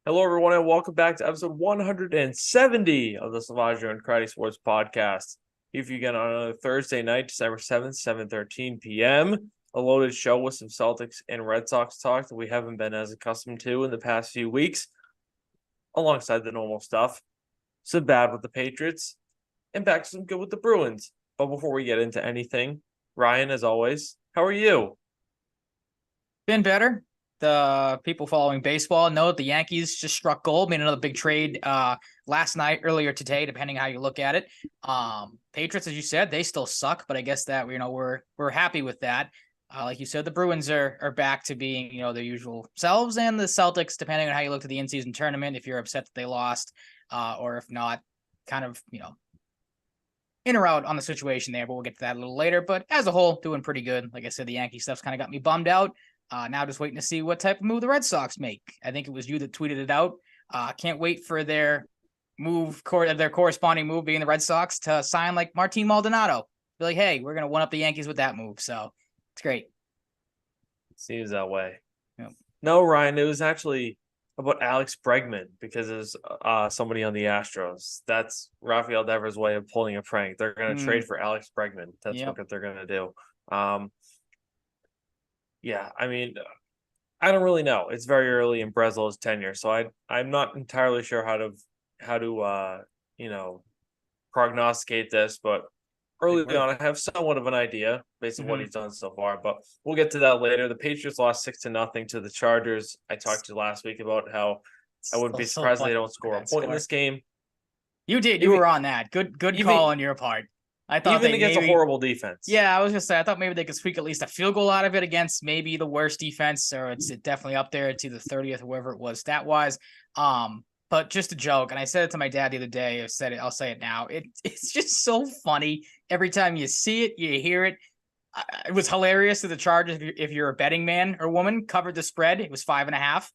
Hello, everyone, and welcome back to episode 170 of the Salvaggio and Cratty Sports Podcast. If you get on another Thursday night, December 7th, 7:13 p.m., a loaded show with some Celtics and Red Sox talk that we haven't been as accustomed to in the past few weeks, alongside the normal stuff. Some bad with the Patriots, and back to some good with the Bruins. But before we get into anything, Ryan, as always, how are you? Been better. The people following baseball know that the Yankees just struck gold, made another big trade last night, earlier today, depending how you look at it. Patriots, as you said, they still suck, but I guess that we're happy with that. Like you said, the Bruins are back to being their usual selves, and the Celtics, depending on how you look at the in-season tournament, if you're upset that they lost, or if not, kind of in or out on the situation there. But we'll get to that a little later. But as a whole, doing pretty good. Like I said, the Yankee stuff's kind of got me bummed out. Now just waiting to see what type of move the Red Sox make. I think it was you that tweeted it out. Can't wait for their their corresponding move being the Red Sox to sign like Martin Maldonado. Be like, hey, we're going to one up the Yankees with that move. So it's great. Seems that way. Yep. No, Ryan, it was actually about Alex Bregman because there's somebody on the Astros. That's Rafael Devers' way of pulling a prank. They're going to trade for Alex Bregman. That's what they're going to do. Yeah, I mean, I don't really know. It's very early in Breslow's tenure, so I'm not entirely sure how to prognosticate this, but early on, I have somewhat of an idea based on what he's done so far. But we'll get to that later. The Patriots lost 6-0 to the Chargers. I talked to you last week about how I wouldn't be surprised if they don't score a point in this game. You did. You were on that. Good call on your part. I thought even against a horrible defense. Yeah, I was gonna say I thought maybe they could squeak at least a field goal out of it against maybe the worst defense, or it's definitely up there. It's either 30th or whoever it was stat wise. But just a joke, and I said it to my dad the other day. I said it. I'll say it now. It's just so funny every time you see it, you hear it. It was hilarious that the Chargers, if you're a betting man or woman, covered the spread. It was 5.5.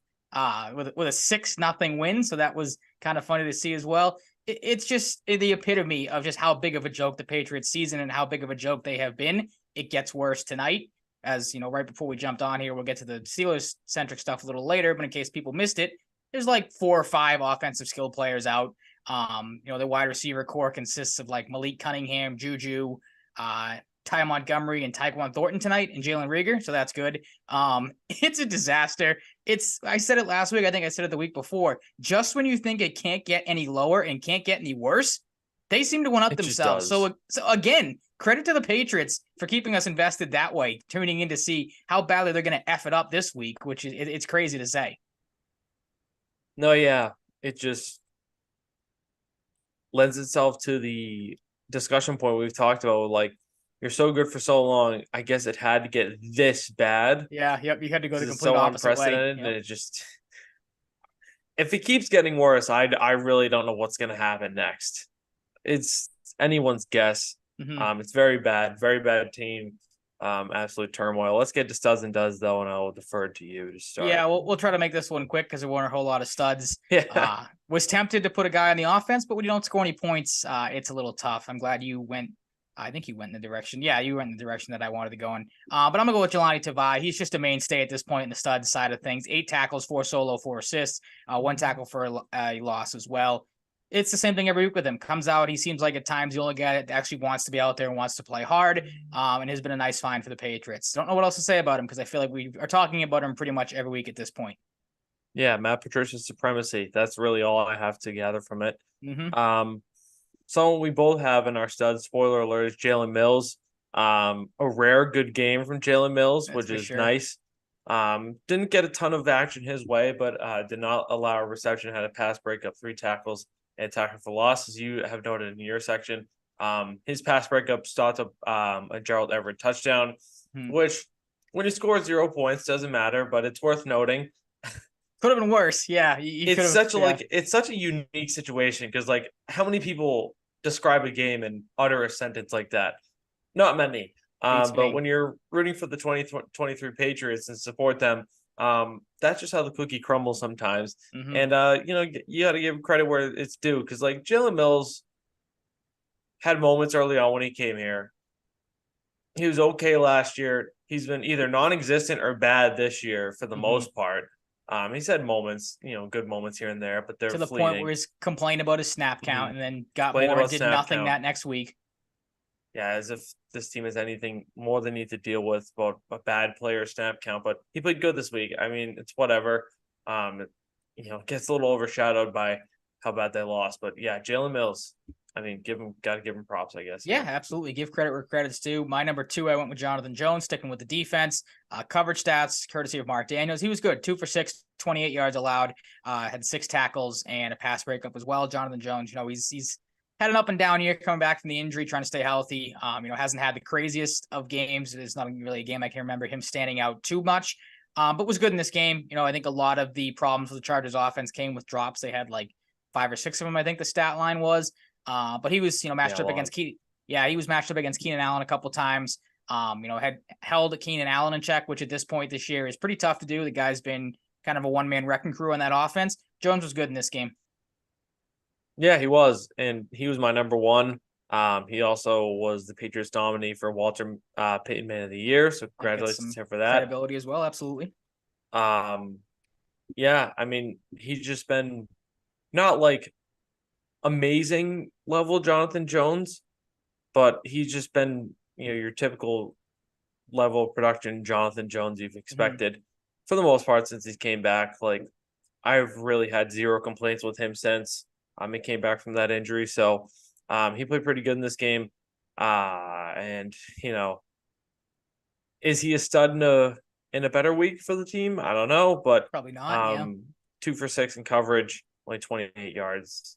With a 6-0 win. So that was kind of funny to see as well. It's just the epitome of just how big of a joke the Patriots season and how big of a joke they have been. It gets worse tonight. As you know, right before we jumped on here, we'll get to the Steelers centric stuff a little later. But in case people missed it, there's like 4 or 5 offensive skill players out. The wide receiver core consists of like Malik Cunningham, Juju, Ty Montgomery, and Tyquan Thornton tonight, and Jalen Reagor. So that's good. It's a disaster. I said it last week. I think I said it the week before. Just when you think it can't get any lower and can't get any worse, they seem to one up themselves. So again, credit to the Patriots for keeping us invested that way, tuning in to see how badly they're going to F it up this week, which is it's crazy to say. No, yeah. It just lends itself to the discussion point we've talked about, like, you're so good for so long. I guess it had to get this bad. Yeah, yep. You had to go the complete opposite way. Yep. And it just, if it keeps getting worse, I really don't know what's going to happen next. It's anyone's guess. It's very bad team. Absolute turmoil. Let's get to studs and duds though, and I'll defer to you to start. Yeah, we'll try to make this one quick because there weren't a whole lot of studs. Yeah. Was tempted to put a guy on the offense, but when you don't score any points, it's a little tough. I'm glad you went. I think you went in the direction. Yeah, you went in the direction that I wanted to go in. But I'm going to go with Jelani Tavai. He's just a mainstay at this point in the stud side of things. 8 tackles, 4 solo, 4 assists, 1 tackle for a loss as well. It's the same thing every week with him. Comes out. He seems like at times the only guy that actually wants to be out there and wants to play hard, and has been a nice find for the Patriots. Don't know what else to say about him because I feel like we are talking about him pretty much every week at this point. Yeah, Matt Patricia's supremacy. That's really all I have to gather from it. Someone we both have in our studs, spoiler alert, is Jalen Mills. A rare good game from Jalen Mills, which is nice. Didn't get a ton of action his way, but did not allow a reception, had a pass breakup, 3 tackles, and tackle for loss, as you have noted in your section. His pass breakup stopped a Gerald Everett touchdown, which when you score 0 points doesn't matter, but it's worth noting. Could have been worse. Yeah. It's such a unique situation because, like, how many people describe a game and utter a sentence like that? Not many. But when you're rooting for the 2023 Patriots and support them, that's just how the cookie crumbles sometimes. And you got to give credit where it's due because, like, Jalen Mills had moments early on when he came here. He was okay last year. He's been either non-existent or bad this year for the most part. He's had moments, good moments here and there, but they're to the fleeting. point where he's complained about his snap count and then got Complained more and about did snap nothing count. that next week. Yeah, as if this team has anything more they need to deal with about a bad player snap count. But he played good this week. I mean, it's whatever. It gets a little overshadowed by how bad they lost. But yeah, Jalen Mills. I mean, gotta give him props, I guess. Yeah, absolutely. Give credit where credit's due. My number 2, I went with Jonathan Jones, sticking with the defense. Coverage stats, courtesy of Mark Daniels. He was good. 2 for 6, 28 yards allowed. Had 6 tackles and a pass breakup as well. Jonathan Jones, he's had an up and down year coming back from the injury, trying to stay healthy. Hasn't had the craziest of games. It's not really a game I can remember him standing out too much. But was good in this game. I think a lot of the problems with the Chargers offense came with drops. They had like 5 or 6 of them, I think the stat line was. But he was, matched up against Keenan. Yeah, he was matched up against Keenan Allen a couple times. Had held Keenan Allen in check, which at this point this year is pretty tough to do. The guy's been kind of a one-man wrecking crew on that offense. Jones was good in this game. Yeah, he was, and he was my number 1. He also was the Patriots nominee for Walter Payton Man of the Year, so congratulations to him for that. Credibility as well, absolutely. Yeah, I mean, he's just been not like amazing level Jonathan Jones, but he's just been, your typical level of production Jonathan Jones you've expected for the most part since he came back. Like, I've really had zero complaints with him since he came back from that injury. So he played pretty good in this game. And is he a stud in a better week for the team? I don't know, but probably not. 2 for 6 in coverage, only 28 yards.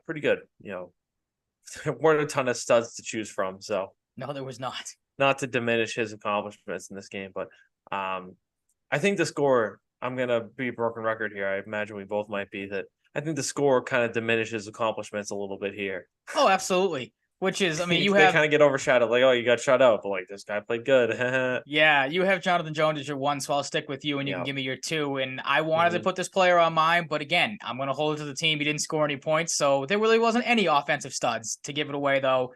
Pretty good. There weren't a ton of studs to choose from. So no, there was not. Not to diminish his accomplishments in this game, but I think the score, I'm going to be a broken record here. I imagine we both might be that. I think the score kind of diminishes accomplishments a little bit here. Oh, absolutely. Which is, I mean, they kind of get overshadowed. Like, oh, you got shut out, but like this guy played good. Yeah, you have Jonathan Jones as your 1, so I'll stick with you, and you can give me your 2. And I wanted to put this player on mine, but again, I'm going to hold it to the team. He didn't score any points, so there really wasn't any offensive studs to give it away, though.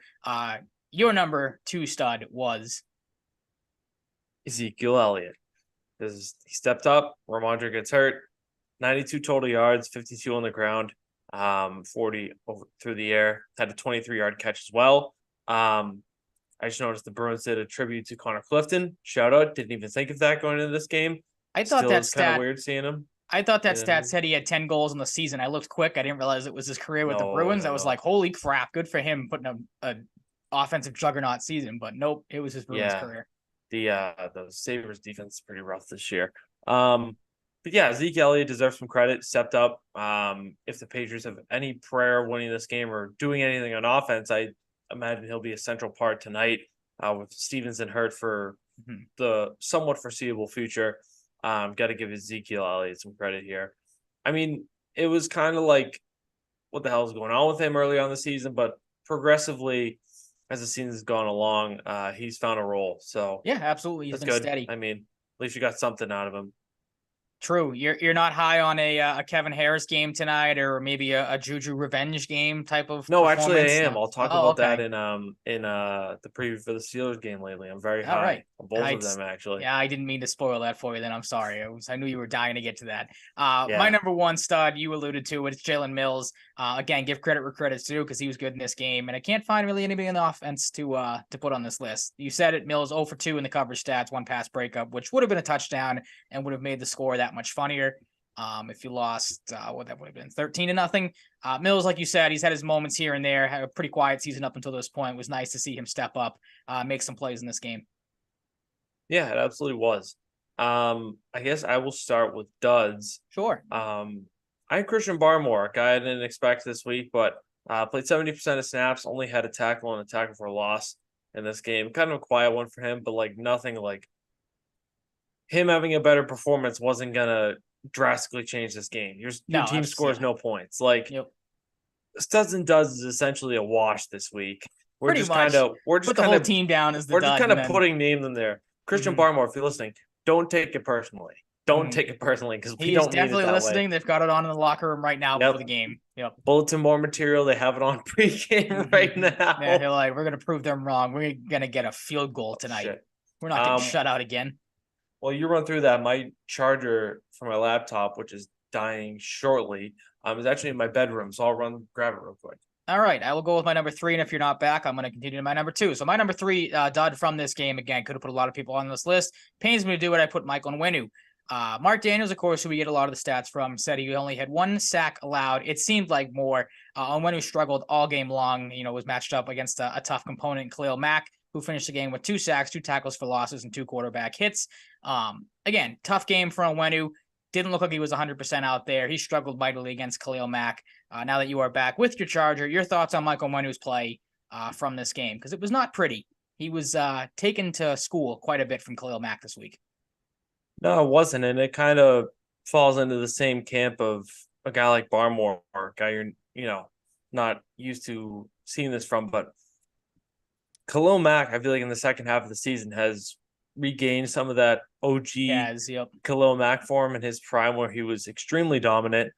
Your number 2 stud was Ezekiel Elliott. He stepped up. Ramondre gets hurt. 92 total yards, 52 on the ground, 40 over through the air. Had a 23-yard catch as well. I just noticed the Bruins did a tribute to Connor Clifton. Shout out. Didn't even think of that going into this game. I thought Still, that's kind of weird seeing him. I thought that stat said he had 10 goals in the season. I looked quick. I didn't realize it was his career with the Bruins. I was like, holy crap, good for him putting a offensive juggernaut season. But nope, it was his Bruins career. The Sabres defense is pretty rough this year. But yeah, Zeke Elliott deserves some credit. Stepped up. If the Patriots have any prayer of winning this game or doing anything on offense, I imagine he'll be a central part tonight. With Stevenson hurt for the somewhat foreseeable future, got to give Ezekiel Elliott some credit here. I mean, it was kind of like, what the hell is going on with him early on in the season, but progressively, as the season's gone along, he's found a role. So yeah, absolutely, he's been steady. I mean, at least you got something out of him. True. You're not high on a Kevin Harris game tonight, or maybe a Juju revenge game type of. No, actually, I am. I'll talk about that in the preview for the Steelers game lately. I'm very high on both of them, actually. Yeah, I didn't mean to spoil that for you. Then I'm sorry. I knew you were dying to get to that. My number 1 stud, you alluded to it. It's Jalen Mills. Again, give credit where credit's due because he was good in this game, and I can't find really anybody in the offense to put on this list. You said it. Mills 0 for 2 in the coverage stats, 1 pass breakup, which would have been a touchdown and would have made the score that much funnier. If you lost, what that would have been 13-0. Mills, like you said, he's had his moments here and there. Had a pretty quiet season up until this point. It was nice to see him step up, make some plays in this game. Yeah, it absolutely was. I guess I will start with duds. Sure. I had Christian Barmore, a guy I didn't expect this week, but played 70% of snaps, only had a tackle and a tackle for a loss in this game. Kind of a quiet one for him, but like nothing like him having a better performance wasn't gonna drastically change this game. Your team scores no points. Like studs and duds is essentially a wash this week. We're just kind of put the whole team down as the we're just kind of putting names in there. Christian Barmore, if you're listening, don't take it personally. Don't take it personally because we don't need it that way. He's definitely listening. They've got it on in the locker room right now for the game. Yep. Bulletin board material. They have it on pregame right now. Yeah, they're like, we're gonna prove them wrong. We're gonna get a field goal tonight. We're not getting shut out again. Well, you run through that. My charger for my laptop, which is dying shortly, is actually in my bedroom. So I'll run grab it real quick. All right, I will go with my number 3, and if you're not back, I'm going to continue to my number 2. So my number 3 dud from this game, again, could have put a lot of people on this list. Pains me to do it. I put Michael Onwenu. Mark Daniels, of course, who we get a lot of the stats from, said he only had 1 sack allowed. It seemed like more. Onwenu struggled all game long, was matched up against a tough component, Khalil Mack, who finished the game with 2 sacks, 2 tackles for losses, and 2 quarterback hits. Again, tough game for Onwenu. Didn't look like he was 100% out there. He struggled mightily against Khalil Mack. Now that you are back with your Charger, your thoughts on Michael Onwenu's play from this game? Because it was not pretty. He was taken to school quite a bit from Khalil Mack this week. No, it wasn't. And it kind of falls into the same camp of a guy like Barmore, a guy you're, not used to seeing this from. But Khalil Mack, I feel like in the second half of the season has regained some of that OG Khalil Mack form in his prime where he was extremely dominant.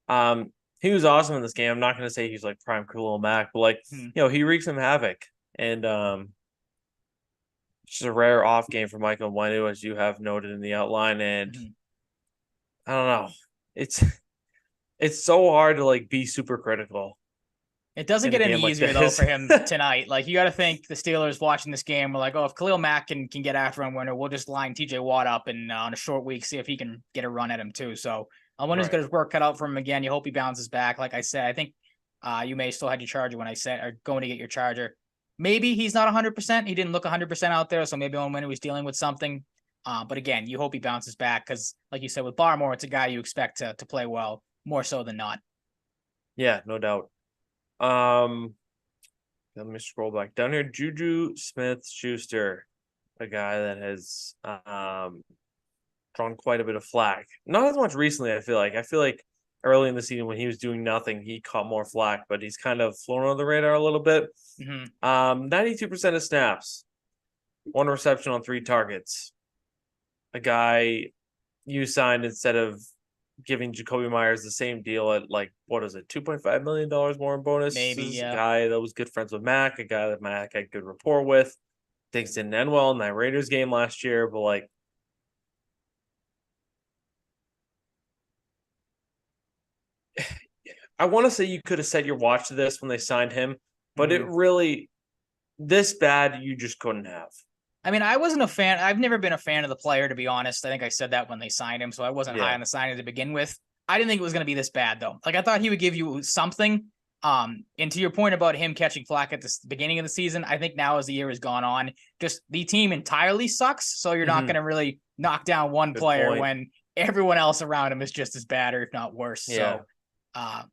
He was awesome in this game. I'm not going to say he's like prime Khalil Mack, but he wreaked some havoc. And it's just a rare off game for Michael Onwenu, as you have noted in the outline. And I don't know. It's so hard to be super critical. It doesn't get any easier though for him tonight. You got to think the Steelers watching this game were like, oh, if Khalil Mack can get after Onwenu, we'll just line TJ Watt up and on a short week see if he can get a run at him too. So Onwenu's got his work cut out for him again. You hope he bounces back. Like I said, I think you may still had your Charger when I said are going to get your Charger. Maybe he's not 100%. He didn't look 100% out there, so maybe Onwenu was dealing with something. But again, you hope he bounces back because, like you said, with Barmore, it's a guy you expect to play well more so than not. Yeah, no doubt. Let me scroll back down here. Juju Smith-Schuster, a guy that has drawn quite a bit of flack. Not as much recently, I feel like early in the season when he was doing nothing, he caught more flack, but he's kind of flown under the radar a little bit. 92% of snaps, 1 reception on 3 targets. A guy you signed instead of giving Jacoby Myers the same deal at what is it, $2.5 million more in bonus? Maybe, yeah. A guy that was good friends with Mac, a guy that Mac had good rapport with. Things didn't end well in that Raiders game last year, but I want to say you could have set your watch to this when they signed him, but it really, this bad, you just couldn't have. I mean, I wasn't a fan. I've never been a fan of the player, to be honest. I think I said that when they signed him, so I wasn't high on the signing to begin with. I didn't think it was going to be this bad, though. I thought he would give you something. And to your point about him catching flack at the beginning of the season, I think now as the year has gone on, just the team entirely sucks, so you're not going to really knock down one player when everyone else around him is just as bad or if not worse. Yeah. So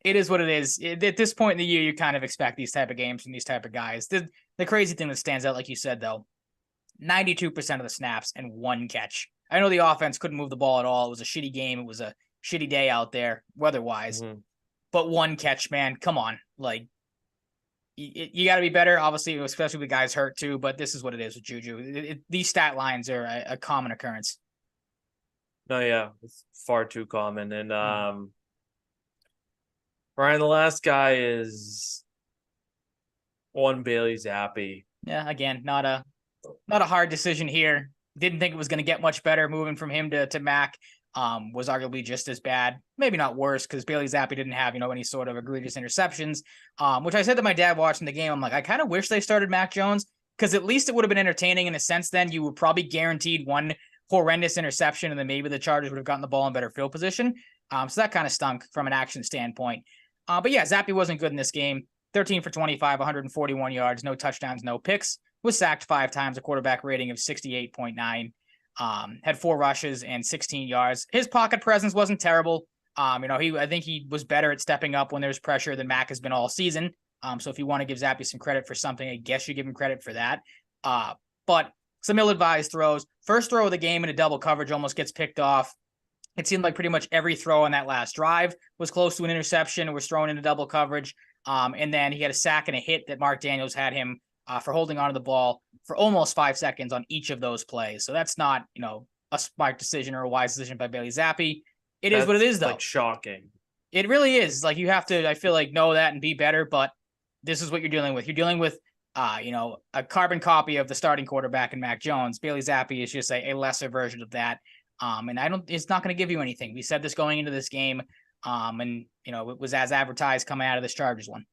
it is what it is. At this point in the year, you kind of expect these type of games from these type of guys. The crazy thing that stands out, like you said, though, 92% of the snaps and 1 catch. I know the offense couldn't move the ball at all. It was a shitty game. It was a shitty day out there, weather-wise. But 1 catch, man, come on. You got to be better, obviously, especially with guys hurt too, but this is what it is with Juju. These stat lines are a common occurrence. No, yeah, it's far too common. And Ryan, the last guy is one Bailey Zappi. Yeah, again, not a hard decision here. Didn't think it was going to get much better moving from him to Mac. Was arguably just as bad, maybe not worse, because Bailey Zappi didn't have any sort of egregious interceptions. Which I said to my dad watching the game, I'm like, I kind of wish they started Mac Jones because at least it would have been entertaining in a sense. Then you would probably guaranteed 1 horrendous interception, and then maybe the Chargers would have gotten the ball in better field position. So that kind of stunk from an action standpoint. But yeah, Zappi wasn't good in this game. 13 for 25, 141 yards, no touchdowns, no picks. Was sacked 5 times, a quarterback rating of 68.9. Had 4 rushes and 16 yards. His pocket presence wasn't terrible. I think he was better at stepping up when there's pressure than Mac has been all season. So if you want to give Zappi some credit for something, I guess you give him credit for that. But some ill-advised throws. First throw of the game in a double coverage almost gets picked off. It seemed like pretty much every throw on that last drive was close to an interception. It was thrown into double coverage. And then he had a sack and a hit that Mark Daniels had him for holding onto the ball for almost 5 seconds on each of those plays. So that's not, a smart decision or a wise decision by Bailey Zappi. That's is what it is, though. Shocking. It really is. You have to, I feel like, know that and be better, but this is what you're dealing with. You're dealing with a carbon copy of the starting quarterback in Mac Jones. Bailey Zappi is just a lesser version of that. And it's not going to give you anything. We said this going into this game. And it was as advertised coming out of this Chargers one.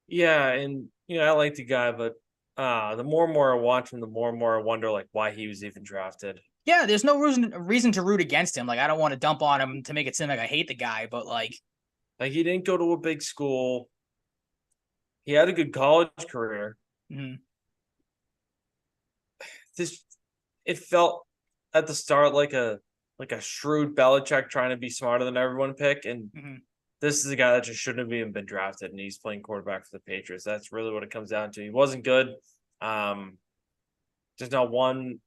Yeah, and I like the guy, but the more and more I watch him, the more and more I wonder like why he was even drafted. Yeah, there's no reason to root against him. Like I don't want to dump on him to make it seem like I hate the guy, but like he didn't go to a big school. He had a good college career. Mm-hmm. It felt at the start like a shrewd Belichick trying to be smarter than everyone pick, and this is a guy that just shouldn't have even been drafted, and he's playing quarterback for the Patriots. That's really what it comes down to. He wasn't good. There's not one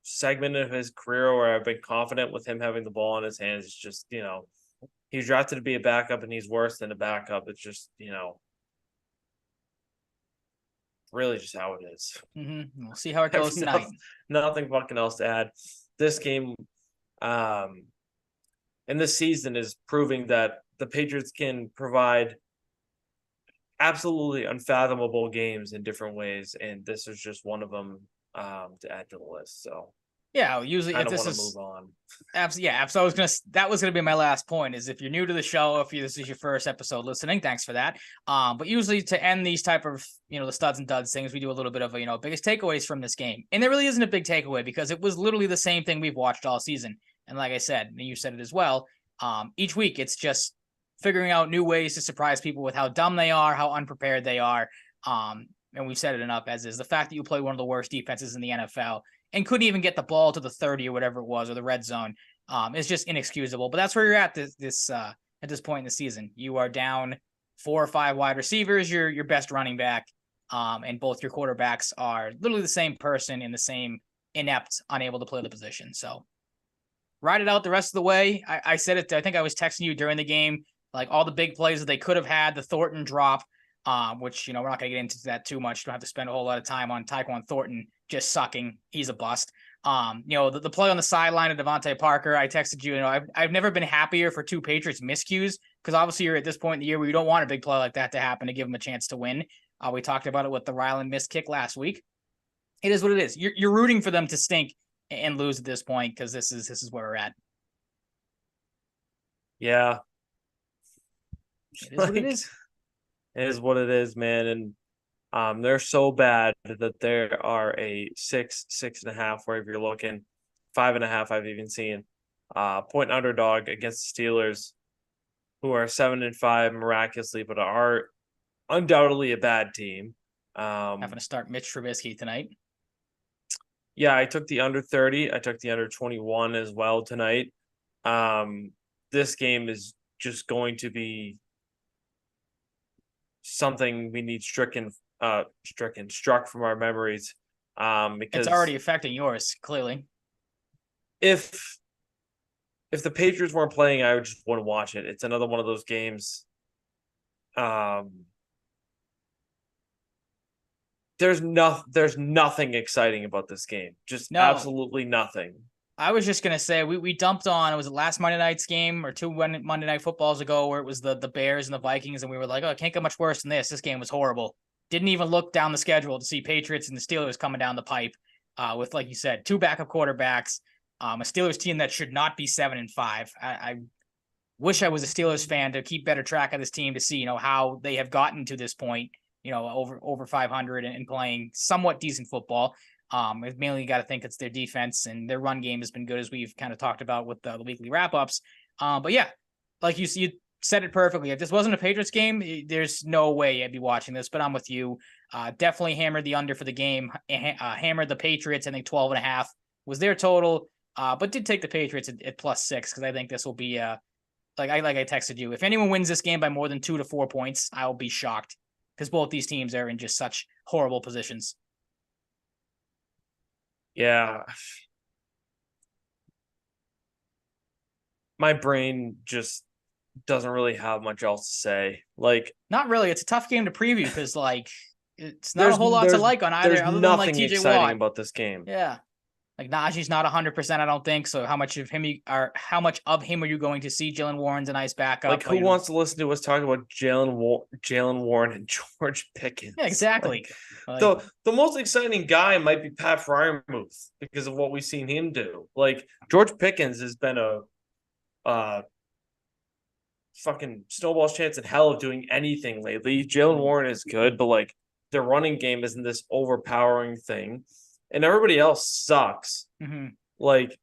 segment of his career where I've been confident with him having the ball in his hands. It's just, he's drafted to be a backup, and he's worse than a backup. It's just, really just how it is. We'll see how it goes tonight. Nothing fucking else to add. This game, and this season is proving that the Patriots can provide absolutely unfathomable games in different ways, and this is just one of them to add to the list. So yeah, usually I don't want to move on. Absolutely. That was gonna be my last point. Is if you're new to the show, if this is your first episode listening, thanks for that. But usually to end these type of the studs and duds things, we do a little bit of biggest takeaways from this game, and there really isn't a big takeaway because it was literally the same thing we've watched all season. And like I said, and you said it as well. Each week it's just figuring out new ways to surprise people with how dumb they are, how unprepared they are. And we've said it enough as is the fact that you play one of the worst defenses in the NFL and couldn't even get the ball to the 30 or whatever it was, or the red zone, is just inexcusable. But that's where you're at at this point in the season. You are down 4 or 5 wide receivers, your best running back, and both your quarterbacks are literally the same person in the same inept, unable to play the position. So ride it out the rest of the way. I said it. I think I was texting you during the game, like all the big plays that they could have had, the Thornton drop, which, we're not going to get into that too much. Don't have to spend a whole lot of time on Tyquan Thornton just sucking. He's a bust. The play on the sideline of Devontae Parker, I texted you, I've never been happier for 2 Patriots miscues, because obviously you're at this point in the year where you don't want a big play like that to happen to give them a chance to win. We talked about it with the Ryland missed kick last week. It is what it is. You're rooting for them to stink and lose at this point, because this is where we're at. Yeah. It is what it is. It is what it is, man. And they're so bad that there are a 6.5, wherever you're looking, 5.5 I've even seen. Point underdog against the Steelers, who are 7-5 miraculously, but are undoubtedly a bad team. Having to start Mitch Trubisky tonight. Yeah, I took the under 30. I took the under 21 as well tonight. This game is just going to be something we need struck from our memories. Because it's already affecting yours, clearly. If the Patriots weren't playing, I would just want to watch it. It's another one of those games. There's nothing exciting about this game. Just absolutely nothing. I was just going to say, we dumped on, was it last Monday night's game or 2 Monday night footballs ago where it was the Bears and the Vikings, and we were like, oh, it can't get much worse than this. This game was horrible. Didn't even look down the schedule to see Patriots and the Steelers coming down the pipe with, like you said, 2 backup quarterbacks, a Steelers team that should not be 7-5. I wish I was a Steelers fan to keep better track of this team to see, how they have gotten to this point, over 500 and playing somewhat decent football. Mainly got to think it's their defense, and their run game has been good, as we've kind of talked about with the weekly wrap-ups. But yeah, like you said it perfectly. If this wasn't a Patriots game, there's no way I'd be watching this, but I'm with you. Definitely hammered the under for the game, hammered the Patriots. I think 12.5 was their total, but did take the Patriots at +6, because I think this will be like I texted you. If anyone wins this game by more than 2 to 4 points, I'll be shocked, because both these teams are in just such horrible positions. Yeah. My brain just doesn't really have much else to say. Like, not really. It's a tough game to preview because, like, it's not a whole lot to like on either. There's other nothing than, like, TJ exciting Watt about this game. Yeah, Like Najee's not 100%, I don't think. So how much of him are you going to see? Jalen Warren's a nice backup. Like, who wants to listen to us talk about Jalen Warren and George Pickens? Yeah, exactly. The most exciting guy might be Pat Fryermuth because of what we've seen him do. Like, George Pickens has been a fucking snowball's chance in hell of doing anything lately. Jalen Warren is good, but like their running game isn't this overpowering thing, and everybody else sucks. Like,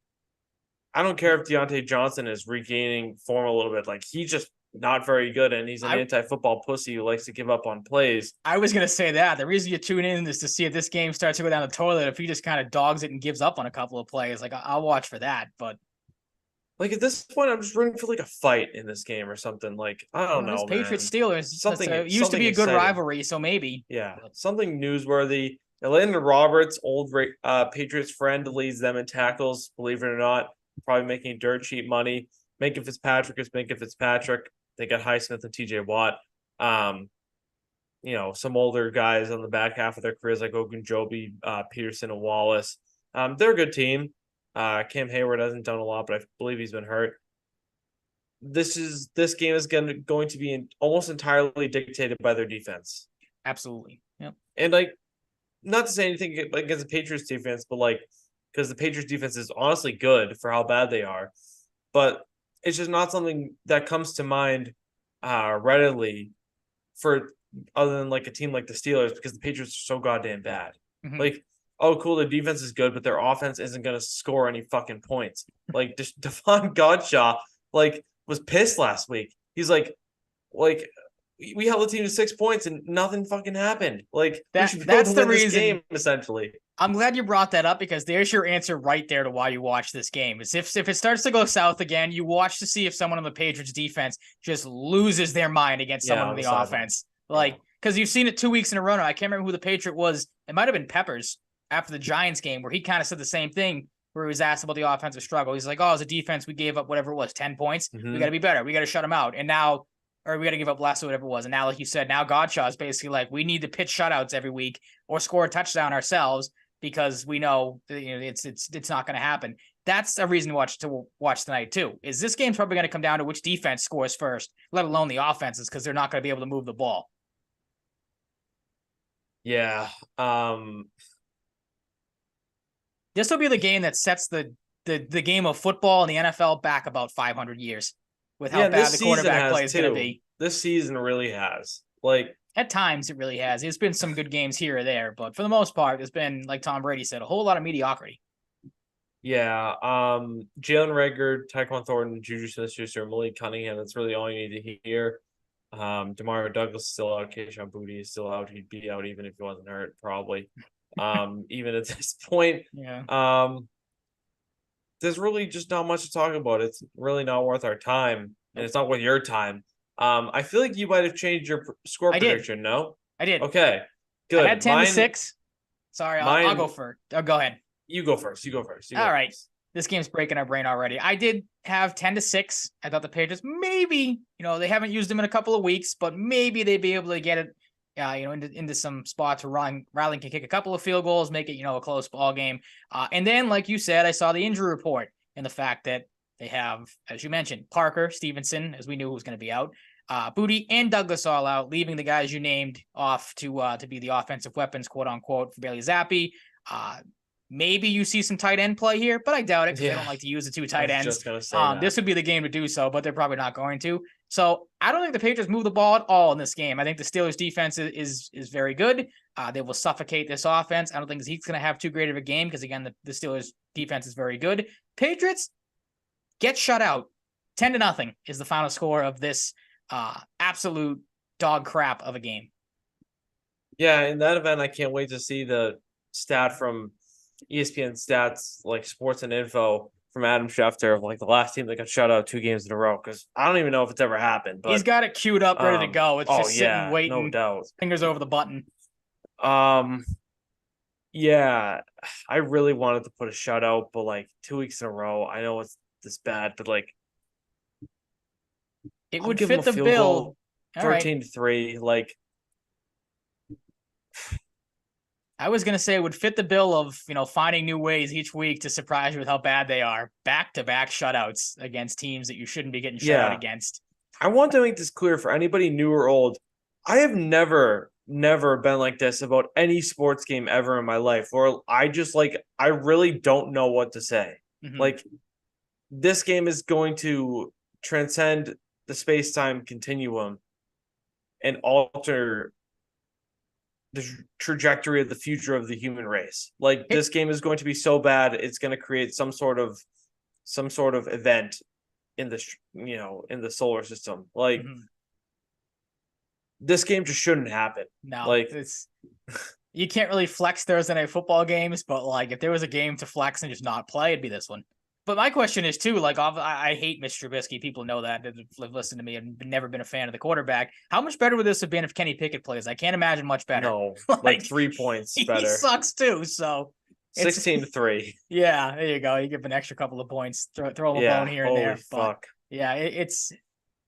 I don't care if Deontay Johnson is regaining form a little bit. Like, he's just not very good, and he's an anti-football pussy who likes to give up on plays. I was gonna say that the reason you tune in is to see if this game starts to go down the toilet. If he just kind of dogs it and gives up on a couple of plays, like I'll watch for that. But like at this point, I'm just rooting for like a fight in this game or something. Like, I don't know, Patriots Steelers. Something used to be a good exciting. rivalry, so maybe. Yeah, something newsworthy. Landon Roberts, old Patriots friend, leads them in tackles. Believe it or not, probably making dirt cheap money. Minka Fitzpatrick is Minka Fitzpatrick. They got Highsmith and T.J. Watt. Some older guys on the back half of their careers like Ogunjobi, Peterson, and Wallace. They're a good team. Cam Hayward hasn't done a lot, but I believe he's been hurt. This game is going to be almost entirely dictated by their defense. Absolutely. Yep. And like, not to say anything against the Patriots defense, but like, because the Patriots defense is honestly good for how bad they are, but it's just not something that comes to mind readily for other than like a team like the Steelers, because the Patriots are so goddamn bad. Like, oh, cool, their defense is good, but their offense isn't going to score any fucking points. Like, Devon Godshaw, like, was pissed last week. He's like, we held the team to 6 points and nothing fucking happened. Like, that's the reason. This game, essentially. I'm glad you brought that up, because there's your answer right there to why you watch this game. Is if it starts to go south again, you watch to see if someone on the Patriots defense just loses their mind against someone on the offense. Like, because you've seen it 2 weeks in a row now. I can't remember who the Patriot was. It might have been Peppers after the Giants game, where he kind of said the same thing, where he was asked about the offensive struggle. He's like, as a defense, we gave up whatever it was, 10 points. We got to be better. We got to shut them out. And now, or we got to give up less or whatever it was. And now, like you said, now Godshaw is basically like, we need to pitch shutouts every week or score a touchdown ourselves, because we know it's not going to happen. That's a reason to watch tonight too. Is this game's probably going to come down to which defense scores first, let alone the offenses, because they're not going to be able to move the ball. Yeah. This will be the game that sets the game of football and the NFL back about 500 years with how bad the quarterback play is going to be. This season really has. Like, at times it really has. There's been some good games here or there, but for the most part, there's been, like Tom Brady said, a whole lot of mediocrity. Yeah. Jalen Reagor, Tyquan Thornton, Juju Smith-Schuster, Malik Cunningham. That's really all you need to hear. Demario Douglas is still out. Kayshon Boutte is still out. He'd be out even if he wasn't hurt, probably. Even at this point. Yeah. There's really just not much to talk about. It's really not worth our time, and it's not worth your time. I feel like you might have changed your score prediction. No, I did. Okay, good. I had 10-6. Sorry, I'll go first. Oh, go ahead. You go first. All right. This game's breaking our brain already. I did have 10-6. I thought the Patriots maybe, they haven't used them in a couple of weeks, but maybe they'd be able to get it, into some spots where Riley can kick a couple of field goals, make it, a close ball game. And then, like you said, I saw the injury report and the fact that they have, as you mentioned, Parker, Stevenson, as we knew who was going to be out, Boutte and Douglas all out, leaving the guys you named off to be the offensive weapons, quote unquote, for Bailey Zappi. Maybe you see some tight end play here, but I doubt it, because they don't like to use the two tight ends. Just gonna say this would be the game to do so, but they're probably not going to. So I don't think the Patriots move the ball at all in this game. I think the Steelers defense is very good. They will suffocate this offense. I don't think Zeke's going to have too great of a game, because again, the Steelers defense is very good. Patriots get shut out. 10-0 is the final score of this absolute dog crap of a game. Yeah, in that event, I can't wait to see the stat from ESPN Stats, like Sports and Info, from Adam Schefter of like the last team that got shut out 2 games in a row, because I don't even know if it's ever happened. But he's got it queued up, ready to go. It's just sitting, waiting, no doubt, fingers over the button. Yeah, I really wanted to put a shutout, but like 2 weeks in a row, I know it's this bad, but like it would fit the bill. 13-3, like I was gonna say it would fit the bill of finding new ways each week to surprise you with how bad they are. Back-to-back shutouts against teams that you shouldn't be getting shut out Yeah. against. I want to make this clear for anybody new or old. I have never been like this about any sports game ever in my life, where I really don't know what to say. Mm-hmm. Like, this game is going to transcend the space-time continuum and alter the trajectory of the future of the human race. Like, this game is going to be so bad, it's going to create some sort of event in the in the solar system. Like, this game just shouldn't happen. No, like it's you can't really flex Thursday night football games, but like if there was a game to flex and just not play, it'd be this one. But my question is too, like I hate Mr. Trubisky. People know that have listened to me and never been a fan of the quarterback. How much better would this have been if Kenny Pickett plays? I can't imagine much better. No, like 3 points better. He sucks too, so 16-3. Yeah, there you go. You give an extra couple of points, throw a bone here and there. Fuck. But yeah,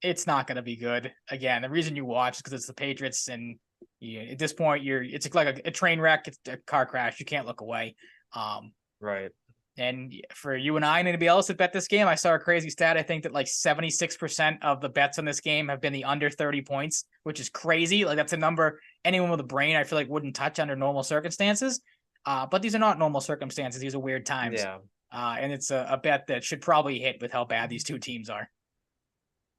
it's not going to be good. Again, the reason you watch is because it's the Patriots, and at this point, it's like a train wreck, it's a car crash. You can't look away. Right. And for you and I and anybody else that bet this game, I saw a crazy stat. I think that like 76% of the bets on this game have been the under 30 points, which is crazy. Like that's a number anyone with a brain, I feel like, wouldn't touch under normal circumstances. But these are not normal circumstances. These are weird times. Yeah. And it's a bet that should probably hit with how bad these two teams are.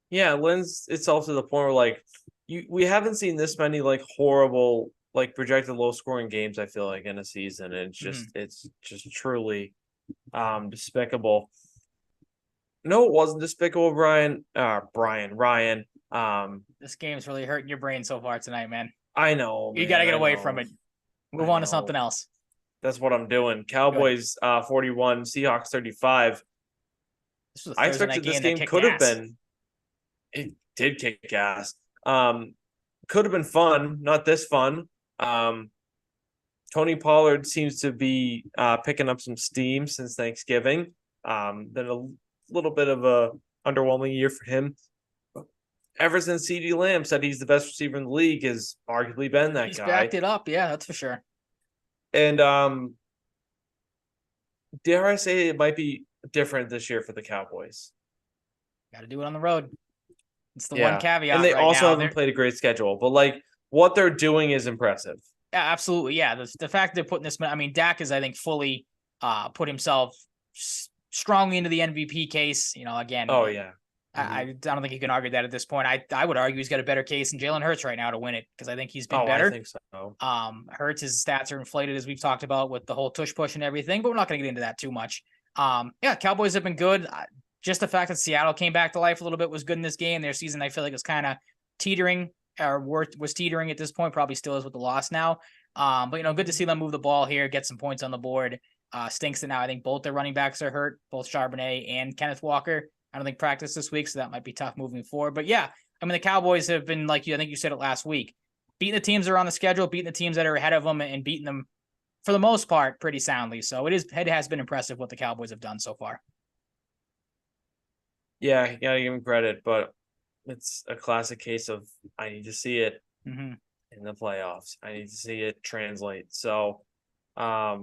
Yeah, it lends itself to the point where like we haven't seen this many like horrible like projected low scoring games, I feel like, in a season. And it's just truly despicable. No, it wasn't despicable, Ryan. This game's really hurting your brain so far tonight, man. I know. You got to get away from it. Move on to something else. That's what I'm doing. Cowboys 41, Seahawks 35. I expected this game could have been. It did kick ass. Could have been fun, not this fun. Tony Pollard seems to be picking up some steam since Thanksgiving. Been a little bit of a underwhelming year for him. Ever since CeeDee Lamb said he's the best receiver in the league, has arguably been that guy. He's backed it up, yeah, that's for sure. And dare I say it might be different this year for the Cowboys. Got to do it on the road. It's the one caveat. And they also haven't played a great schedule, but like what they're doing is impressive. Yeah, absolutely. Yeah, the fact they're putting this, I mean, Dak is, I think, fully put himself strongly into the MVP case. Again. Oh yeah. I don't think you can argue that at this point. I would argue he's got a better case than Jalen Hurts right now to win it because I think he's been better. I think so. Hurts, his stats are inflated as we've talked about with the whole tush push and everything, but we're not going to get into that too much. Cowboys have been good. Just the fact that Seattle came back to life a little bit was good in this game. Their season, I feel like, is kind of teetering or was teetering at this point. Probably still is with the loss now. But good to see them move the ball here, get some points on the board. Stinks that now I think both their running backs are hurt, both Charbonnet and Kenneth Walker. I don't think practice this week, so that might be tough moving forward. But yeah, I mean, the Cowboys have been, like I think you said it last week, beating the teams that are on the schedule, beating the teams that are ahead of them, and beating them for the most part pretty soundly. So it has been impressive what the Cowboys have done so far. Yeah, you gotta give them credit, but it's a classic case of I need to see it in the playoffs. I need to see it translate. So, I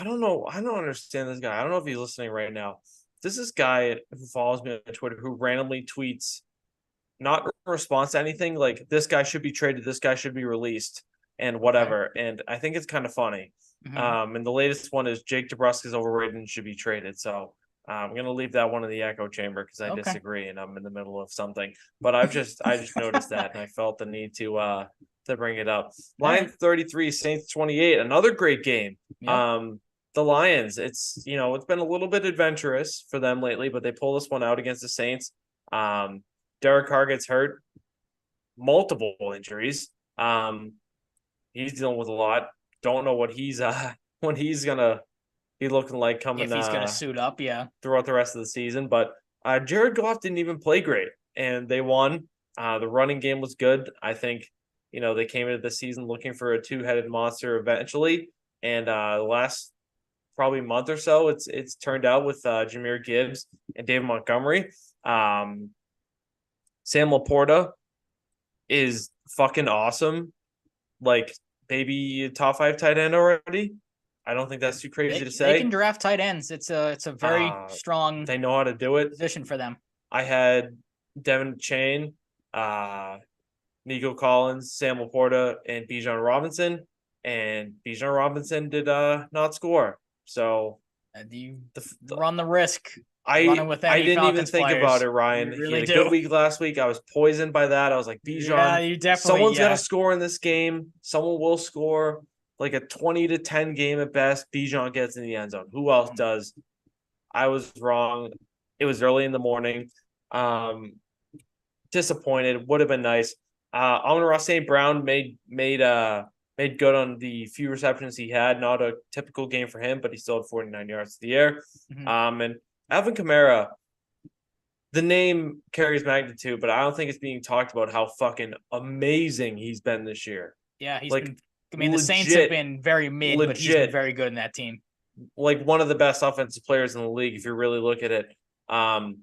don't know. I don't understand this guy. I don't know if he's listening right now. This is guy who follows me on Twitter who randomly tweets, not in response to anything, like this guy should be traded, this guy should be released, and whatever. Okay. And I think it's kind of funny. And the latest one is Jake DeBrusque is overrated and should be traded. So I'm gonna leave that one in the echo chamber because I disagree and I'm in the middle of something. But I just noticed that and I felt the need to bring it up. Lions 33, Saints 28, another great game. Yep. The Lions, it's been a little bit adventurous for them lately, but they pull this one out against the Saints. Derek Carr gets hurt, multiple injuries. He's dealing with a lot. Don't know what he's gonna be looking like coming. If he's gonna suit up, throughout the rest of the season. But Jared Goff didn't even play great, and they won. The running game was good. I think they came into the season looking for a two-headed monster eventually, and the last probably month or so, it's turned out with Jahmyr Gibbs and David Montgomery. Sam Laporta is fucking awesome. Like maybe a top 5 tight end already. I don't think that's too crazy to say. They can draft tight ends. It's a very strong. They know how to do it. Position for them. I had Devin Chain, Nico Collins, Sam Laporta, and Bijan Robinson, and Bijan Robinson did not score. So you run the risk. I didn't even think about it, Ryan. Really he had a good week last week. I was poisoned by that. I was like, Bijan, someone's got to score in this game. Someone will score. Like a 20-10 game at best. Bijan gets in the end zone. Who else does? I was wrong. It was early in the morning. Disappointed. Would have been nice. Amon-Ra St. Brown made good on the few receptions he had. Not a typical game for him, but he still had 49 yards to the air. And Alvin Kamara, the name carries magnitude, but I don't think it's being talked about how fucking amazing he's been this year. Yeah, he's been. I mean, the Saints have been very mid, but he's been very good in that team. Like one of the best offensive players in the league, if you really look at it. And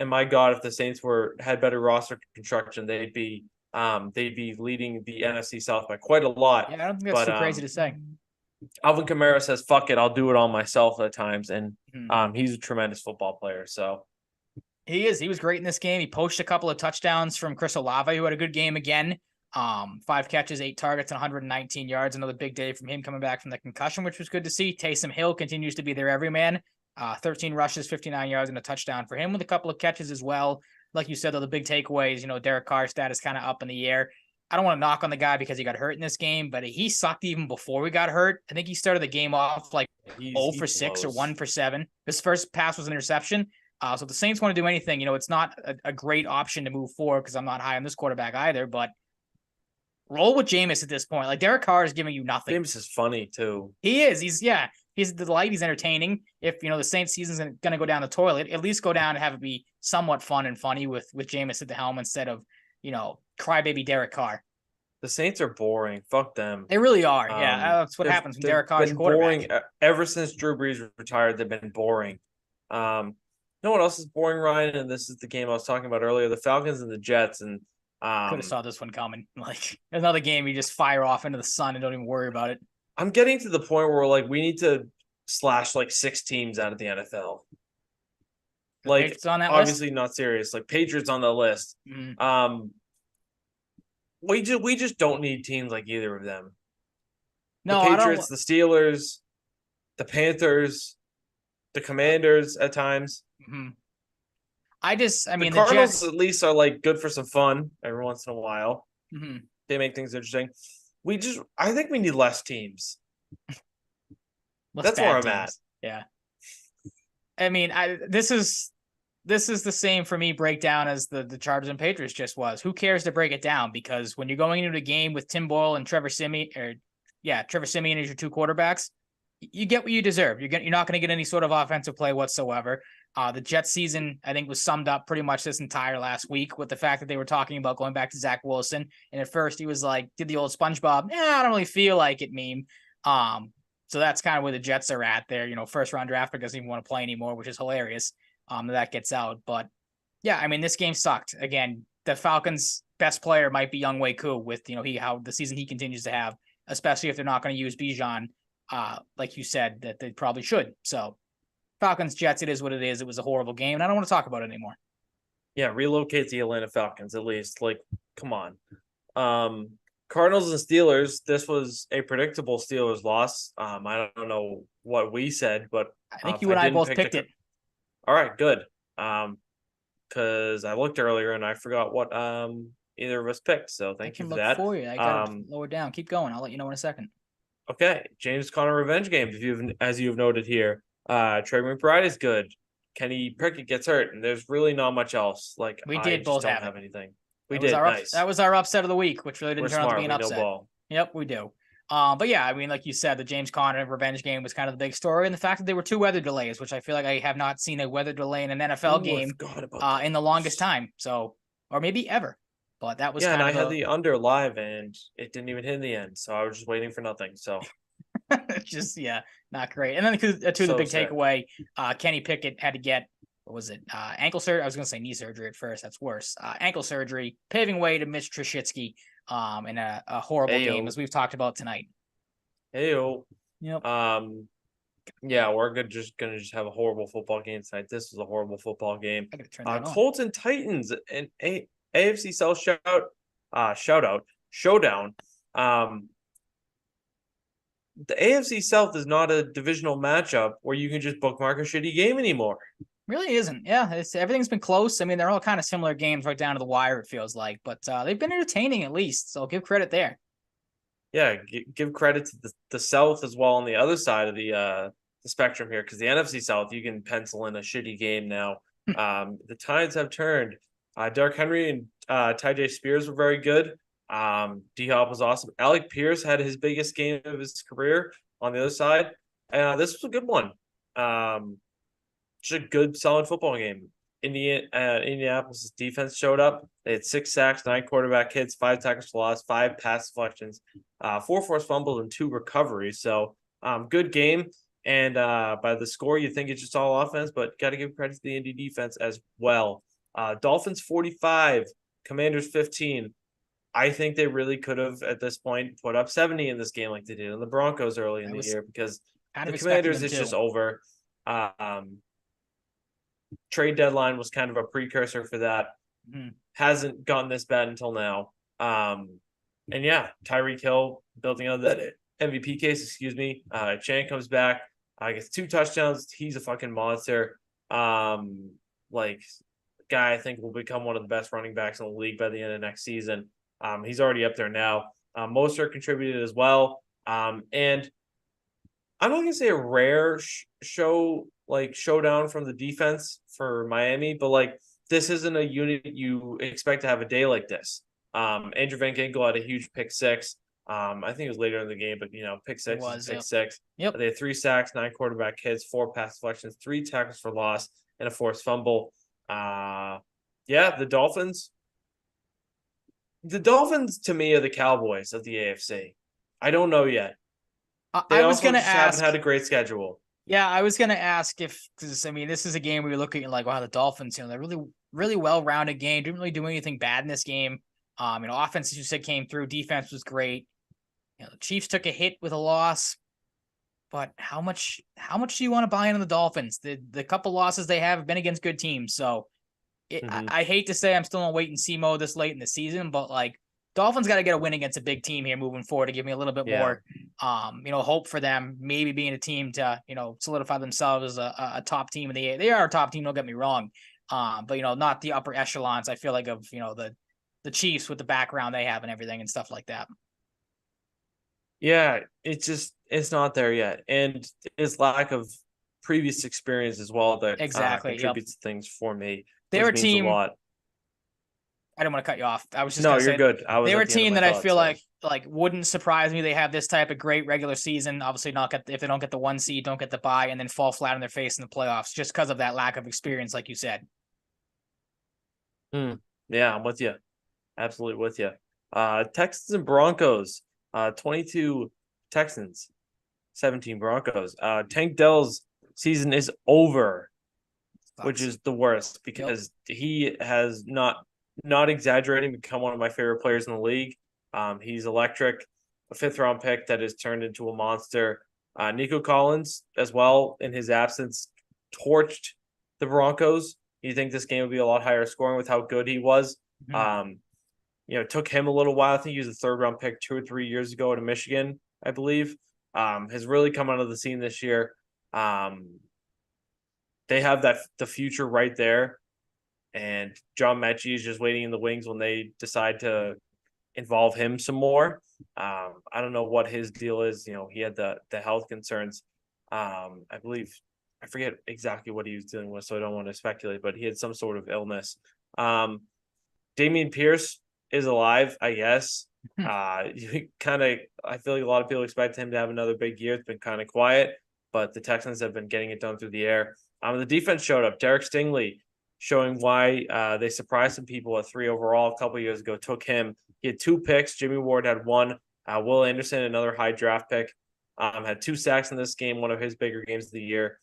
my God, if the Saints had better roster construction, they'd be leading the NFC South by quite a lot. Yeah, I don't think that's too crazy to say. Alvin Kamara says, "Fuck it, I'll do it all myself" at times, and he's a tremendous football player. So he is. He was great in this game. He poached a couple of touchdowns from Chris Olave, who had a good game again. 5 catches, 8 targets, and 119 yards. Another big day from him coming back from the concussion, which was good to see. Taysom Hill continues to be their everyman. 13 rushes, 59 yards, and a touchdown for him with a couple of catches as well. Like you said, though, the big takeaways, Derek Carr's status kind of up in the air. I don't want to knock on the guy because he got hurt in this game, but he sucked even before we got hurt. I think he started the game off like 0 for 6 or 1 for 7. His first pass was an interception. So if the Saints want to do anything, it's not a great option to move forward because I'm not high on this quarterback either, but roll with Jameis at this point. Like Derek Carr is giving you nothing. Jameis is funny too. He is. He's a delight. He's entertaining. If the Saints season's going to go down the toilet, at least go down and have it be somewhat fun and funny with Jameis at the helm instead of crybaby Derek Carr. The Saints are boring. Fuck them. They really are. Yeah, that's what happens when Derek Carr's quarterback. Boring. Ever since Drew Brees retired, they've been boring. You know what else is boring, Ryan? And this is the game I was talking about earlier: the Falcons and the Jets. And could have saw this one coming. Like another game, you just fire off into the sun and don't even worry about it. I'm getting to the point where we need to slash like 6 teams out of the NFL. Like on that obviously list? Not serious. Like Patriots on the list. We just don't need teams like either of them. No, the Patriots, the Steelers, the Panthers, the Commanders at times. The Cardinals the Jets, at least are like good for some fun every once in a while. They make things interesting. I think we need less teams. That's where I'm at. Yeah. I mean, this is the same for me breakdown as the Chargers and Patriots just was. Who cares to break it down? Because when you're going into the game with Tim Boyle and Trevor Siemian as your 2 quarterbacks, you get what you deserve. You're not going to get any sort of offensive play whatsoever. The Jets season, I think, was summed up pretty much this entire last week with the fact that they were talking about going back to Zach Wilson. And at first he was like, did the old SpongeBob, I don't really feel like it meme. So that's kind of where the Jets are at there. First round draft pick doesn't even want to play anymore, which is hilarious. That gets out. But yeah, I mean, this game sucked. Again, the Falcons' best player might be Younghoe Koo with, how the season he continues to have, especially if they're not going to use Bijan, like you said, that they probably should. So Falcons, Jets, it is what it is. It was a horrible game, and I don't want to talk about it anymore. Yeah, relocate the Atlanta Falcons at least. Like, come on. Cardinals and Steelers, this was a predictable Steelers loss. I don't know what we said, but I think you and I both picked it. All right, good. Because I looked earlier and I forgot what either of us picked. So thank you for that. For you. I got it lower down. Keep going. I'll let you know in a second. Okay, James Conner revenge games. As you've noted here, Trey McBride is good. Kenny Pickett gets hurt, and there's really not much else. Like we did both don't have anything. We did. Nice. That was our upset of the week, which really didn't turn out to be an upset. Yep, we do. But yeah, I mean, like you said, the James Conner revenge game was kind of the big story, and the fact that there were 2 weather delays, which I feel like I have not seen a weather delay in an NFL game in the longest time. So, or maybe ever. But that was I had the under live, and it didn't even hit in the end, so I was just waiting for nothing. So, not great. And then the big takeaway, Kenny Pickett had to get. What was it? Ankle surgery. I was going to say knee surgery at first. That's worse. Ankle surgery, paving way to Mitch Trubisky in a horrible game, as we've talked about tonight. Heyo. Yep. Yeah, we're just gonna have a horrible football game tonight. This was a horrible football game. I gotta turn that on. Colts and Titans and AFC South showdown. The AFC South is not a divisional matchup where you can just bookmark a shitty game anymore. Really isn't. Yeah, everything's been close. I mean, they're all kind of similar games right down to the wire, it feels like, but they've been entertaining at least. So give credit there. Yeah, give credit to the South as well on the other side of the spectrum here, because the NFC South, you can pencil in a shitty game now. The tides have turned. Derrick Henry and Ty Spears were very good. D-Hop was awesome. Alec Pierce had his biggest game of his career on the other side. This was a good one. Just a good, solid football game. Indianapolis' defense showed up. They had 6 sacks, 9 quarterback hits, 5 tackles for loss, 5 pass deflections, 4 forced fumbles, and 2 recoveries. So, good game. And by the score, you think it's just all offense, but got to give credit to the Indy defense as well. Dolphins 45, Commanders 15. I think they really could have, at this point, put up 70 in this game like they did on the Broncos early in the year, because the Commanders is just over. Trade deadline was kind of a precursor for that. Hasn't gotten this bad until now. And yeah, Tyreek Hill building on that MVP case, Chan comes back, gets 2 touchdowns. He's a fucking monster. Guy I think will become one of the best running backs in the league by the end of next season. He's already up there now. Mostert contributed as well. And I'm not gonna say a rare showdown from the defense for Miami, but this isn't a unit you expect to have a day like this. Andrew Van Ginkel had a huge pick 6. I think it was later in the game, but pick 6 is pick 6. Yep. They had 3 sacks, 9 quarterback hits, 4 pass deflections, 3 tackles for loss, and a forced fumble. The Dolphins. The Dolphins to me are the Cowboys of the AFC. I don't know yet. I was going to ask. Haven't had a great schedule. Yeah, I was going to ask because this is a game where you're looking at wow, the Dolphins, they're really, really well-rounded game. Didn't really do anything bad in this game. Offense, as you said, came through. Defense was great. The Chiefs took a hit with a loss, but how much do you want to buy into the Dolphins? The couple losses they have been against good teams. So I hate to say I'm still in wait and see mode this late in the season, but Dolphins got to get a win against a big team here moving forward to give me a little bit more, hope for them maybe being a team to, solidify themselves as a top team in the. They are a top team. Don't get me wrong, but not the upper echelons. I feel like of the Chiefs with the background they have and everything and stuff like that. Yeah, it's not there yet, and it's lack of previous experience as well that contributes to things for me. They're a team. I didn't want to cut you off. I was just you're good. They were a team that I feel like wouldn't surprise me. They have this type of great regular season. Obviously, if they don't get the 1 seed, don't get the bye, and then fall flat on their face in the playoffs just because of that lack of experience, like you said. Yeah, I'm with you. Absolutely with you. Texans and Broncos. 22 Texans, 17 Broncos. Tank Dell's season is over, which is the worst because he has not exaggerating become one of my favorite players in the league. He's electric, a 5th round pick that has turned into a monster. Nico Collins as well in his absence torched the Broncos. You think this game would be a lot higher scoring with how good he was. It took him a little while. I think he was a 3rd round pick 2 or 3 years ago to Michigan, I believe. Has really come onto the scene this year. They have the future right there. And John Mechie is just waiting in the wings when they decide to involve him some more. I don't know what his deal is. He had the health concerns. I believe, I forget exactly what he was dealing with, so I don't want to speculate, but he had some sort of illness. Damian Pierce is alive, I guess. I feel like a lot of people expect him to have another big year. It's been kind of quiet, but the Texans have been getting it done through the air. The defense showed up. Derek Stingley showing why they surprised some people at 3 overall a couple of years ago. Took him. He had 2 picks. Jimmy Ward had 1. Will Anderson, another high draft pick, had 2 sacks in this game, one of his bigger games of the year.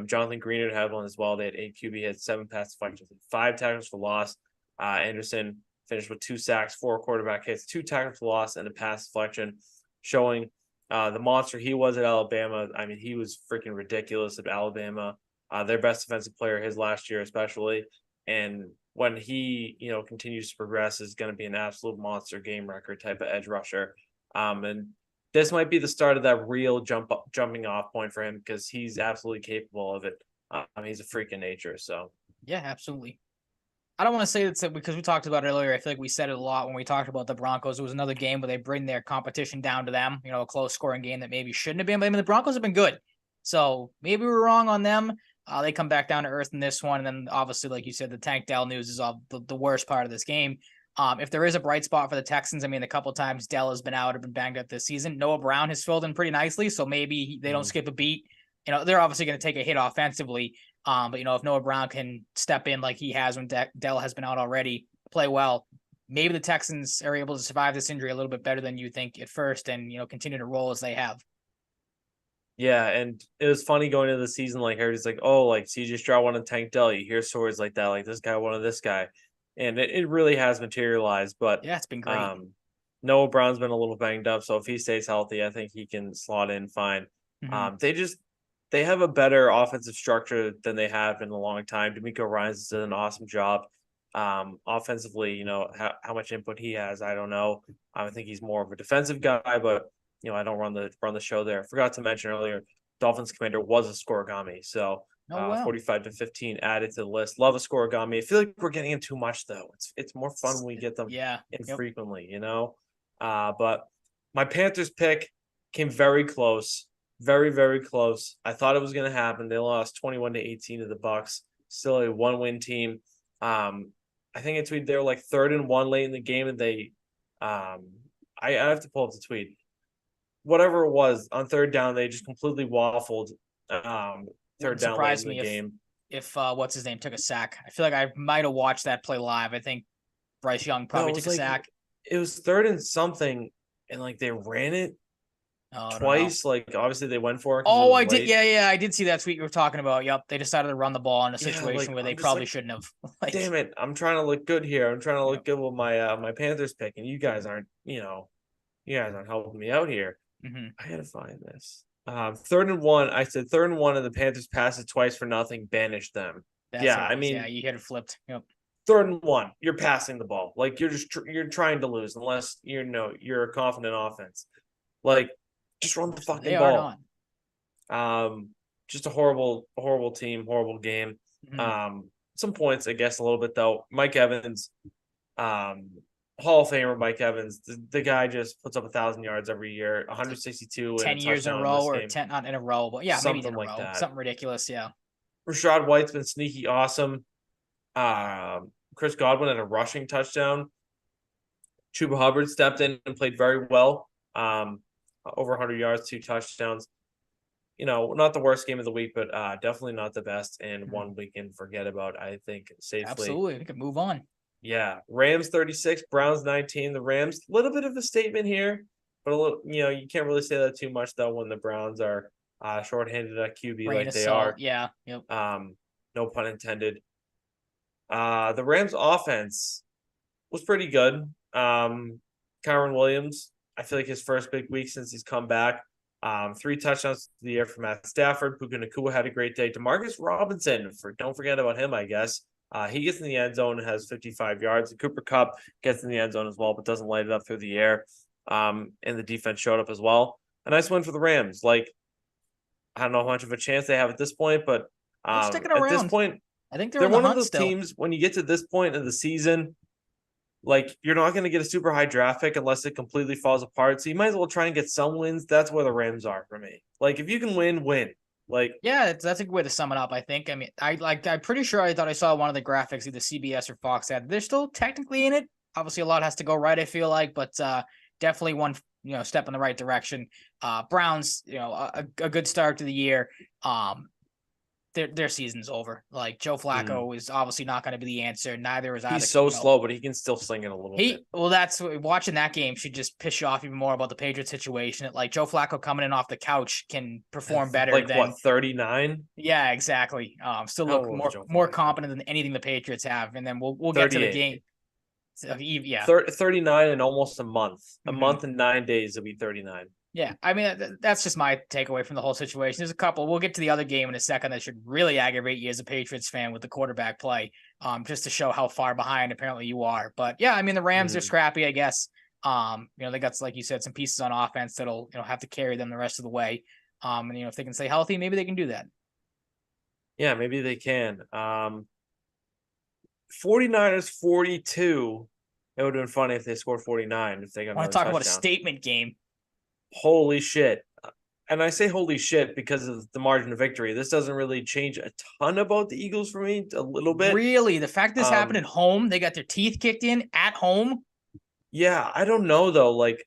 Jonathan Greenard had 1 as well. They had 8 QB, had 7 pass deflections, 5 tackles for loss. Anderson finished with 2 sacks, 4 quarterback hits, 2 tackles for loss, and a pass deflection, showing the monster he was at Alabama. I mean, he was freaking ridiculous at Alabama. Their best defensive player his last year, especially. And when he, continues to progress, is going to be an absolute monster game record type of edge rusher. And this might be the start of that real jumping off point for him because he's absolutely capable of it. He's a freak in nature. So yeah, absolutely. I don't want to say that because we talked about it earlier. I feel like we said it a lot when we talked about the Broncos. It was another game where they bring their competition down to them, a close scoring game that maybe shouldn't have been. But I mean, the Broncos have been good. So maybe we're wrong on them. They come back down to earth in this one. And then obviously, like you said, the Tank Dell news is all the worst part of this game. If there is a bright spot for the Texans, I mean, a couple of times Dell has been out or been banged up this season. Noah Brown has filled in pretty nicely. So maybe they don't skip a beat. They're obviously going to take a hit offensively. But if Noah Brown can step in like he has when Dell has been out already, play well, maybe the Texans are able to survive this injury a little bit better than you think at first and, continue to roll as they have. Yeah, and it was funny going into the season, like everybody's like, oh, like CJ Stroud wanted Tank Dell. You hear stories like that, like this guy wanted this guy. And it really has materialized. But yeah, it's been great. Noah Brown's been a little banged up, so if he stays healthy, I think he can slot in fine. They have a better offensive structure than they have in a long time. D'Amico Ryans did an awesome job. Offensively, how much input he has, I don't know. I think he's more of a defensive guy, but I don't run the show there. Forgot to mention earlier, Dolphins commander was a scorigami, so 45-15 added to the list. Love a scorigami. I feel like we're getting in too much though. It's more fun when we get them infrequently, But my Panthers pick came very close. Very, very close. I thought it was going to happen. They lost 21-18 to the Bucs. Still a 1-win team. I think it's they were like 3rd and 1 late in the game, and they, I have to pull up the tweet. Whatever it was on 3rd down, they just completely waffled. 3rd down late in the game. If what's his name took a sack, I feel like I might have watched that play live. I think Bryce Young probably took a sack. It was 3rd and something, and like they ran it. Twice, like obviously they went for it. Oh, I did. Yeah, I did see that tweet you were talking about. Yep, they decided to run the ball in a situation where they probably shouldn't have. Damn it! I'm trying to look good here. I'm trying to look good with my my Panthers pick, and you guys aren't. You guys aren't helping me out here. I gotta find this. 3rd and 1. I said 3rd and 1, and the Panthers passed it twice for nothing. Banished them. You had it flipped. Yep. 3rd and 1. You're passing the ball. Like you're trying to lose unless you're a confident offense. Like. Just run the fucking ball. Just a horrible team, horrible game. Some points, I guess, a little bit though. Mike Evans, Hall of Famer Mike Evans. The guy just puts up 1,000 yards every year, 162. 10 years in a row, or 10 not in a row, but yeah, something maybe in a like row. that. Something ridiculous, yeah. Rashad White's been sneaky awesome. Chris Godwin had a rushing touchdown. Chuba Hubbard stepped in and played very well. Over 100 yards, 2 touchdowns. Not the worst game of the week, but definitely not the best, and one we can forget about, I think, safely. Absolutely. We can move on. Yeah. Rams 36, Browns 19. The Rams, a little bit of a statement here, but a little, you can't really say that too much, though, when the Browns are shorthanded at QB like they are. Yeah. Yep. No pun intended. The Rams offense was pretty good. Kyron Williams, I feel like his first big week since he's come back. 3 touchdowns to the air from Matt Stafford. Puka Nacua had a great day. Demarcus Robinson, don't forget about him, I guess. He gets in the end zone and has 55 yards. And Cooper Kupp gets in the end zone as well, but doesn't light it up through the air. And the defense showed up as well. A nice win for the Rams. Like, I don't know how much of a chance they have at this point, but at this point, I think they're one of those teams when you get to this point in the season, like, you're not going to get a super high draft pick unless it completely falls apart. So you might as well try and get some wins. That's where the Rams are for me. Like, if you can win. Like, yeah, that's a good way to sum it up, I think. I mean, I'm pretty sure I thought I saw one of the graphics either CBS or Fox had. They're still technically in it. Obviously, a lot has to go right, I feel like, but definitely one step in the right direction. Browns, a good start to the year. Their season's over. Like, Joe Flacco is obviously not going to be the answer. Neither is either. He's so slow, but he can still sling it a little bit. Well, that's watching that game should just piss you off even more about the Patriots situation. Like, Joe Flacco coming in off the couch can perform better. Like, than 39? Yeah, exactly. Still look more competent than anything the Patriots have. And then we'll get to the game. So, yeah. 39 in almost a month. A Mhm. month and 9 days, it'll be 39. Yeah, I mean, that's just my takeaway from the whole situation. There's a couple. We'll get to the other game in a second that should really aggravate you as a Patriots fan with the quarterback play, just to show how far behind apparently you are. But yeah, I mean, the Rams are scrappy, I guess. They got, like you said, some pieces on offense that'll have to carry them the rest of the way. And if they can stay healthy, maybe they can do that. Yeah, maybe they can. 49ers 42. It would have been funny if they scored 49 if they got I another want to talk touchdown. about a statement game. Holy shit. And I say holy shit because of the margin of victory. This doesn't really change a ton about the Eagles for me, a little bit. Really? The fact this happened at home, they got their teeth kicked in at home? Yeah, I don't know, though. Like,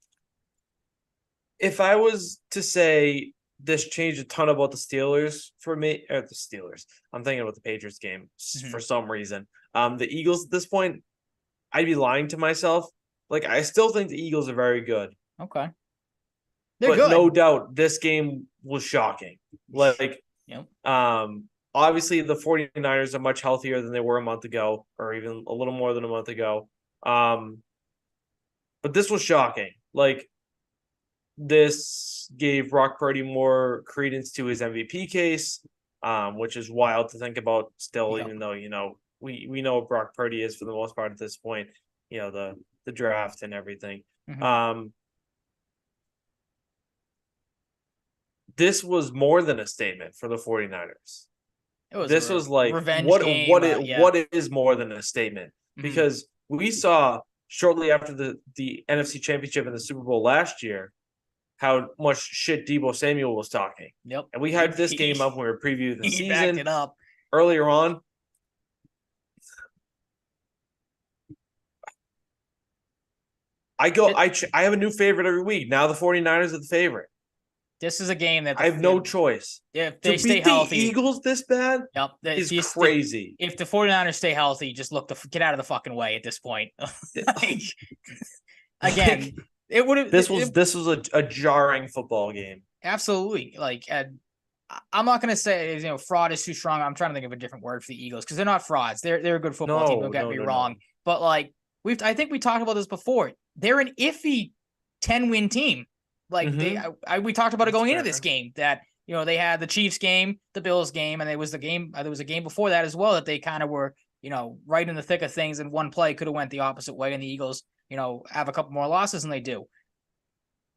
if I was to say this changed a ton about the Steelers for me, or the Steelers, I'm thinking about the Patriots game for some reason. The Eagles at this point, I'd be lying to myself. Like, I still think the Eagles are very good. Okay. They're but good. No doubt this game was shocking. Like, yep. Obviously the 49ers are much healthier than they were a month ago, or even a little more than a month ago. But this was shocking. Like, this gave Brock Purdy more credence to his MVP case, which is wild to think about still, even though, we know what Brock Purdy is for the most part at this point, the draft and everything. This was more than a statement for the 49ers. This was like what is more than a statement? Because we saw shortly after the NFC Championship and the Super Bowl last year how much shit Deebo Samuel was talking. Yep. And we hyped this game up when we were previewing the season. Backed it up. Earlier on. I have a new favorite every week. Now the 49ers are the favorite. This is a game that I have no choice. If they stay healthy, the Eagles this bad, is crazy. If the 49ers stay healthy, just get out of the fucking way at this point. Again, it would have. This was a jarring football game. Absolutely. Like, I'm not going to say fraud is too strong. I'm trying to think of a different word for the Eagles because they're not frauds. They're a good football team. Don't get me wrong. But like I think we talked about this before. They're an iffy 10-win team. Like we talked about it going into this game that they had the Chiefs game, the Bills game, and there was a game before that as well that they kind of were right in the thick of things, and one play could have went the opposite way, and the Eagles have a couple more losses than they do.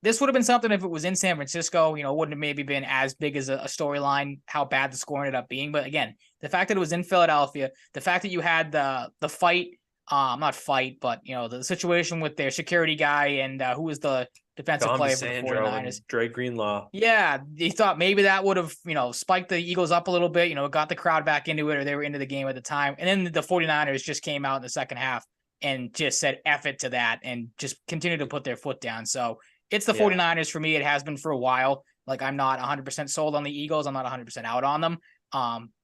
This would have been something if it was in San Francisco. Wouldn't have maybe been as big as a storyline how bad the score ended up being. But again, the fact that it was in Philadelphia, the fact that you had the fight. Not fight, but the situation with their security guy and who was the defensive player for the 49ers, Dre Greenlaw. Yeah, they thought maybe that would have spiked the Eagles up a little bit. Got the crowd back into it, or they were into the game at the time. And then the 49ers just came out in the second half and just said F it to that and just continued to put their foot down. So it's the 49ers for me. It has been for a while. Like, I'm not 100% sold on the Eagles. I'm not 100% out on them.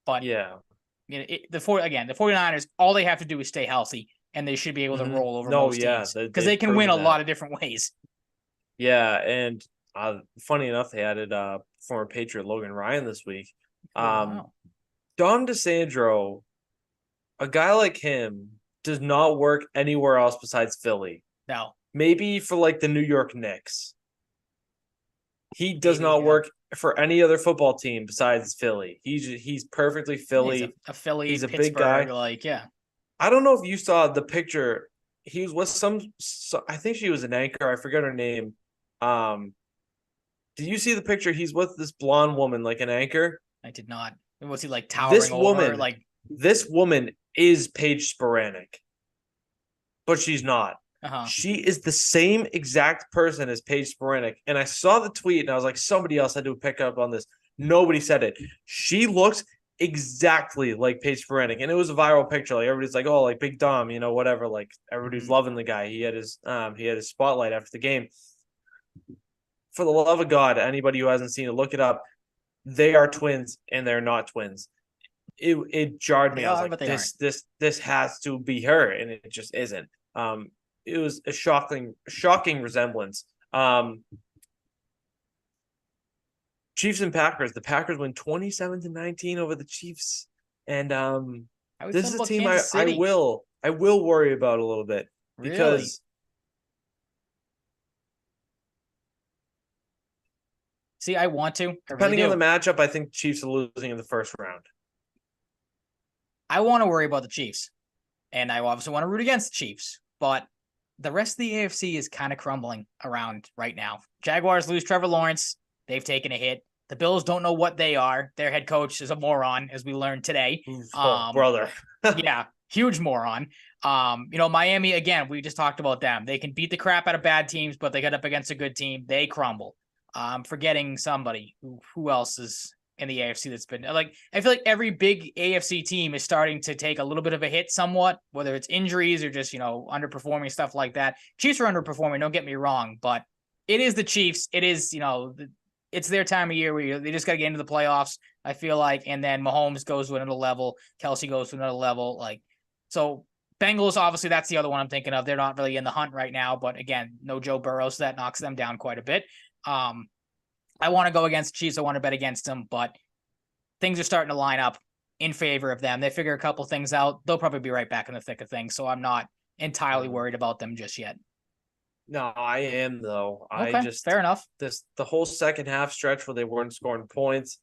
But yeah. The 49ers, all they have to do is stay healthy, and they should be able to roll over most teams because they can win a lot of different ways. Yeah, and funny enough, they added former Patriot Logan Ryan this week. Dom DeSandro, a guy like him, does not work anywhere else besides Philly. No. Maybe for like the New York Knicks. He does not work for any other football team besides Philly. He's perfectly Philly. He's a Philly. He's a Pittsburgh, big guy. Like, yeah. I don't know if you saw the picture. He was with I think she was an anchor. I forget her name. Did you see the picture? He's with this blonde woman, like an anchor. I did not. Was he like towering over her? Like, this woman is Paige Sporanic, but she's not. She is the same exact person as Paige Sporanic. And I saw the tweet and I was like, somebody else had to pick up on this. Nobody said it. She looks exactly like Paige Sporanic. And it was a viral picture. Like, everybody's like, oh, like Big Dom, whatever. Like, everybody's loving the guy. He had his spotlight after the game. For the love of God, anybody who hasn't seen it, look it up. They are twins and they're not twins. It jarred me. I was like, this has to be her, and it just isn't. It was a shocking resemblance. Chiefs and Packers. The Packers win 27-19 over the Chiefs, and this is a team I will worry about a little bit. because see, I want to. Depending on the matchup, I think Chiefs are losing in the first round. I want to worry about the Chiefs, and I obviously want to root against the Chiefs, but the rest of the AFC is kind of crumbling around right now. Jaguars lose Trevor Lawrence. They've taken a hit. The Bills don't know what they are. Their head coach is a moron, as we learned today. Brother. Yeah, huge moron. Miami, again, we just talked about them. They can beat the crap out of bad teams, but they get up against a good team, they crumble. I'm forgetting somebody. Who else is in the AFC that's been like, I feel like every big AFC team is starting to take a little bit of a hit somewhat, whether it's injuries or just, underperforming, stuff like that. Chiefs are underperforming, don't get me wrong, but it is the Chiefs. It is, it's their time of year where they just got to get into the playoffs, I feel like. And then Mahomes goes to another level. Kelsey goes to another level. So Bengals, obviously, that's the other one I'm thinking of. They're not really in the hunt right now, but again, no Joe Burrow, so that knocks them down quite a bit. I want to go against the Chiefs. I want to bet against them, but things are starting to line up in favor of them. They figure a couple things out. They'll probably be right back in the thick of things, so I'm not entirely worried about them just yet. No, I am, though. Okay, fair enough. The whole second half stretch where they weren't scoring points,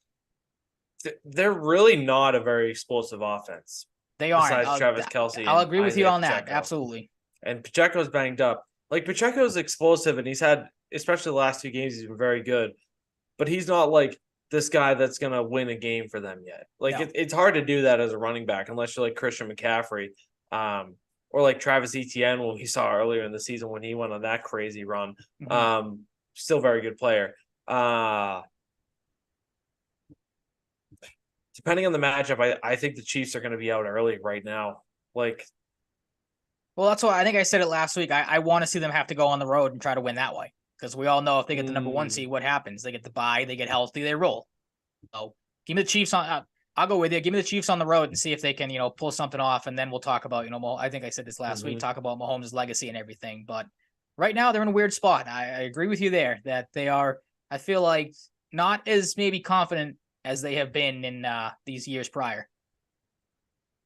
they're really not a very explosive offense. They aren't. Besides Travis Kelce. I'll agree with you on that. Absolutely. And Pacheco's banged up. Pacheco's explosive, and he's had, especially the last 2 games, he's been very good. But he's not like this guy that's going to win a game for them yet. It's hard to do that as a running back unless you're like Christian McCaffrey. Or like Travis Etienne, when we saw earlier in the season when he went on that crazy run. Still very good player. Depending on the matchup, I think the Chiefs are going to be out early right now. Well, that's why I think I said it last week. I want to see them have to go on the road and try to win that way. Because we all know if they get the number 1 seed, what happens? They get the bye, they get healthy, they roll. So give me the Chiefs on. I'll go with you. Give me the Chiefs on the road and see if they can, pull something off. And then we'll talk about, I think I said this last week, talk about Mahomes' legacy and everything. But right now they're in a weird spot. I agree with you there that they are, I feel like, not as maybe confident as they have been in these years prior.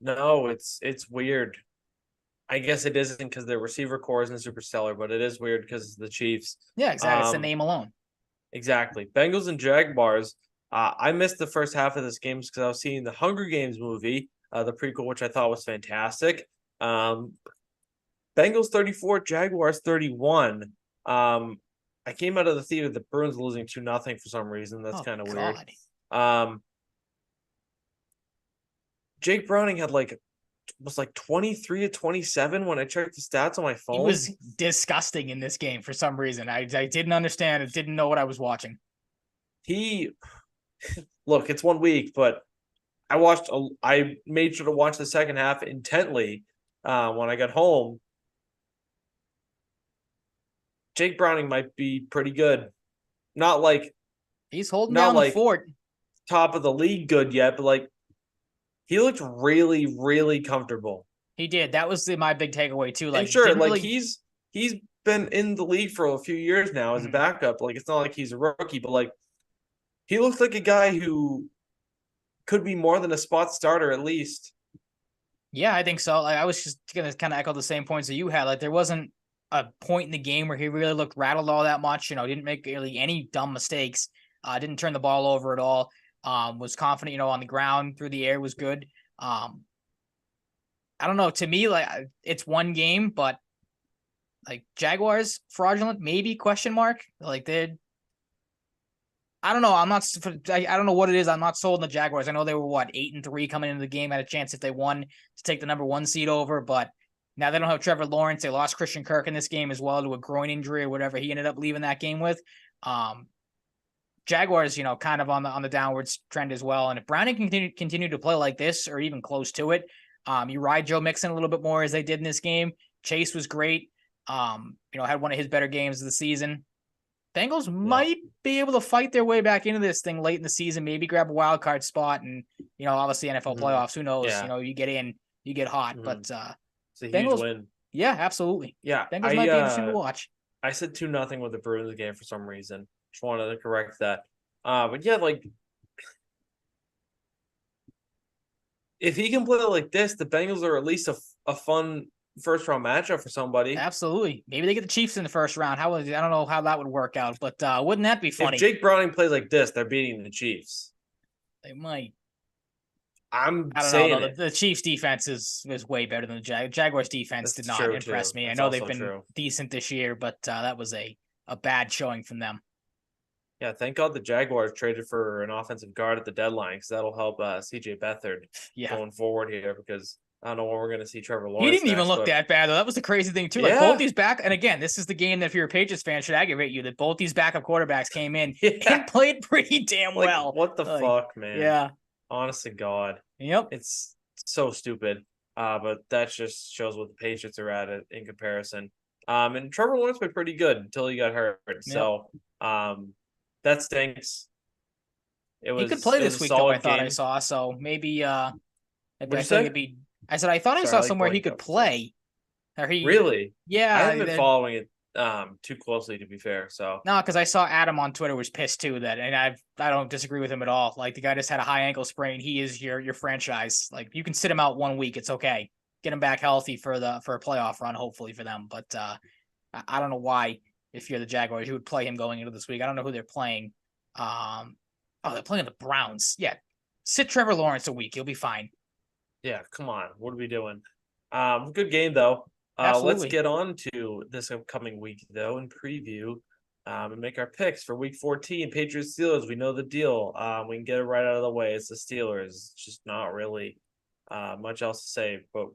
No, it's weird. I guess it isn't because their receiver core isn't super stellar, but it is weird because the Chiefs. Yeah, exactly. It's the name alone. Exactly. Bengals and Jaguars. I missed the first half of this game because I was seeing the Hunger Games movie, the prequel, which I thought was fantastic. Bengals 34, Jaguars 31. I came out of the theater, the Bruins losing 2-0 for some reason. That's kind of weird. Jake Browning had was 23 to 27 when I checked the stats on my phone. He was disgusting in this game for some reason. I didn't understand. I didn't know what I was watching. Look, it's 1 week, but I made sure to watch the second half intently when I got home. Jake Browning might be pretty good. Not he's holding down the fort. Top of the league good yet, but he looked really, really comfortable. He did. That was my big takeaway too. And sure, he's been in the league for a few years now as a backup. It's not like he's a rookie, but he looks like a guy who could be more than a spot starter at least. Yeah, I think so. I was just gonna kind of echo the same points that you had. There wasn't a point in the game where he really looked rattled all that much. Didn't make really any dumb mistakes. Didn't turn the ball over at all. Was confident, on the ground, through the air was good. I don't know. To me, it's one game, but Jaguars fraudulent, maybe question mark. They're. I don't know. I don't know what it is. I'm not sold on the Jaguars. I know they were 8-3 coming into the game, had a chance if they won to take the number 1 seed over, but now they don't have Trevor Lawrence. They lost Christian Kirk in this game as well to a groin injury or whatever he ended up leaving that game with. Jaguars, kind of on the downwards trend as well. And if Browning can continue to play like this or even close to it, you ride Joe Mixon a little bit more as they did in this game. Chase was great. Had one of his better games of the season. Bengals might be able to fight their way back into this thing late in the season, maybe grab a wild card spot and, obviously NFL playoffs, who knows, you get in, you get hot, but it's a Bengals, huge win. Yeah, absolutely. Yeah. Bengals might be interesting to watch. I said 2-0 with the Bruins game for some reason. Just wanted to correct that. But yeah, if he can play like this, the Bengals are at least a fun first round matchup for somebody. Absolutely. Maybe they get the Chiefs in the first round. I don't know how that would work out, but wouldn't that be funny? If Jake Browning plays like this, they're beating the Chiefs. They might. I don't saying know. it. The Chiefs defense is way better than the Jaguars defense. That's did not true impress too. me. I That's know they've also been true. decent this year, but that was a bad showing from them. Yeah, thank God the Jaguars traded for an offensive guard at the deadline because that'll help CJ Beathard going forward here because I don't know when we're going to see Trevor Lawrence. He didn't even next, look but that bad, though. That was the crazy thing, too. Yeah. Like, both these back, and again, this is the game that if you're a Patriots fan should aggravate you, that both these backup quarterbacks came in and played pretty damn like, well. What the fuck, man? Yeah. Honest to God. Yep. It's so stupid. But that just shows what the Patriots are at in comparison. And Trevor Lawrence played pretty good until he got hurt. Yep. So, that stinks. He could play this week, though, I thought game. I saw. So maybe I say? I said I thought I saw somewhere he could play. Or really? Yeah. I haven't been following it too closely, to be fair. So no, because I saw Adam on Twitter was pissed too, and I don't disagree with him at all. Like, the guy just had a high ankle sprain. He is your franchise. Like, you can sit him out 1 week, it's okay. Get him back healthy for a playoff run, hopefully for them. But I don't know why, if you're the Jaguars, you would play him going into this week. I don't know who they're playing. They're playing the Browns. Yeah, sit Trevor Lawrence a week, he'll be fine. Yeah, come on, what are we doing? Good game though. Let's get on to this upcoming week, though, and preview and make our picks for Week 14. Patriots Steelers, we know the deal. We can get it right out of the way. It's the Steelers. It's just not really much else to say, but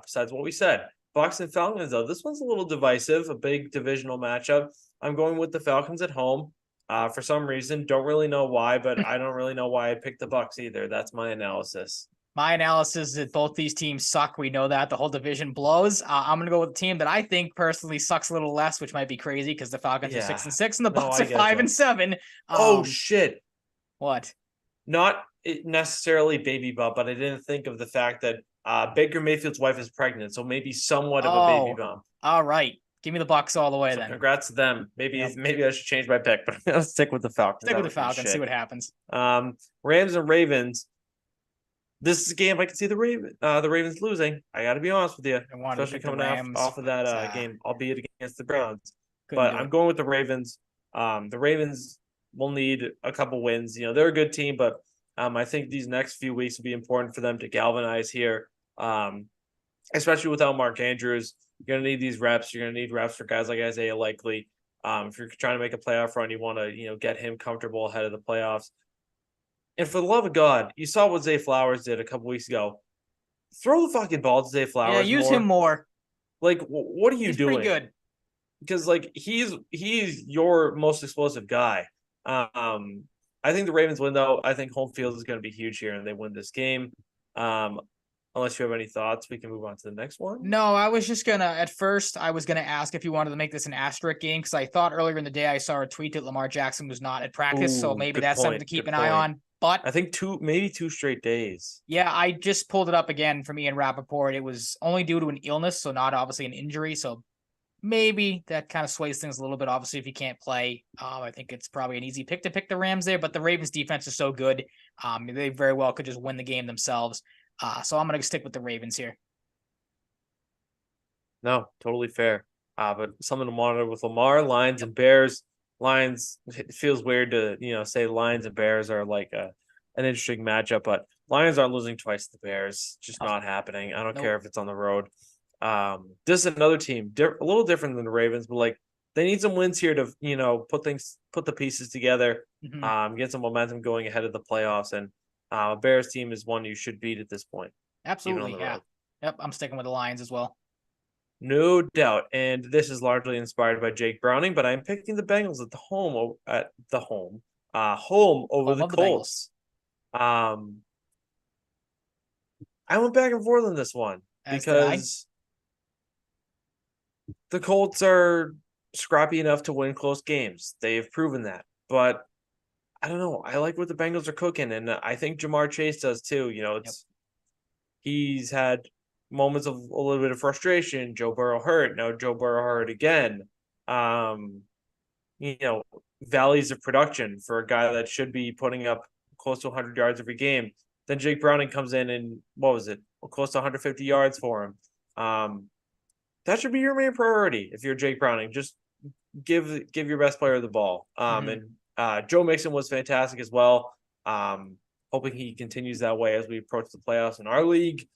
besides what we said. Bucs and Falcons, though, this one's a little divisive, a big divisional matchup. I'm going with the Falcons at home. For some reason, don't really know why, but I don't really know why I picked the Bucs either. That's my analysis. My analysis is that both these teams suck. We know that. The whole division blows. I'm going to go with a team that I think personally sucks a little less, which might be crazy because the Falcons are 6-6 and the Bucs are 5-7. Oh, shit. What? Not necessarily baby bump, but I didn't think of the fact that Baker Mayfield's wife is pregnant, so maybe somewhat of a baby bump. All right. Give me the Bucs all the way then. Congrats to them. Maybe I should change my pick, but I'm going to stick with the Falcons. Stick with the Falcons, see what happens. Rams and Ravens. This is a game I can see the Ravens losing. I got to be honest with you, especially coming off of that game, albeit against the Browns. But I'm going with the Ravens. The Ravens will need a couple wins. You know, they're a good team, but I think these next few weeks will be important for them to galvanize here, especially without Mark Andrews. You're going to need these reps. You're going to need reps for guys like Isaiah Likely. If you're trying to make a playoff run, you want to get him comfortable ahead of the playoffs. And for the love of God, you saw what Zay Flowers did a couple weeks ago. Throw the fucking ball to Zay Flowers. Yeah, use him more. Like, what are you doing? Pretty good. Because he's your most explosive guy. I think the Ravens win though. I think home field is going to be huge here, and they win this game. Unless you have any thoughts, we can move on to the next one. No, I was just gonna. At first, I was gonna ask if you wanted to make this an asterisk game because I thought earlier in the day I saw a tweet that Lamar Jackson was not at practice, so maybe that's something to keep an eye on. But I think maybe two straight days. Yeah, I just pulled it up again for me and Rappaport. It was only due to an illness, so not obviously an injury. So maybe that kind of sways things a little bit. Obviously, if he can't play, I think it's probably an easy pick to pick the Rams there. But the Ravens defense is so good, they very well could just win the game themselves. So I'm going to stick with the Ravens here. No, totally fair. But something to monitor with Lamar, Lions and Bears. Lions, it feels weird to, say Lions and Bears are like an interesting matchup, but Lions aren't losing twice to the Bears. Just not happening. I don't care if it's on the road. This is another team, a little different than the Ravens, but they need some wins here to, put the pieces together, get some momentum going ahead of the playoffs. And Bears team is one you should beat at this point. Absolutely. Yeah. Road. Yep. I'm sticking with the Lions as well. No doubt. And this is largely inspired by Jake Browning, but I'm picking the Bengals at home over the Colts. I went back and forth on this one because the Colts are scrappy enough to win close games. They have proven that. But I don't know. I like what the Bengals are cooking, and I think Jamar Chase does too. He's had moments of a little bit of frustration. Joe Burrow hurt. Now Joe Burrow hurt again. Valleys of production for a guy that should be putting up close to 100 yards every game. Then Jake Browning comes in and what was it? Close to 150 yards for him. That should be your main priority if you're Jake Browning. Just give your best player the ball. And Joe Mixon was fantastic as well. Hoping he continues that way as we approach the playoffs in our league.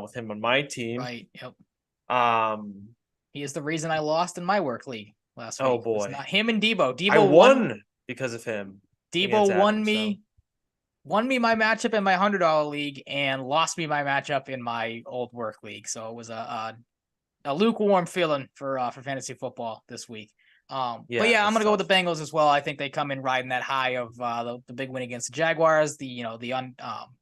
With him on my team. Right. Yep. He is the reason I lost in my work league last week. Oh boy, not him and Debo. I won because of him. Debo won me my matchup in my $100 league and lost me my matchup in my old work league. So it was a lukewarm feeling for fantasy football this week. But yeah, I'm gonna go with the Bengals as well. I think they come in riding that high of the big win against the Jaguars, the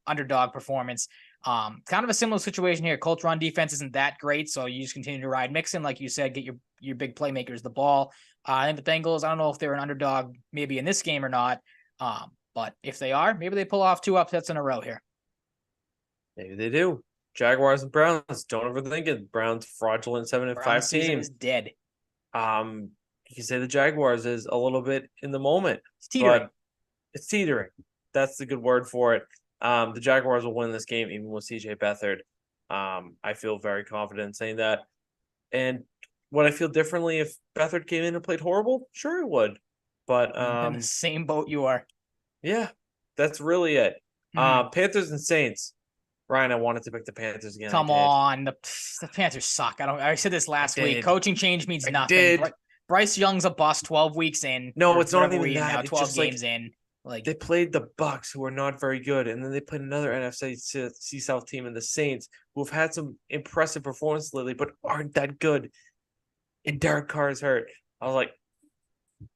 underdog performance. Kind of a similar situation here. Colts run defense isn't that great, so you just continue to ride Mixon, like you said, get your big playmakers the ball. I think the Bengals, I don't know if they're an underdog maybe in this game or not, but if they are, maybe they pull off 2 upsets in a row here. Maybe they do. Jaguars and Browns, don't overthink it. Browns fraudulent 7-5 team is dead. You can say the Jaguars is a little bit in the moment. It's teetering. It's teetering. That's the good word for it. The Jaguars will win this game even with CJ Beathard. I feel very confident in saying that. And would I feel differently if Beathard came in and played horrible? Sure, it would. But in the same boat you are. Yeah, that's really it. Panthers and Saints. Ryan, I wanted to pick the Panthers again. Come on, the Panthers suck. I said this last week. Coaching change means nothing. Bryce Young's a bust 12 weeks in. No, it's not even that. Now 12 games in. Like they played the Bucks, who are not very good, and then they played another NFC South team in the Saints, who have had some impressive performances lately, but aren't that good. And Derek Carr is hurt. I was like,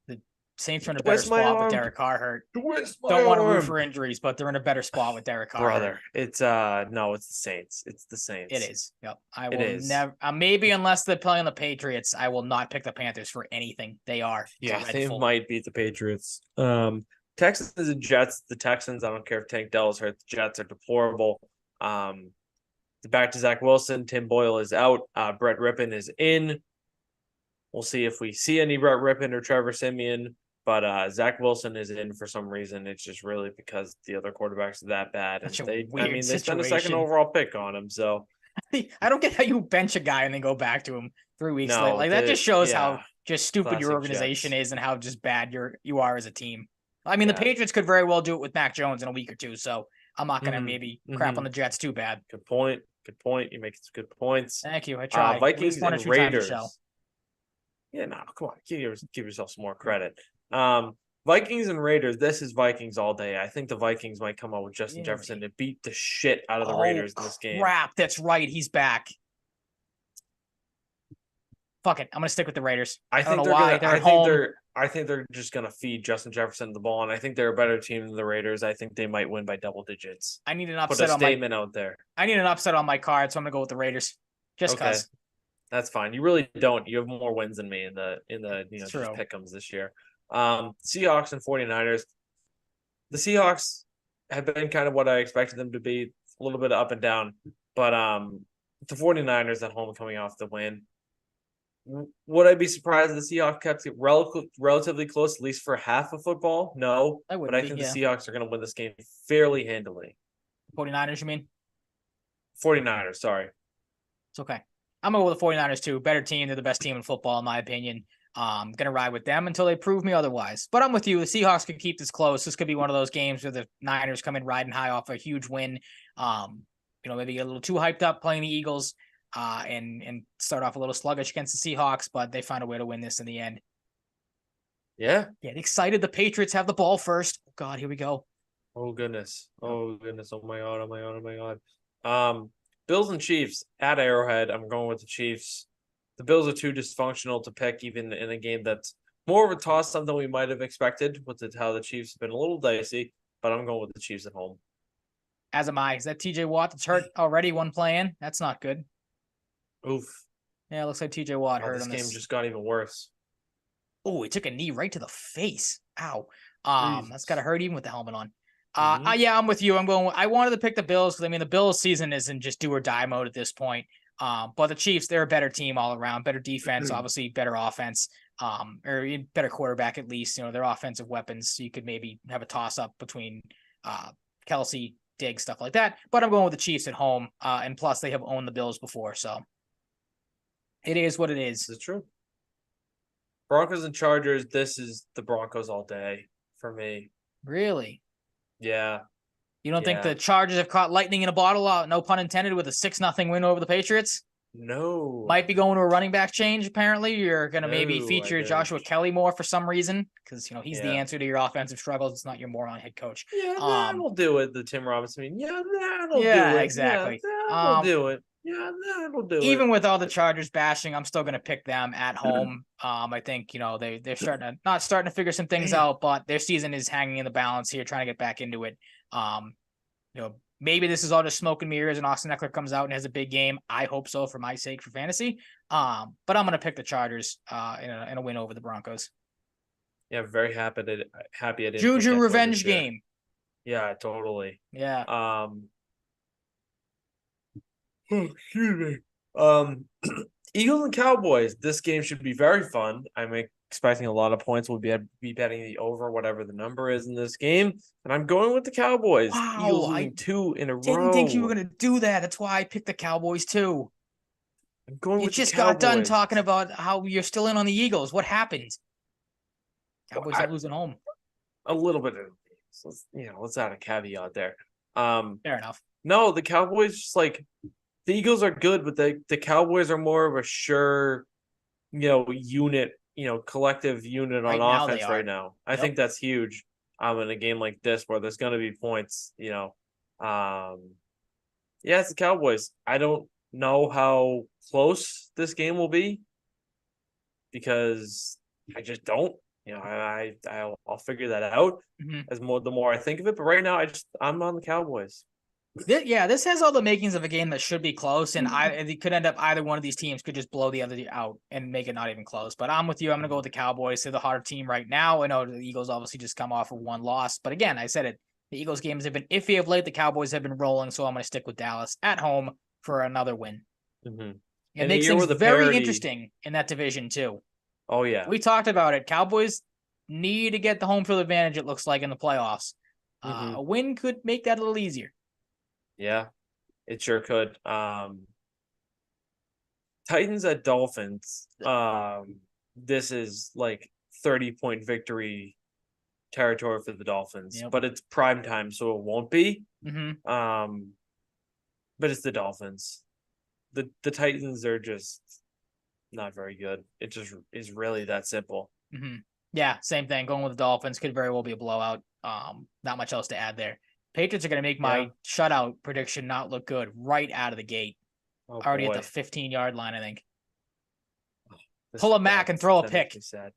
the Saints are in a better spot with Derek Carr hurt. Don't want to root for injuries, but they're in a better spot with Derek Carr. Brother, it's no, it's the Saints. It's the Saints. It is. Yep. I will never. Maybe unless they play on the Patriots, I will not pick the Panthers for anything. They are. Yeah, dreadful. They might beat the Patriots. Texans and Jets. The Texans. I don't care if Tank Dell is hurt. The Jets are deplorable. Back to Zach Wilson. Tim Boyle is out. Brett Rippon is in. We'll see if we see any Brett Rippon or Trevor Siemian. But Zach Wilson is in for some reason. It's just really because the other quarterbacks are that bad. And they spent a second overall pick on him. So I don't get how you bench a guy and then go back to him 3 weeks later. Like that just shows how just stupid your organization is and how just bad you are as a team. I mean, the Patriots could very well do it with Mac Jones in a week or two. So I'm not gonna maybe crap on the Jets too bad. Good point. Good point. You make some good points. Thank you. I tried. Vikings and Raiders. Yeah, no, come on. Give yourself some more credit. Vikings and Raiders. This is Vikings all day. I think the Vikings might come out with Justin Jefferson to beat the shit out of the Raiders in this game. Crap, that's right. He's back. Fuck it. I'm gonna stick with the Raiders. I think they're just gonna feed Justin Jefferson the ball, and I think they're a better team than the Raiders. I think they might win by double digits. I need an upset. Put a statement out there. I need an upset on my card, so I'm gonna go with the Raiders. Just because. That's fine. You really don't. You have more wins than me in the just pick'ems this year. Seahawks and 49ers. The Seahawks have been kind of what I expected them to be, a little bit up and down. But the 49ers at home coming off the win. Would I be surprised if the Seahawks kept it relatively close, at least for half of football? No. I think the Seahawks are going to win this game fairly handily. 49ers, you mean? 49ers, sorry. It's okay. I'm going to go with the 49ers too. Better team. They're the best team in football, in my opinion. I'm going to ride with them until they prove me otherwise. But I'm with you. The Seahawks could keep this close. This could be one of those games where the Niners come in riding high off a huge win. Maybe get a little too hyped up playing the Eagles and start off a little sluggish against the Seahawks, but they find a way to win this in the end. Yeah. Get excited. The Patriots have the ball first. Oh, God, here we go. Oh, goodness. Oh, goodness. Oh, my God. Oh, my God. Oh, my God. Bills and Chiefs at Arrowhead. I'm going with the Chiefs. The Bills are too dysfunctional to pick even in a game that's more of a toss-up than we might have expected with how the Chiefs have been a little dicey, but I'm going with the Chiefs at home. As am I. Is that TJ Watt that's hurt already, one playing? That's not good. Oof. Yeah, it looks like TJ Watt hurt this game just got even worse. Oh, he took a knee right to the face. Ow. That's got to hurt even with the helmet on. I'm with you. I wanted to pick the Bills because, the Bills season isn't just do or die mode at this point. But the Chiefs, they're a better team all around, better defense, obviously better offense, or better quarterback at least. Their offensive weapons. So you could maybe have a toss up between Kelsey, Diggs, stuff like that. But I'm going with the Chiefs at home, and plus they have owned the Bills before. So It is what it is. Is it true? Broncos and Chargers. This is the Broncos all day for me. Really? Yeah. You don't think the Chargers have caught lightning in a bottle, no pun intended, with a 6-0 win over the Patriots? No. Might be going to a running back change, apparently. You're going to maybe No, feature Joshua Kelly more for some reason because, he's the answer to your offensive struggles. It's not your moron head coach. Yeah, that'll do it, the Tim Robinson meme. Yeah, that'll do it. Exactly. Yeah, that'll do it. Yeah, that'll do it. Even with all the Chargers bashing, I'm still going to pick them at home. I think, they're starting to figure some things out, but their season is hanging in the balance here, trying to get back into it. Maybe this is all just smoke and mirrors and Austin Eckler comes out and has a big game. I hope so for my sake for fantasy. But I'm going to pick the Chargers in a win over the Broncos. Yeah, very happy I didn't. Juju revenge game. Yeah, totally. Yeah. Excuse me. Eagles and Cowboys. This game should be very fun. I'm expecting a lot of points. We'll be betting the over, whatever the number is in this game. And I'm going with the Cowboys. Wow, Eagles winning 2 in a row. Didn't think you were going to do that. That's why I picked the Cowboys too. I'm going with the Cowboys. You just got done talking about how you're still in on the Eagles. What happened? Cowboys are losing home. A little bit of, let's add a caveat there. Fair enough. No, the Cowboys just the Eagles are good, but the Cowboys are more of a sure, unit, collective unit on offense right now. I think that's huge. In a game like this where there's going to be points, it's the Cowboys. I don't know how close this game will be because I just don't. I'll figure that out the more I think of it. But right now, I'm on the Cowboys. This has all the makings of a game that should be close, and it could end up either one of these teams could just blow the other out and make it not even close. But I'm with you. I'm going to go with the Cowboys. They're the harder team right now. I know the Eagles obviously just come off of one loss, but again, I said it. The Eagles games have been iffy of late. The Cowboys have been rolling, so I'm going to stick with Dallas at home for another win. Mm-hmm. It makes things very interesting in that division too. Oh yeah, we talked about it. Cowboys need to get the home field advantage. It looks like in the playoffs. A win could make that a little easier. Yeah, it sure could. Titans at Dolphins. This is 30-point victory territory for the Dolphins, but it's prime time, so it won't be. But it's the Dolphins. The Titans are just not very good. It just is really that simple. Yeah, same thing. Going with the Dolphins could very well be a blowout. Not much else to add there. Patriots are going to make my shutout prediction not look good right out of the gate. Already at the 15-yard line, I think. Pull a Mac and throw a pick. Sad.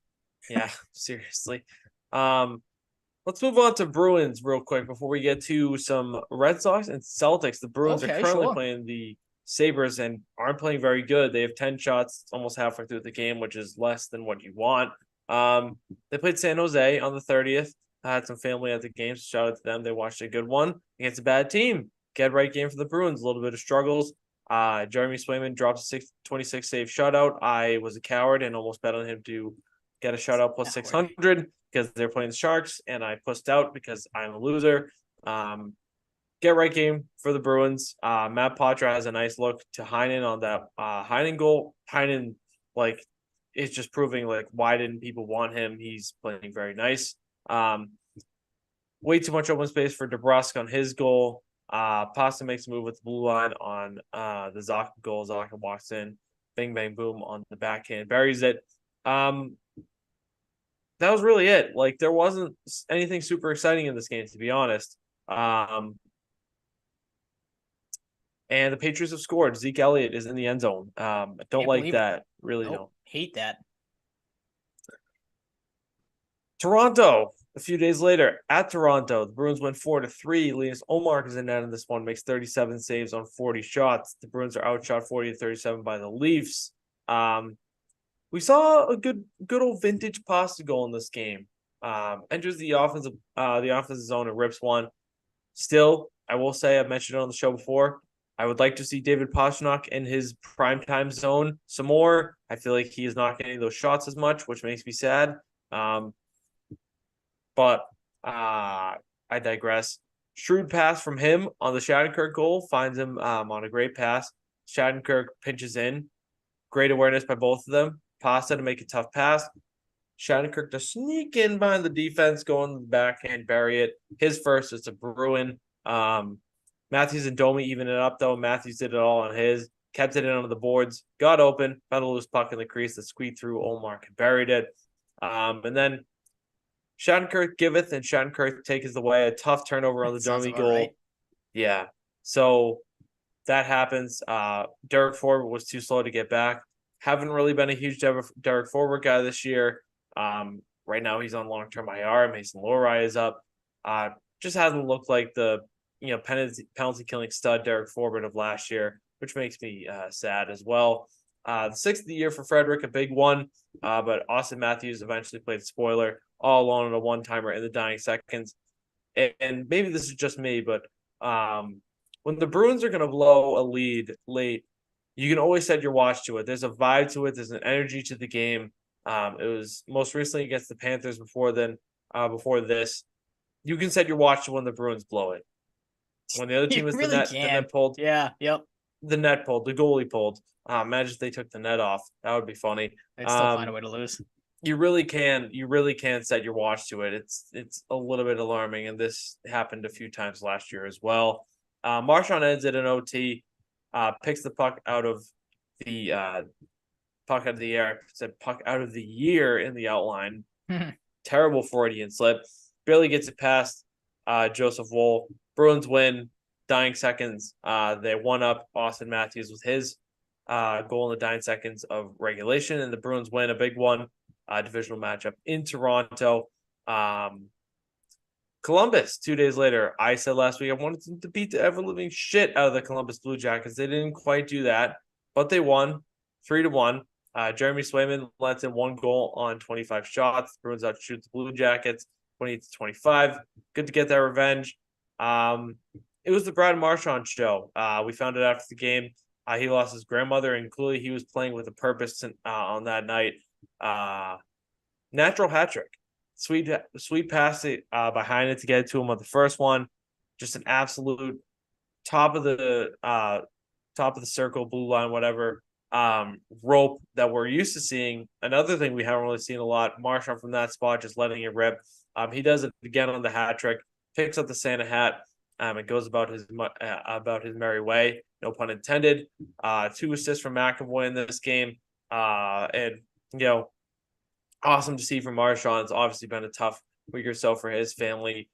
Yeah, seriously. Let's move on to Bruins real quick before we get to some Red Sox and Celtics. The Bruins are currently playing the Sabres and aren't playing very good. They have 10 shots almost halfway through the game, which is less than what you want. They played San Jose on the 30th. I had some family at the game, so shout out to them. They watched a good one against a bad team. Get right game for the Bruins. A little bit of struggles. Jeremy Swayman drops a 26 save shutout. I was a coward and almost bet on him to get a shutout plus 600 because they're playing the Sharks, and I pussed out because I'm a loser. Get right game for the Bruins. Matt Poitras has a nice look to Heinen on that Heinen goal. Heinen, is just proving why didn't people want him? He's playing very nice. Way too much open space for DeBrusque on his goal. Pasta makes a move with the blue line on the Zaka goal. Zaka walks in, bang, bang, boom on the backhand, buries it. That was really it. There wasn't anything super exciting in this game, to be honest. And the Patriots have scored. Zeke Elliott is in the end zone. I don't like that. Really don't. Hate that. Toronto. A few days later, at Toronto, the Bruins win 4-3. Linus Ullmark is in net in this one, makes 37 saves on 40 shots. The Bruins are outshot 40-37 by the Leafs. We saw a good old vintage pasta goal in this game. Enters the offensive zone and rips one. Still, I will say, I've mentioned it on the show before, I would like to see David Pastrnak in his primetime zone some more. I feel like he is not getting those shots as much, which makes me sad. But I digress. Shrewd pass from him on the Shattenkirk goal finds him on a great pass. Shattenkirk pinches in. Great awareness by both of them. Pasta to make a tough pass. Shattenkirk to sneak in behind the defense, go on the backhand, bury it. His first, it's a Bruin. Matthews and Domi even it up, though. Matthews did it all on his. Kept it in on the boards. Got open. Found a loose puck in the crease that squeaked through Olmark and buried it. And then Shattenkirk giveth and Shattenkirk taketh away. A tough turnover on the Domi goal. Right. Yeah. So that happens. Derek Forbert was too slow to get back. Haven't really been a huge Derek Forbert guy this year. Right now he's on long-term IR. Mason Lohrei is up. Just hasn't looked like the penalty killing stud Derek Forbert of last year, which makes me sad as well. The 6th of the year for Frederick, a big one. But Austin Matthews eventually played spoiler all alone on a one-timer in the dying seconds. And maybe this is just me, but when the Bruins are going to blow a lead late, you can always set your watch to it. There's a vibe to it. There's an energy to the game. It was most recently against the Panthers before this. You can set your watch to when the Bruins blow it. When the other team is really the net pulled. Yeah, yep. The net pulled, the goalie pulled. Imagine if they took the net off. That would be funny. They'd still find a way to lose. You really can set your watch to it. It's a little bit alarming, and this happened a few times last year as well. Marchand ends at an OT, picks the puck out of the air. Said puck out of the year in the outline. Terrible Freudian slip. Barely gets it past Joseph Woll. Bruins win. Dying seconds. They won up Austin Matthews with his goal in the dying seconds of regulation, and the Bruins win a big one. Divisional matchup in Toronto. Columbus, 2 days later. I said last week I wanted them to beat the ever-living shit out of the Columbus Blue Jackets. They didn't quite do that, but they won 3-1. Jeremy Swayman lets in 1 goal on 25 shots. The Bruins outshoot the Blue Jackets 28-25. Good to get that revenge. It was the Brad Marchand show. We found it after the game. He lost his grandmother, and clearly he was playing with a purpose on that night. Natural hat trick. Sweet pass behind it to get it to him on the first one. Just an absolute top of the circle, blue line, whatever, rope that we're used to seeing. Another thing we haven't really seen a lot, Marchand from that spot just letting it rip. He does it again on the hat trick, picks up the Santa hat, and goes about his merry way. No pun intended. 2 assists from McAvoy in this game, and awesome to see from Marchand. It's obviously been a tough week or so for his family.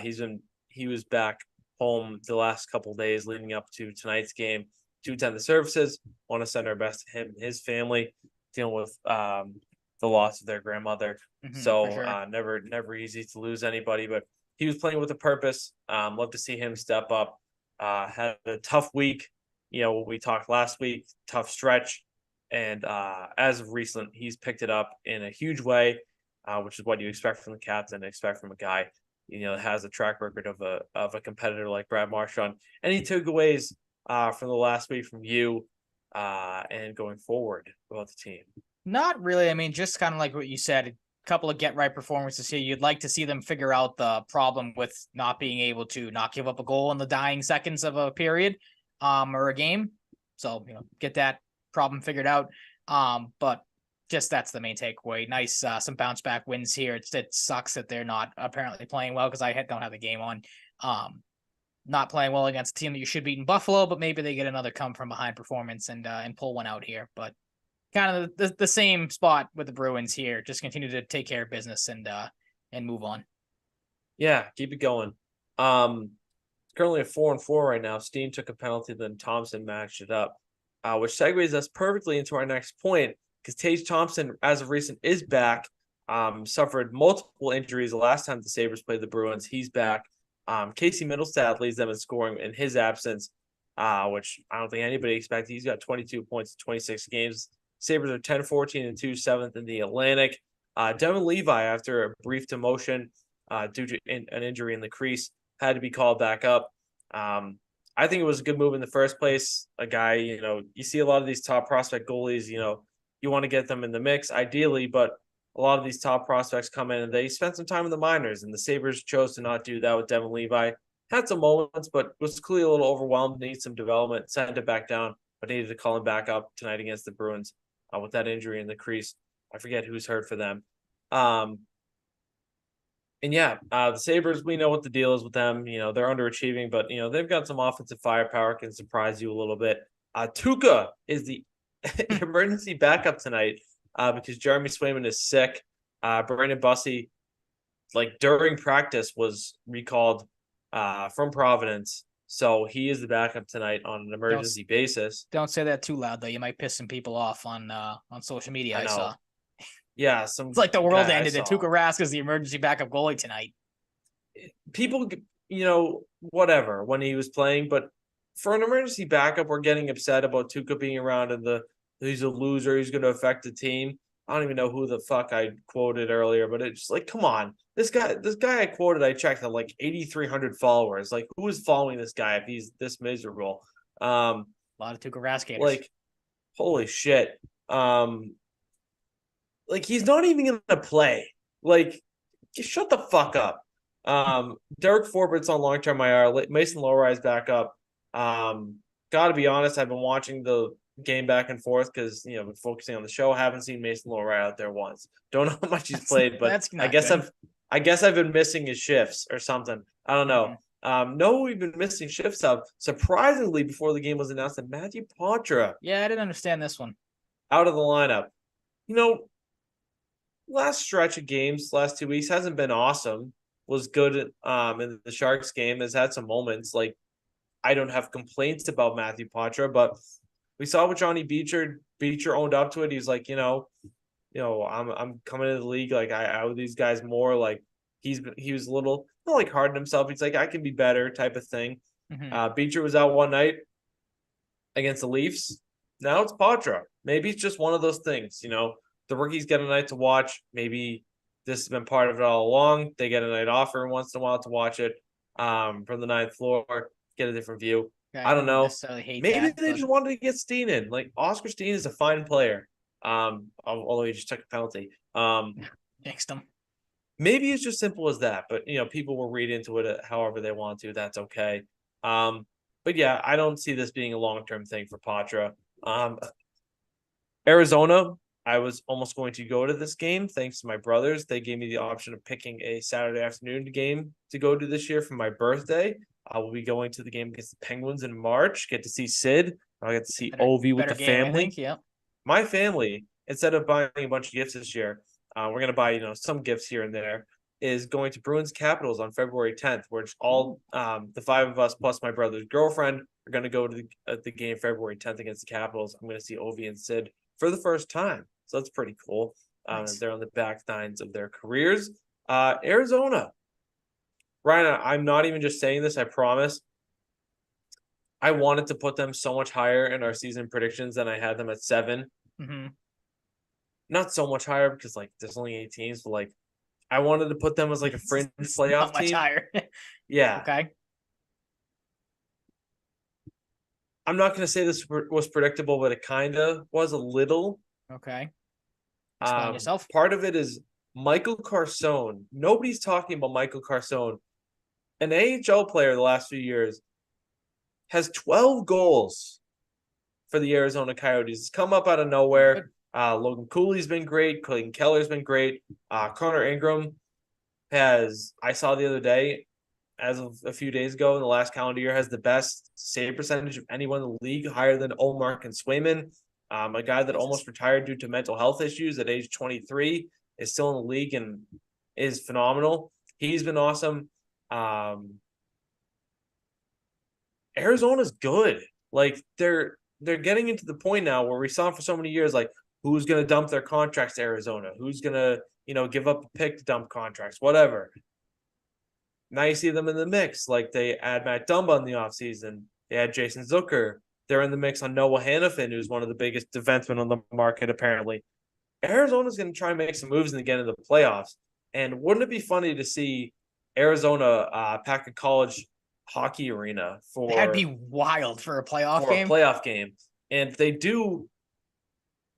He was back home the last couple of days leading up to tonight's game to attend the services. Want to send our best to him and his family, dealing with the loss of their grandmother. So sure. Never easy to lose anybody, but he was playing with a purpose. Love to see him step up. Had a tough week. We talked last week, tough stretch. And as of recent, he's picked it up in a huge way, which is what you expect from the captain, expect from a guy, that has a track record of a competitor like Brad Marchand. Any takeaways from the last week from you and going forward about the team? Not really. I mean, just kind of like what you said, a couple of get-right performances here. You'd like to see them figure out the problem with not being able to not give up a goal in the dying seconds of a period or a game. So, get that problem figured out. But just that's the main takeaway. Nice, some bounce back wins here. It sucks that they're not apparently playing well because I don't have the game on. Not playing well against a team that you should beat in Buffalo, but maybe they get another come from behind performance and pull one out here. But kind of the same spot with the Bruins here. Just continue to take care of business and move on. Yeah, keep it going. Currently at 4-4 right now. Steen took a penalty, then Thompson matched it up. Which segues us perfectly into our next point, because Tage Thompson, as of recent, is back. Suffered multiple injuries the last time the Sabres played the Bruins. He's back. Casey Middlestad leads them in scoring in his absence, which I don't think anybody expected. He's got 22 points in 26 games. Sabres are 10-14-2, 7th in the Atlantic. Devin Levi, after a brief demotion due to an injury in the crease, had to be called back up. I think it was a good move in the first place. A guy, you see a lot of these top prospect goalies, you want to get them in the mix ideally, but a lot of these top prospects come in and they spend some time in the minors, and the Sabres chose to not do that with Devin Levi. Had some moments, but was clearly a little overwhelmed, needs some development, sent it back down but needed to call him back up tonight against the Bruins with that injury in the crease. I forget who's hurt for them. And yeah, the Sabres, we know what the deal is with them. They're underachieving, but they've got some offensive firepower, can surprise you a little bit. Tuukka is the emergency backup tonight because Jeremy Swayman is sick. Brandon Bussey, during practice, was recalled from Providence. So he is the backup tonight on an emergency basis. Don't say that too loud, though. You might piss some people off on social media. I saw. Yeah, it's like the world ended, and Tuukka Rask is the emergency backup goalie tonight. People, whatever, when he was playing, but for an emergency backup, we're getting upset about Tuukka being around and he's a loser, he's going to affect the team. I don't even know who the fuck I quoted earlier, but it's just come on. This guy I quoted, I checked, had 8,300 followers. Who is following this guy if he's this miserable? A lot of Tuukka Rask. Holy shit. He's not even going to play. Shut the fuck up. Derek Forbert's on long-term IR. Mason Lohrei's back up. Gotta be honest, I've been watching the game back and forth because been focusing on the show. Haven't seen Mason Lohrei out there once. Don't know how much he's played, but I guess I've been missing his shifts or something. I don't know. No, we've been missing shifts of, surprisingly, before the game was announced, that Matthew Poitras. Yeah, I didn't understand this one. Out of the lineup. Last stretch of games, last 2 weeks, hasn't been awesome. Was good in the Sharks game, has had some moments. I don't have complaints about Matthew Poitras, but we saw with Johnny Beecher. Beecher owned up to it. He's I'm coming into the league. I owe these guys more. He was a little not hard on himself. He's I can be better type of thing. Mm-hmm. Beecher was out one night against the Leafs. Now it's Poitras. Maybe it's just one of those things. The rookies get a night to watch. Maybe this has been part of it all along. They get a night off every once in a while to watch it from the ninth floor, get a different view. I don't know. Maybe they just wanted to get Steen in. Oscar Steen is a fine player. Although he just took a penalty. Next him. Maybe it's just simple as that. But people will read into it however they want to. That's okay. But yeah, I don't see this being a long-term thing for Poitras. Arizona, I was almost going to go to this game thanks to my brothers. They gave me the option of picking a Saturday afternoon game to go to this year for my birthday. I will be going to the game against the Penguins in March. Get to see Sid. I'll get to see Ovi with the family. Yeah. My family, instead of buying a bunch of gifts this year, we're going to buy some gifts here and there, is going to Bruins Capitals on February 10th, where it's all the five of us plus my brother's girlfriend are going to go to the game February 10th against the Capitals. I'm going to see Ovi and Sid for the first time. So that's pretty cool. Nice. They're on the back nines of their careers. Arizona. Ryan, I'm not even just saying this, I promise. I wanted to put them so much higher in our season predictions than I had them at 7. Mm-hmm. Not so much higher because there's only 8 teams, but I wanted to put them as a fringe playoff team. Not much higher. Yeah. Okay. I'm not going to say this was predictable, but it kind of was a little. Okay. Explain yourself. Part of it is Michael Carson. Nobody's talking about Michael Carson. An AHL player the last few years has 12 goals for the Arizona Coyotes. It's come up out of nowhere. Logan Cooley's been great. Clayton Keller's been great. Connor Ingram I saw the other day, as of a few days ago in the last calendar year, has the best save percentage of anyone in the league, higher than Olmark and Swayman. A guy that almost retired due to mental health issues at age 23 is still in the league and is phenomenal. He's been awesome. Arizona's good. They're getting into the point now where we saw for so many years, who's going to dump their contracts to Arizona? Who's going to, give up a pick to dump contracts, whatever. Now you see them in the mix. They add Matt Dumba in the offseason. They had Jason Zucker. They're in the mix on Noah Hannafin, who's one of the biggest defensemen on the market, apparently. Arizona's going to try and make some moves and get into the playoffs. And wouldn't it be funny to see Arizona pack a college hockey arena for? That'd be wild for a playoff game. And they do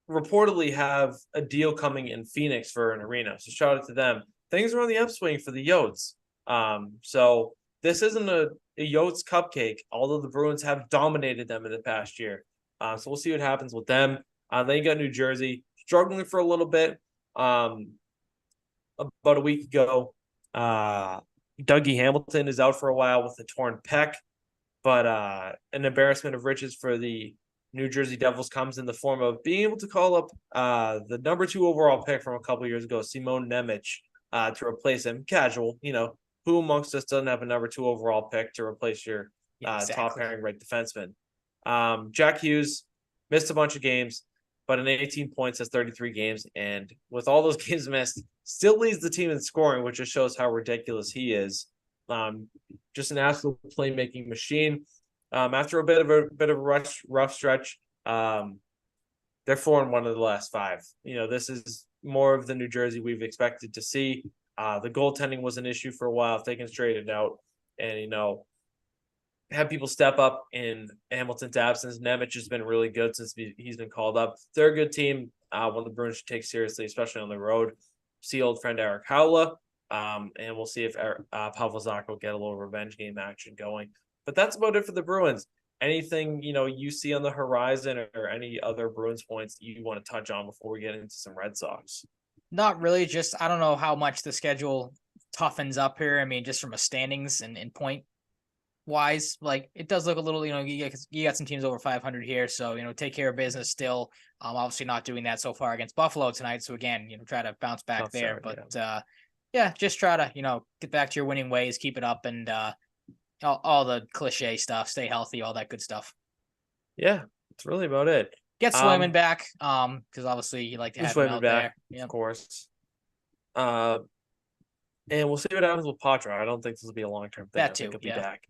reportedly have a deal coming in Phoenix for an arena. So shout out to them. Things are on the upswing for the Yotes. So this isn't a Yotes cupcake, although the Bruins have dominated them in the past year. So we'll see what happens with them. Then you got New Jersey struggling for a little bit. About a week ago, Dougie Hamilton is out for a while with a torn pec, but an embarrassment of riches for the New Jersey Devils comes in the form of being able to call up the number 2 overall pick from a couple years ago, Simone Nemec, to replace him. Casual, who amongst us doesn't have a number 2 overall pick to replace your top pairing right defenseman? Jack Hughes missed a bunch of games, but in 18 points has 33 games, and with all those games missed, still leads the team in scoring, which just shows how ridiculous he is. Just an absolute playmaking machine. After a bit of a rough stretch, they're 4-1 of the last 5. This is more of the New Jersey we've expected to see. The goaltending was an issue for a while. If they can straighten it out and have people step up in Hamilton's absence, Nemec has been really good since he's been called up. They're a good team. One the Bruins should take seriously, especially on the road. See old friend Eric Howla. And we'll see if Pavel Zacha will get a little revenge game action going. But that's about it for the Bruins. Anything, you see on the horizon or any other Bruins points you want to touch on before we get into some Red Sox? Not really. Just, I don't know how much the schedule toughens up here. I mean, just from a standings and point wise, like it does look a little, you got some teams over 500 here. So, take care of business still. Obviously not doing that so far against Buffalo tonight. So again, try to bounce back Not there. fair, But yeah, just try to, get back to your winning ways, keep it up, and all the cliche stuff, stay healthy, all that good stuff. Yeah, that's really about it. Get Swayman back, because obviously you like to have him out back, there. Yep. Of course. And we'll see what happens with Patra. I don't think this will be a long-term thing. That I think too, he'll be back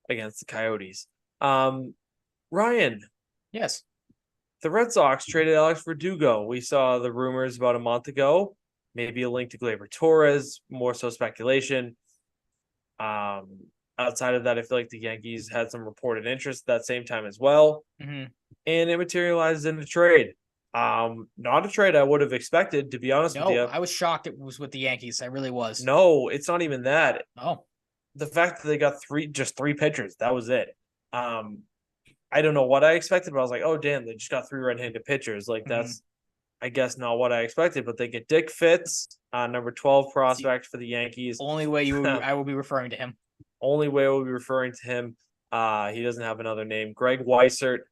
against the Coyotes. Ryan. Yes. The Red Sox traded Alex Verdugo. We saw the rumors about a month ago. Maybe a link to Gleyber Torres, more so speculation. Outside of that, I feel like the Yankees had some reported interest at that same time as well. Mm-hmm. And it materialized in a trade. Not a trade I would have expected, to be honest with you. I was shocked it was with the Yankees. I really was. No, it's not even that. Oh. The fact that they got just three pitchers, that was it. I don't know what I expected, but I was like, oh, damn, they just got 3 right-handed pitchers. Like, that's, I guess, not what I expected. But they get Dick Fitz, number 12 prospect for the Yankees. Only way I will be referring to him. Only way we'll be referring to him. He doesn't have another name. Greg Weissert,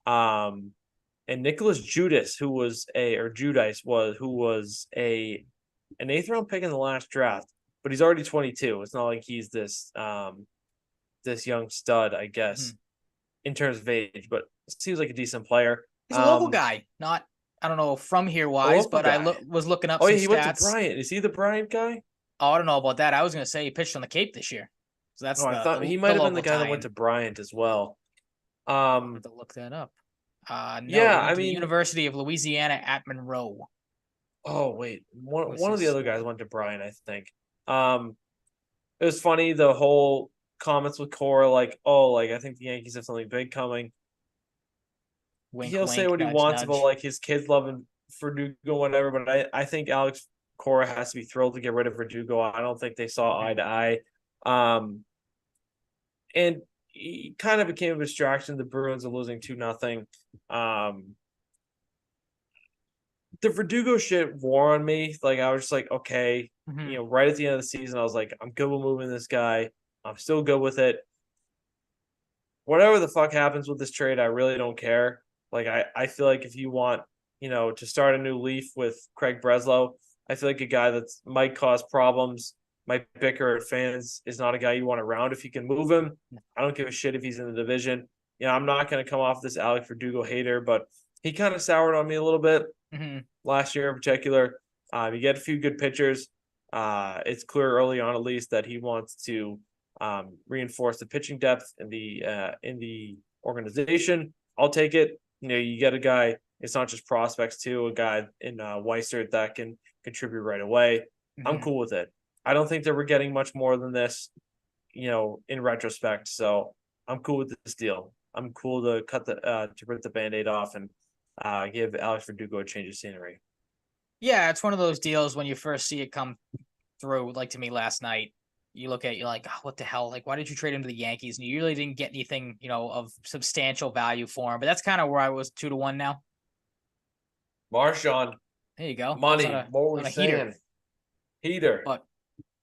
and Nicholas Judice, who was an 8th round pick in the last draft, but he's already 22. It's not like he's this young stud, I guess, in terms of age, but seems like a decent player. He's a local guy, not, I don't know, from here wise, but guy. I was looking up some he stats. Went to Bryant. Is he the Bryant guy? Oh, I don't know about that. I was going to say he pitched on the Cape this year. So that's I thought he might have been the guy that went to Bryant as well. I have to look that up. No, yeah, the University of Louisiana at Monroe. Oh wait, one of the other guys went to Bryant, I think. It was funny, the whole comments with Cora, like, I think the Yankees have something big coming. He'll say what he wants about like his kids loving Verdugo, whatever, but I think Alex Cora has to be thrilled to get rid of Verdugo. I don't think they saw eye to eye. And he kind of became a distraction. The Bruins are losing 2-0. The Verdugo shit wore on me. Like, I was just like, okay, right at the end of the season, I was like, I'm good with moving this guy. I'm still good with it. Whatever the fuck happens with this trade, I really don't care. Like, I feel like if you want, to start a new leaf with Craig Breslow, I feel like a guy that might cause problems, might bicker at fans, is not a guy you want around. If you can move him, I don't give a shit if he's in the division. I'm not going to come off this Alex Verdugo hater, but he kind of soured on me a little bit last year in particular. You get a few good pitchers. It's clear early on, at least, that he wants to reinforce the pitching depth in the organization. I'll take it. You get a guy. It's not just prospects too. A guy in Weissert that can contribute right away. I'm cool with it. I don't think that we're getting much more than this, in retrospect. So I'm cool with this deal. I'm cool to to rip the Band-Aid off and give Alex Verdugo a change of scenery. Yeah, it's one of those deals when you first see it come through, like to me last night. you look at, you're like, oh, what the hell? Like, why did you trade him to the Yankees? And you really didn't get anything, of substantial value for him. But that's kind of where I was 2-1 now. Marshawn, There you go. money. What were we On a heater. saying? Heater. But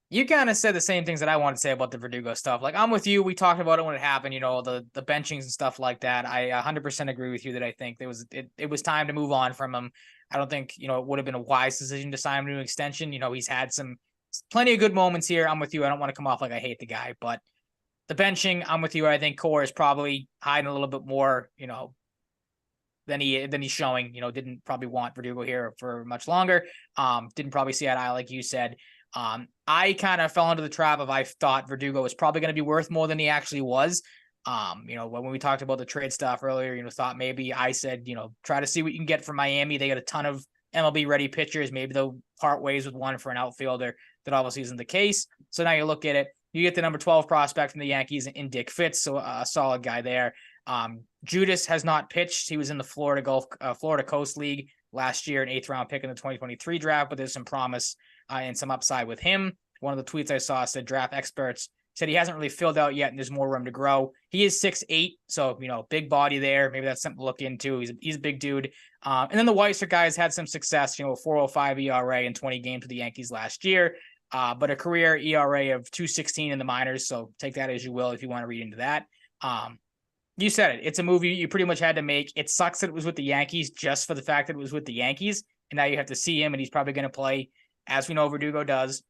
you kind of said the same things that I wanted to say about the Verdugo stuff. Like, I'm with you. We talked about it when it happened, the benchings and stuff like that. I 100% agree with you that I think it was time to move on from him. I don't think, it would have been a wise decision to sign him to an extension. He's had plenty of good moments here. I'm with you. I don't want to come off like I hate the guy, but the benching, I'm with you. I think Core is probably hiding a little bit more, than he's showing. Didn't probably want Verdugo here for much longer. Didn't probably see eye to eye, like you said. I kind of fell into the trap of I thought Verdugo was probably going to be worth more than he actually was. When we talked about the trade stuff earlier, thought maybe I said, try to see what you can get from Miami. They got a ton of MLB ready pitchers. Maybe they'll part ways with one for an outfielder. That obviously isn't the case. So now you look at it, you get the number 12 prospect from the Yankees in Dick Fitz. So a solid guy there. Judas has not pitched. He was in the Florida Coast League last year, an 8th round pick in the 2023 draft, but there's some promise and some upside with him. One of the tweets I saw said draft experts said he hasn't really filled out yet and there's more room to grow. He is 6'8", so, big body there. Maybe that's something to look into. He's a big dude. And then the Weiser guys had some success, 4.05 ERA in 20 games with the Yankees last year, but a career ERA of 2.16 in the minors. So take that as you will if you want to read into that. You said it. It's a movie you pretty much had to make. It sucks that it was with the Yankees just for the fact that it was with the Yankees. And now you have to see him, and he's probably going to play, as we know Verdugo does,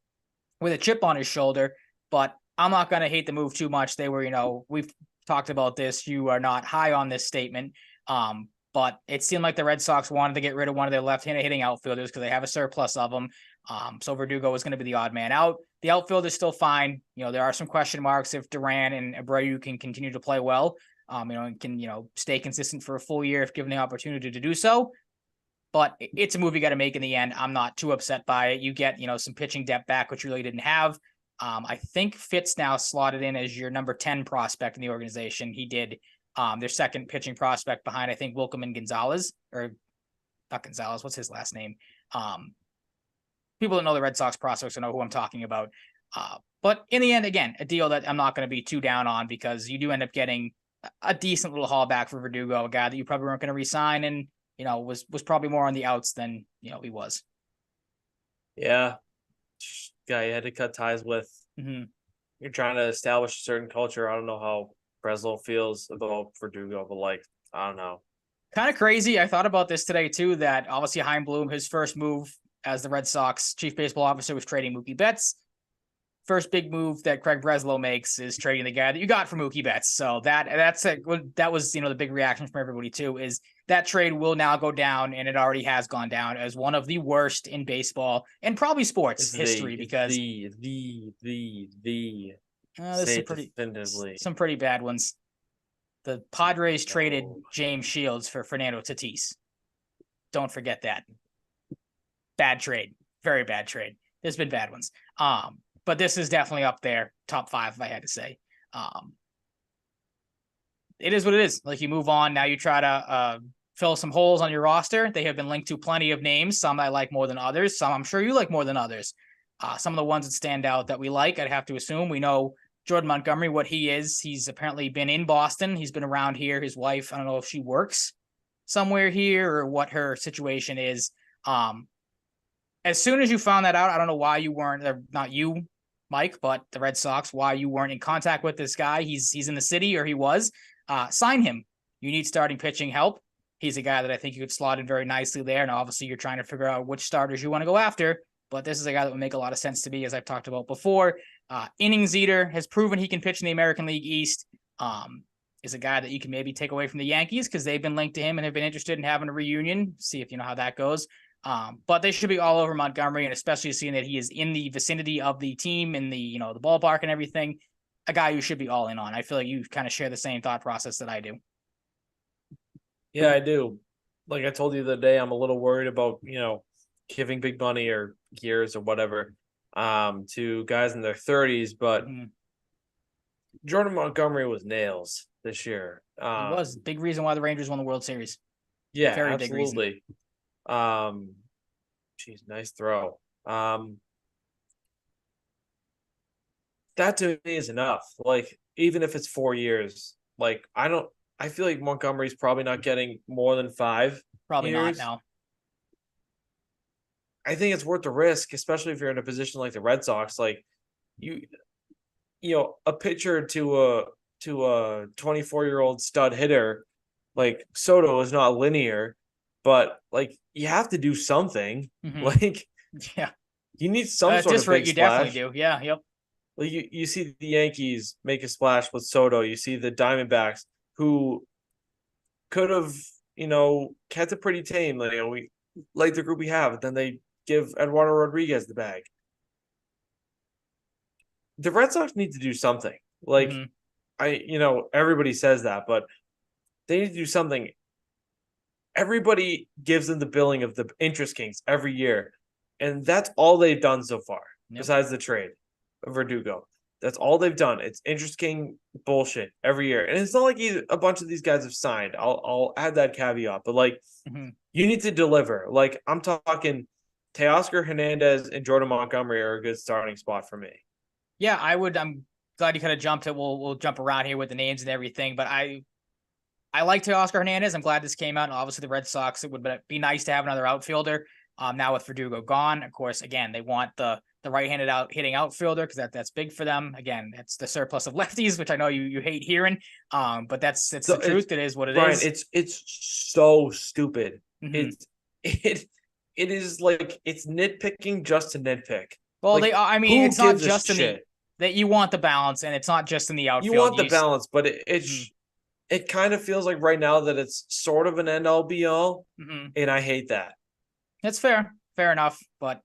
with a chip on his shoulder. But I'm not going to hate the move too much. They were, we've talked about this. You are not high on this statement. But it seemed like the Red Sox wanted to get rid of one of their left-handed hitting outfielders because they have a surplus of them. So Verdugo was going to be the odd man out. The outfield is still fine. There are some question marks if Duran and Abreu can continue to play well. And can, stay consistent for a full year if given the opportunity to do so. But it's a move you got to make in the end. I'm not too upset by it. You get, some pitching depth back, which you really didn't have. I think Fitz now slotted in as your number 10 prospect in the organization. He did their second pitching prospect behind, I think, Wilkerman Gonzalez, or not Gonzalez. What's his last name? People that know the Red Sox prospects know who I'm talking about. But in the end, again, a deal that I'm not going to be too down on because you do end up getting a decent little haul back for Verdugo, a guy that you probably weren't going to re-sign and, was probably more on the outs than, he was. Yeah. Guy you had to cut ties with. Mm-hmm. You're trying to establish a certain culture. I don't know how Breslow feels about Verdugo, but I don't know. Kind of crazy. I thought about this today too, that obviously Chaim Bloom, his first move as the Red Sox chief baseball officer was trading Mookie Betts. First big move that Craig Breslow makes is trading the guy that you got for Mookie Betts. So that was, the big reaction from everybody too, is that trade will now go down, and it already has gone down as one of the worst in baseball and probably sports history because there's some pretty bad ones. The Padres traded James Shields for Fernando Tatis. Don't forget that. Bad trade. Very bad trade. There's been bad ones. But this is definitely up there, top 5, if I had to say. It is what it is. You move on. Now you try to fill some holes on your roster. They have been linked to plenty of names. Some I like more than others. Some I'm sure you like more than others. Some of the ones that stand out that we like, I'd have to assume. We know Jordan Montgomery, what he is. He's apparently been in Boston. He's been around here. His wife, I don't know if she works somewhere here or what her situation is. As soon as you found that out, I don't know why you weren't, not you, Mike, but the Red Sox, why you weren't in contact with this guy. He's in the city, or he was. Sign him. You need starting pitching help. He's a guy that I think you could slot in very nicely there. And obviously you're trying to figure out which starters you want to go after. But this is a guy that would make a lot of sense to me, as I've talked about before. Innings eater, has proven he can pitch in the American League East. Is a guy that you can maybe take away from the Yankees because they've been linked to him and have been interested in having a reunion. See if you know how that goes. But they should be all over Montgomery, and especially seeing that he is in the vicinity of the team, in the the ballpark and everything, a guy you should be all in on. I feel like you kind of share the same thought process that I do. Yeah, I do. Like I told you the other day, I'm a little worried about, giving big money or years or whatever to guys in their 30s, but Jordan Montgomery was nails this year. He was a big reason why the Rangers won the World Series. Yeah, very absolutely. Geez, nice throw. that to me is enough. Like, even if it's 4 years, like I feel like Montgomery's probably not getting more than 5 years. No. I think it's worth the risk, especially if you're in a position like the Red Sox. Like you, a pitcher to a 24-year-old stud hitter like Soto is not linear, but like you have to do something. Like Yeah. you need some At sort this of rate, big you definitely splash. do. Yeah. Yep. Like you see the Yankees make a splash with Soto. You see the Diamondbacks who could have, kept it pretty tame. Like, we like the group we have, but then they give Eduardo Rodriguez the bag. The Red Sox need to do something. Like everybody says that, but they need to do something. Everybody gives them the billing of the interest kings every year, and that's all they've done so far. Yep. Besides the trade of Verdugo, that's all they've done. It's interest king bullshit every year, and it's not like a bunch of these guys have signed. I'll add that caveat, but like you need to deliver. Like I'm talking, Teoscar Hernandez and Jordan Montgomery are a good starting spot for me. Yeah, I would. I'm glad you kind of jumped it. We'll jump around here with the names and everything, but I like Teoscar Hernandez. I'm glad this came out. And obviously, the Red Sox, it would be nice to have another outfielder. Now with Verdugo gone, of course, again, they want the right-handed hitting outfielder because that's big for them. Again, it's the surplus of lefties, which I know you hate hearing. But that's the truth. It is what it is. It's so stupid. It is like it's nitpicking just to nitpick. Well, like, it's not just in that you want the balance, and it's not just in the outfield. You want the balance, but it kind of feels like right now that it's sort of an end all be all, and I hate that. That's fair enough, but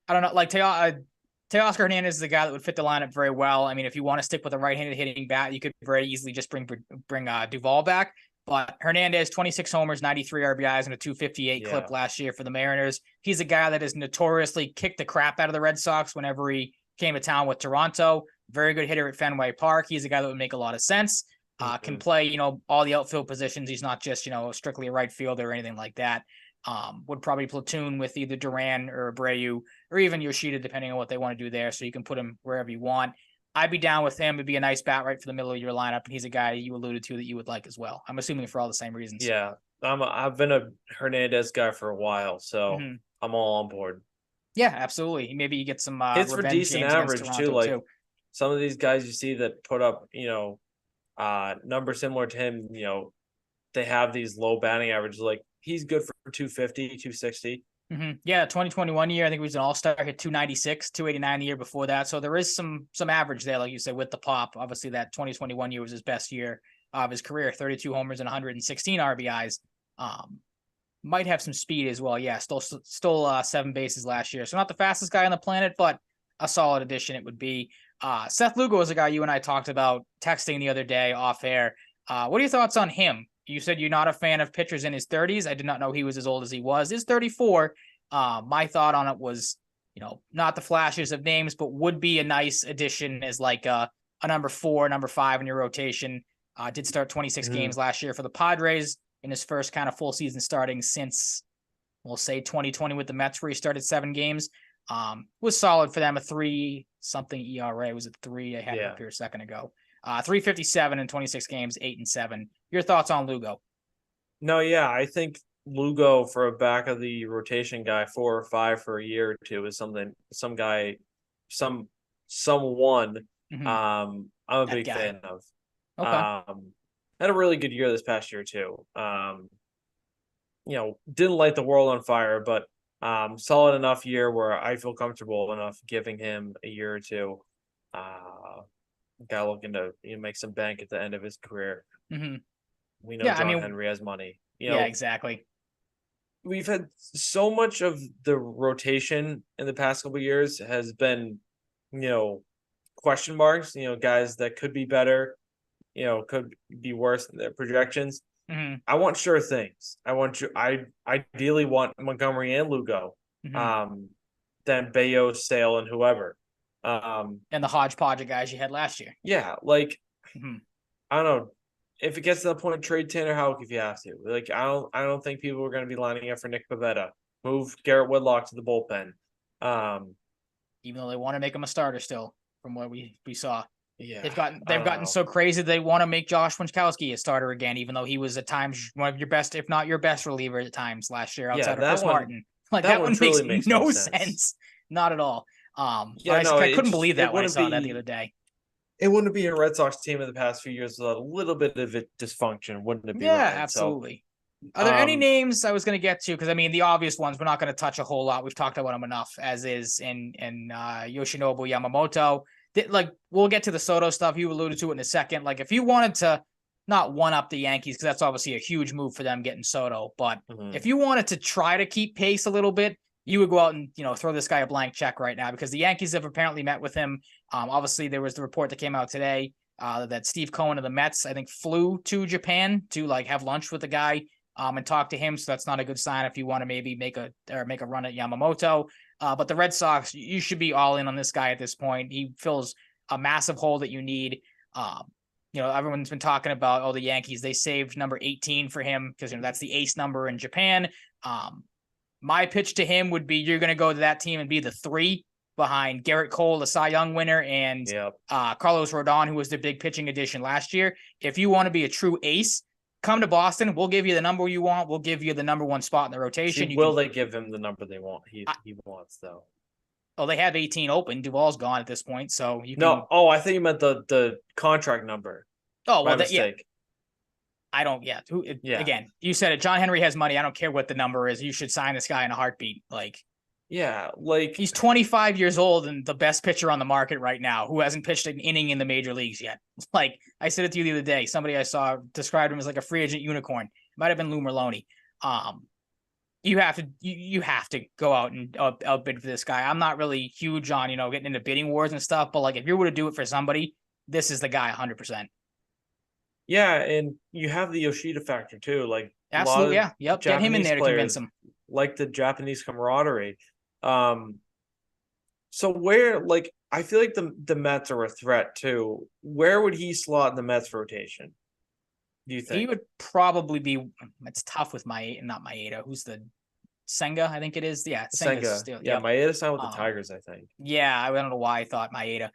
I don't know. Like Teoscar Hernandez is the guy that would fit the lineup very well. I mean, if you want to stick with a right-handed hitting bat, you could very easily just bring Duvall back. But Hernandez, 26 homers, 93 RBIs, and a 258 clip last year for the Mariners. He's a guy that has notoriously kicked the crap out of the Red Sox whenever he came to town with Toronto. Very good hitter at Fenway Park. He's a guy that would make a lot of sense. Can play, all the outfield positions. He's not just, strictly a right fielder or anything like that. Would probably platoon with either Duran or Abreu or even Yoshida, depending on what they want to do there. So you can put him wherever you want. I'd be down with him. It'd be a nice bat right for the middle of your lineup. And he's a guy you alluded to that you would like as well. I'm assuming for all the same reasons. Yeah. I've been a Hernandez guy for a while, so I'm all on board. Yeah, absolutely. Maybe you get some hits for decent average too. Like some of these guys you see that put up, numbers similar to him, they have these low batting averages. Like he's good for 250, 260. Yeah, 2021 year, I think he was an all-star, hit 296, 289 the year before that. So there is some average there, like you said, with the pop. Obviously, that 2021 year was his best year of his career, 32 homers and 116 RBIs. Might have some speed as well. Yeah, stole 7 bases last year. So not the fastest guy on the planet, but a solid addition it would be. Seth Lugo is a guy you and I talked about texting the other day off air. What are your thoughts on him? You said you're not a fan of pitchers in his 30s. I did not know he was as old as he was. He's 34. My thought on it was, not the flashes of names, but would be a nice addition as like a number 4, number 5 in your rotation. Did start 26 games last year for the Padres in his first kind of full season starting since, we'll say 2020 with the Mets, where he started 7 games. Was solid for them, a 3-something ERA. Was it 3? I had it up here a second ago. 357 in 26 games, 8-7. Your thoughts on Lugo? No, yeah, I think Lugo for a back of the rotation guy, 4 or 5 for a year or two is something. Someone. I'm a big fan of. Okay. Had a really good year this past year too. Didn't light the world on fire, but solid enough year where I feel comfortable enough giving him a year or two. Guy looking to make some bank at the end of his career. We know John Henry has money. Yeah, exactly. We've had so much of the rotation in the past couple of years has been, question marks. Guys that could be better, could be worse than their projections. I want sure things. I ideally want Montgomery and Lugo, then Bayo, Sale, and whoever. And the hodgepodge of guys you had last year. Yeah, like I don't know. If it gets to the point, trade Tanner Houck if you have to. Like I don't think people are going to be lining up for Nick Pivetta. Move Garrett Whitlock to the bullpen. Even though they want to make him a starter still. from what we saw. Yeah, they've gotten so crazy they want to make Josh Winckowski a starter again, even though he was at times one of your best, if not your best reliever at times last year outside of Chris Martin. Like that one makes no sense. Not at all. But I couldn't believe that when I saw that the other day. It wouldn't be a Red Sox team in the past few years without a little bit of dysfunction, wouldn't it be? Yeah, Ryan? Absolutely. So, are there any names I was going to get to? Because I mean, the obvious ones we're not going to touch a whole lot. We've talked about them enough, as is in Yoshinobu Yamamoto. Like we'll get to the Soto stuff. You alluded to it in a second. Like if you wanted to not one up the Yankees, because that's obviously a huge move for them getting Soto, but if you wanted to try to keep pace a little bit, you would go out and throw this guy a blank check right now, because the Yankees have apparently met with him. Obviously, there was the report that came out today that Steve Cohen of the Mets, I think, flew to Japan to like have lunch with the guy and talk to him. So that's not a good sign if you want to maybe make a run at Yamamoto. But the Red Sox, you should be all in on this guy at this point. He fills a massive hole that you need. Everyone's been talking about the Yankees. They saved number 18 for him because that's the ace number in Japan. My pitch to him would be you're going to go to that team and be the 3 behind Garrett Cole, the Cy Young winner, and Carlos Rodon, who was the big pitching addition last year. If you want to be a true ace, come to Boston. We'll give you the number you want. We'll give you the number 1 spot in the rotation. They give him the number they want? He wants, though. Oh, they have 18 open. Duvall's gone at this point, so you can... No, I think you meant the contract number. Oh, well, mistake. I don't. Yeah. Again, you said it. John Henry has money. I don't care what the number is. You should sign this guy in a heartbeat. He's 25 years old and the best pitcher on the market right now, who hasn't pitched an inning in the major leagues yet. Like I said it to you the other day. Somebody I saw described him as like a free agent unicorn. It might have been Lou Merlone. You have to go out and outbid for this guy. I'm not really huge on getting into bidding wars and stuff, but like if you were to do it for somebody, this is the guy 100%. Yeah, and you have the Yoshida factor too. Like absolutely, yeah, yep. Get him in there to convince him. Like the Japanese camaraderie. So where, like, I feel like the Mets are a threat too. Where would he slot in the Mets rotation? Do you think he would probably be? It's tough with not Maeda. Who's the Senga? I think it is. Yeah, Senga. Still, yeah, Maeda signed with the Tigers, I think. Yeah, I don't know why I thought Maeda.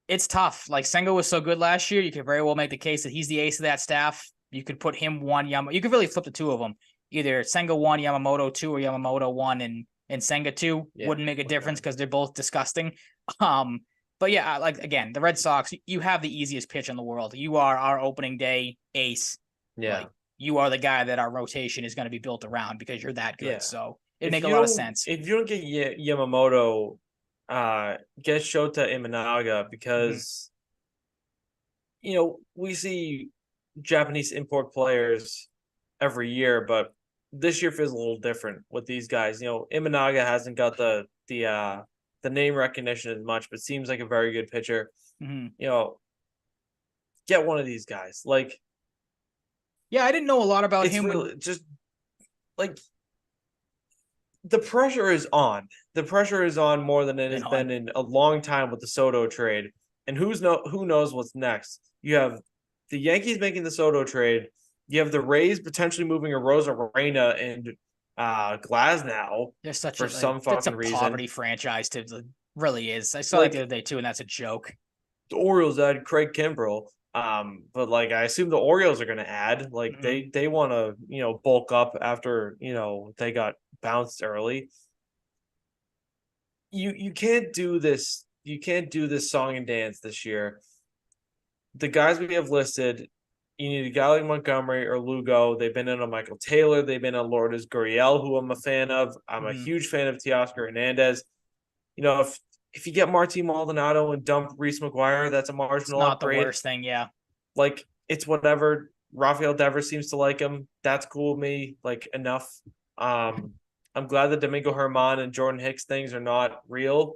It's tough. Like Senga was so good last year, you could very well make the case that he's the ace of that staff. You could put him 1, you could really flip the 2 of them. Either Senga 1, Yamamoto 2, or Yamamoto 1 and Senga 2. Wouldn't make a difference because they're both disgusting. But yeah, like again, the Red Sox, you have the easiest pitch in the world. You are our opening day ace. Yeah. Like, you are the guy that our rotation is going to be built around because you're that good. Yeah. So it'd make a lot of sense. If you don't get Yamamoto, get Shota Imanaga, because we see Japanese import players every year, but this year feels a little different with these guys. Imanaga hasn't got the name recognition as much, but seems like a very good pitcher. Get one of these guys. Like, yeah, I didn't know a lot about him. Really just like the pressure is on. The pressure is on more than it has been in a long time with the Soto trade. And who knows what's next? You have the Yankees making the Soto trade. You have the Rays potentially moving a Rosa Reina and Glasnow. There's such for some fucking reason. Poverty franchise really is. I saw it the other day too, and that's a joke. The Orioles add Craig Kimbrell. But like I assume the Orioles are gonna add. Like they want to, bulk up after, they got bounced early. You can't do this. You can't do this song and dance this year. The guys we have listed, you need a guy like Montgomery or Lugo. They've been in a Michael Taylor. They've been on Lourdes Gurriel, who I'm a fan of. I'm a huge fan of Teoscar Hernandez. If you get Martin Maldonado and dump Reese McGuire, that's a marginal upgrade. Not the worst thing, yeah. Like, it's whatever. Rafael Devers seems to like him. That's cool with me. Like, enough. I'm glad that Domingo Germán and Jordan Hicks things are not real.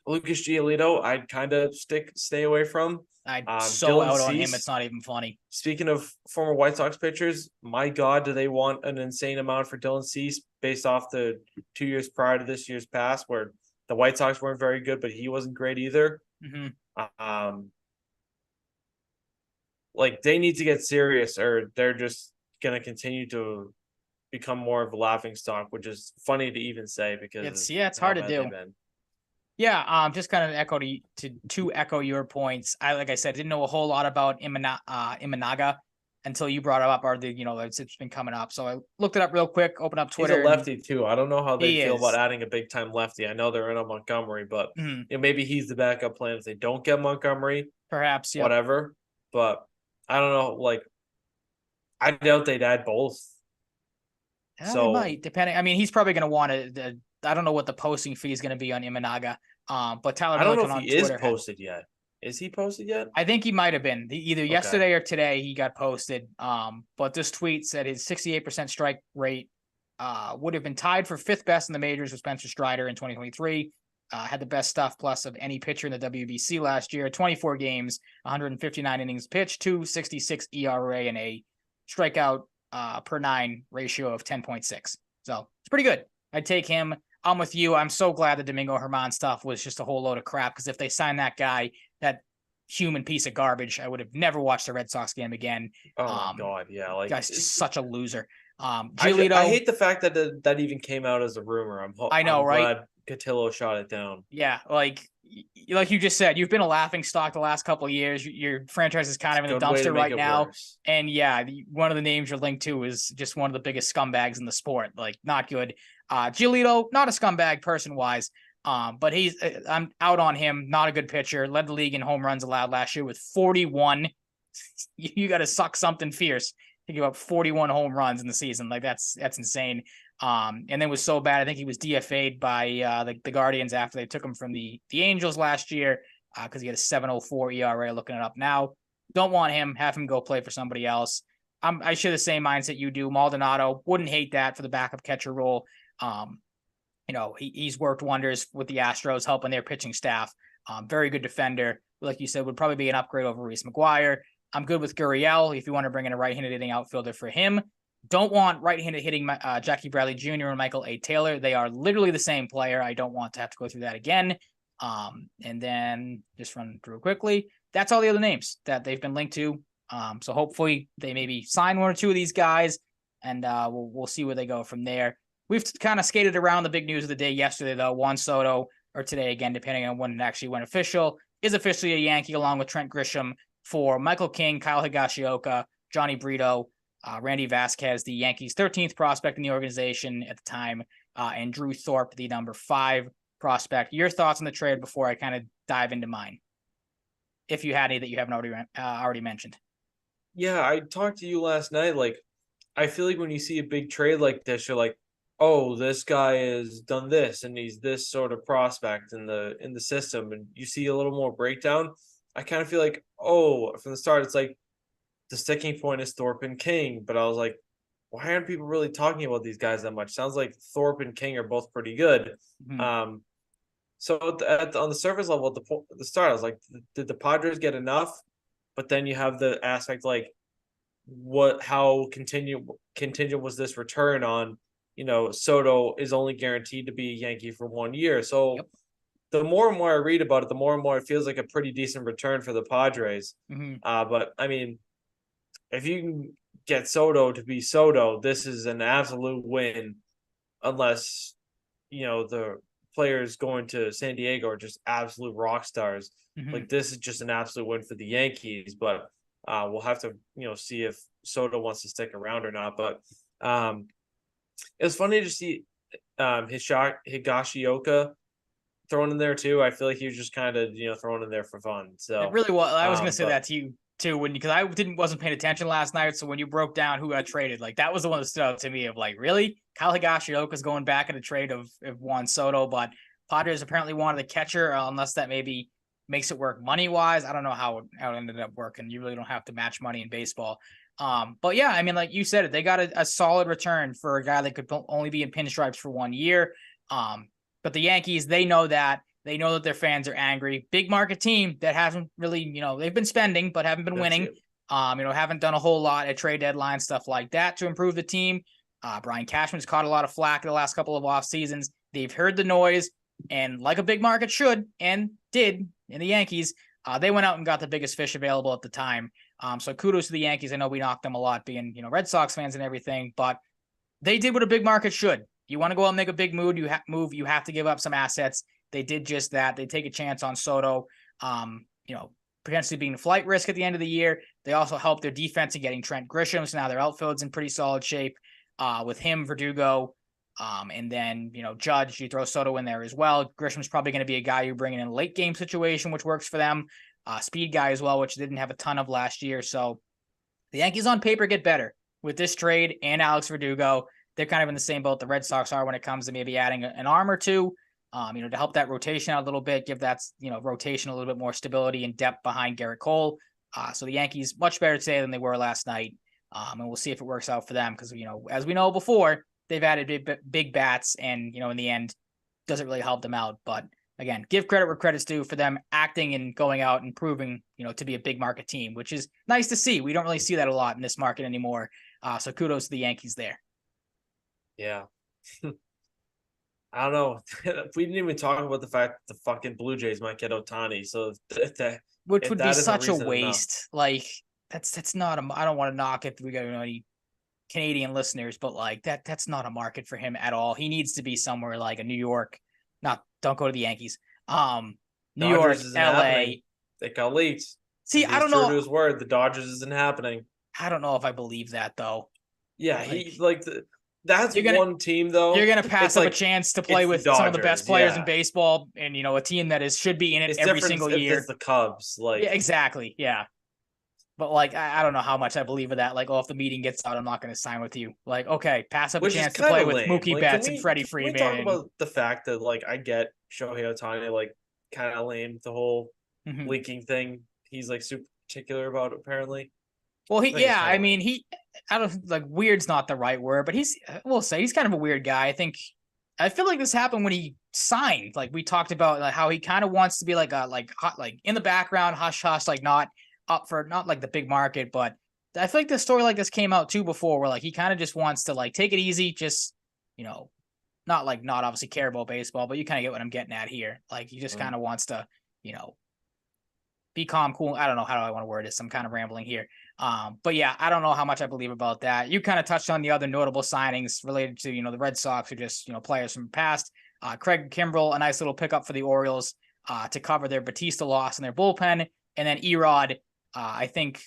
Lucas Giolito, I'd kind of stay away from. I'm so out on him, it's not even funny. Speaking of former White Sox pitchers, my God, do they want an insane amount for Dylan Cease based off the 2 years prior to this year's pass, where the White Sox weren't very good, but he wasn't great either. Like, they need to get serious, or they're just going to continue to become more of a laughing stock, which is funny to even say because it's hard to do. Been. Yeah, just kind of echo your points. Like I said, didn't know a whole lot about Imanaga until you brought it up, or it's been coming up. So I looked it up real quick, opened up Twitter. He's a lefty too. I don't know how they feel about is. adding a big time lefty. I know they're in on Montgomery, but Mhm. maybe he's the backup plan if they don't get Montgomery. Perhaps, yeah. Whatever. But I don't know. Like, I doubt they'd add both. They might, depending. I mean, he's probably going to want to. I don't know what the posting fee is going to be on Imanaga. But Tyler, I don't know if on he Twitter is posted yet. Is he posted yet? I think he might have been either yesterday or today. He got posted. But this tweet said his 68% strike rate would have been tied for 5th best in the majors with Spencer Strider in 2023. Had the best stuff plus of any pitcher in the WBC last year. 24 games, 159 innings pitched, 2.66 ERA, and a strikeout per 9 ratio of 10.6. So it's pretty good. I'd take him. I'm with you. I'm so glad the Domingo Germán stuff was just a whole load of crap, because if they signed that guy, that human piece of garbage, I would have never watched the Red Sox game again. Oh my God. Yeah. Like, guy's just such a loser. Giolito, I hate the fact that that even came out as a rumor. I'm right? Glad Cotillo shot it down. Yeah. Like you just said, you've been a laughing stock the last couple of years. Your franchise is kind of in the dumpster right now. Worse. And yeah, one of the names you're linked to is just one of the biggest scumbags in the sport. Like, not good. Giolito, not a scumbag person-wise, but I'm out on him. Not a good pitcher. Led the league in home runs allowed last year with 41. You got to suck something fierce to give up 41 home runs in the season. Like, that's insane. And then was so bad, I think he was DFA'd by the Guardians after they took him from the Angels last year, because he had a 7.04 ERA. Looking it up now. Don't want him. Have him go play for somebody else. I share the same mindset you do. Maldonado, wouldn't hate that for the backup catcher role. He's worked wonders with the Astros, helping their pitching staff. Very good defender. Like you said, would probably be an upgrade over Reese McGuire. I'm good with Gurriel if you want to bring in a right-handed hitting outfielder for him. Don't want right-handed hitting Jackie Bradley Jr. and Michael A. Taylor. They are literally the same player. I don't want to have to go through that again. And then just run through quickly. That's all the other names that they've been linked to. So hopefully they maybe sign one or two of these guys, and we'll see where they go from there. We've kind of skated around the big news of the day yesterday, though. Juan Soto, or today again, depending on when it actually went official, is officially a Yankee along with Trent Grisham for Michael King, Kyle Higashioka, Johnny Brito, Randy Vasquez, the Yankees' 13th prospect in the organization at the time, and Drew Thorpe, the number 5 prospect. Your thoughts on the trade before I kind of dive into mine, if you had any that you haven't already mentioned. Yeah, I talked to you last night. Like, I feel like when you see a big trade like this, you're like, oh, this guy has done this and he's this sort of prospect in the system, and you see a little more breakdown. I kind of feel like, oh, from the start, it's like the sticking point is Thorpe and King, but I was like, why aren't people really talking about these guys that much? Sounds like Thorpe and King are both pretty good. Mm-hmm. So on the surface level at the start, I was like, did the Padres get enough? But then you have the aspect like, how contingent was this return on? Soto is only guaranteed to be a Yankee for 1 year. So the more and more I read about it, the more and more it feels like a pretty decent return for the Padres. Mm-hmm. But I mean, if you can get Soto to be Soto, this is an absolute win, unless, the players going to San Diego are just absolute rock stars. Mm-hmm. Like, this is just an absolute win for the Yankees, but we'll have to, see if Soto wants to stick around or not. But it was funny to see Higashioka thrown in there too. I feel like he was just kind of thrown in there for fun. So it really was. I was going to say that to you too, because I wasn't paying attention last night. So when you broke down who got traded, like, that was the one that stood out to me. Of like, really, Kyle Higashioka's going back in a trade of Juan Soto, but Padres apparently wanted a catcher, unless that maybe makes it work money wise. I don't know how it ended up working. You really don't have to match money in baseball. But yeah, I mean, like you said, they got a solid return for a guy that could only be in pinstripes for 1 year. But the Yankees, they know that their fans are angry. Big market team that hasn't really, they've been spending, but haven't been winning. Haven't done a whole lot at trade deadline, stuff like that to improve the team. Brian Cashman's caught a lot of flack in the last couple of off seasons. They've heard the noise, and like a big market should and did in the Yankees, they went out and got the biggest fish available at the time. So kudos to the Yankees. I know we knocked them a lot being, Red Sox fans and everything, but They did what a big market should. You want to go out and make a big move, you have to give up some assets. They did just that. They take a chance on Soto, potentially being a flight risk at the end of the year. They also helped their defense in getting Trent Grisham, so now their outfield's in pretty solid shape. With him, Verdugo, and then, Judge, you throw Soto in there as well. Grisham's probably going to be a guy you're bringing in a late game situation, which works for them. Speed guy as well, which they didn't have a ton of last year. So the Yankees on paper get better with this trade and Alex Verdugo. They're kind of in the same boat the Red Sox are when it comes to maybe adding an arm or two, to help that rotation out a little bit, give that, rotation a little bit more stability and depth behind Garrett Cole. So the Yankees much better today than they were last night. And we'll see if it works out for them because, as we know before, they've added big bats and, in the end, doesn't really help them out. But again, give credit where credit's due for them acting and going out and proving, to be a big market team, which is nice to see. We don't really see that a lot in this market anymore. So kudos to the Yankees there. Yeah. I don't know. We didn't even talk about the fact that the fucking Blue Jays might get Ohtani. So which would be such a waste. Like that's not I don't want to knock if we got any Canadian listeners, but like that's not a market for him at all. He needs to be somewhere like a New York. Don't go to the Yankees. New Dodgers York, LA. Happening. It got leaked. See, I don't know. True to his word, the Dodgers isn't happening. I don't know if I believe that though. Yeah, that's one team though. You're gonna pass up a chance to play with some of the best players in baseball, and a team that should be in it every single year. It's the Cubs, yeah, exactly, yeah. But I don't know how much I believe in that. Like, if the meeting gets out, I'm not going to sign with you. Like, okay, pass up a chance to play with Mookie Betts and Freddie Freeman. Can we talk about the fact that I get Shohei Ohtani kind of lame the whole leaking thing. He's super particular about it, apparently. Well, I don't weird's not the right word, but we'll say he's kind of a weird guy. I feel like this happened when he signed. Like we talked about how he kind of wants to be in the background, hush hush, not up for not the big market, but I feel like this story like this came out too before where he kind of just wants to take it easy, just not obviously care about baseball, but you kind of get what I'm getting at here. He just kind of wants to be calm, cool. I don't know how do I want to word this. I'm kind of rambling here. But yeah, I don't know how much I believe about that. You kind of touched on the other notable signings related to, the Red Sox are just, players from the past. Craig Kimbrell, a nice little pickup for the Orioles to cover their Batista loss in their bullpen. And then Erod, I think,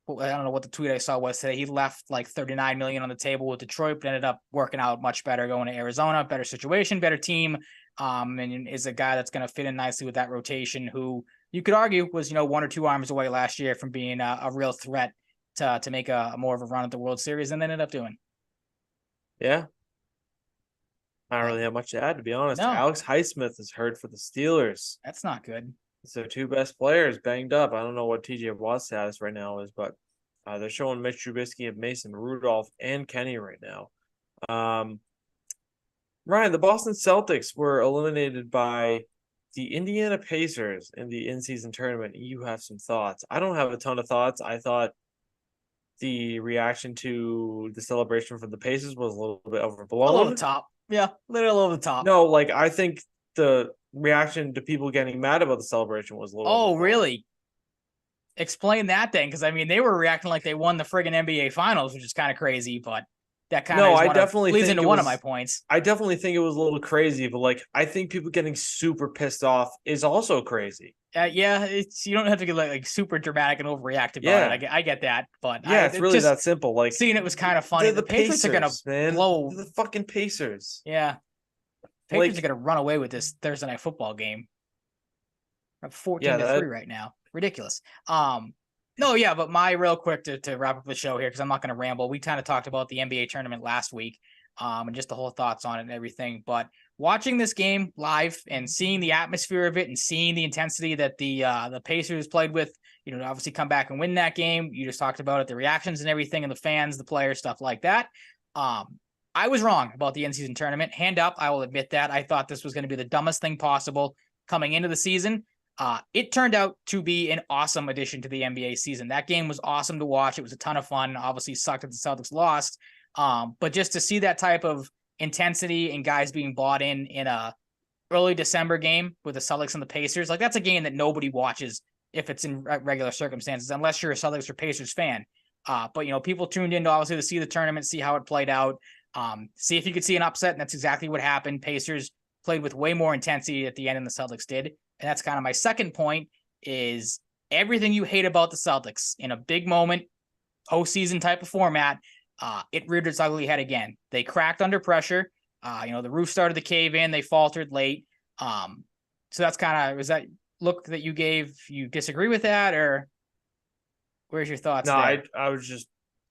I don't know what the tweet I saw was today. He left $39 million on the table with Detroit, but ended up working out much better going to Arizona, better situation, better team. And is a guy that's going to fit in nicely with that rotation who you could argue was, one or two arms away last year from being a real threat to make a more of a run at the World Series and they ended up doing. Yeah. I don't really have much to add, to be honest. No. Alex Highsmith is hurt for the Steelers. That's not good. So two best players banged up. I don't know what TJ Watt's status right now is, but they're showing Mitch Trubisky and Mason Rudolph and Kenny right now. Ryan, the Boston Celtics were eliminated by the Indiana Pacers in the in-season tournament. You have some thoughts. I don't have a ton of thoughts. I thought the reaction to the celebration for the Pacers was a little bit overblown. Over the top. Yeah, a little over the top. No, I think the reaction to people getting mad about the celebration was a little. Oh, really? Explain that then, because they were reacting like they won the friggin' NBA Finals, which is kind of crazy, but that kind of leads into one of my points. I definitely think it was a little crazy, but I think people getting super pissed off is also crazy. Yeah, you don't have to get super dramatic and overreact about it. I get that, but it's really that simple. Seeing it was kind of funny. The Pacers are gonna blow. They're the fucking Pacers. Yeah, Pacers are gonna run away with this Thursday night football game. We're 14-3 right now. Ridiculous. No, yeah, but my real quick to wrap up the show here, because I'm not going to ramble. We kind of talked about the NBA tournament last week, and just the whole thoughts on it and everything. But watching this game live and seeing the atmosphere of it and seeing the intensity that the Pacers played with, to obviously come back and win that game. You just talked about it, the reactions and everything, and the fans, the players, stuff like that. I was wrong about the in-season tournament. Hand up, I will admit that. I thought this was going to be the dumbest thing possible coming into the season. It turned out to be an awesome addition to the NBA season. That game was awesome to watch. It was a ton of fun. Obviously sucked that the Celtics lost. But just to see that type of intensity and guys being bought in a early December game with the Celtics and the Pacers, that's a game that nobody watches if it's in regular circumstances, unless you're a Celtics or Pacers fan. But people tuned in to obviously to see the tournament, see how it played out. See if you could see an upset, and that's exactly what happened. Pacers played with way more intensity at the end than the Celtics did. And that's kind of my second point is everything you hate about the Celtics in a big moment, postseason type of format, it reared its ugly head again. They cracked under pressure. The roof started to cave in. They faltered late. So that's kind of, was that look that you gave, you disagree with that, or where's your thoughts there? I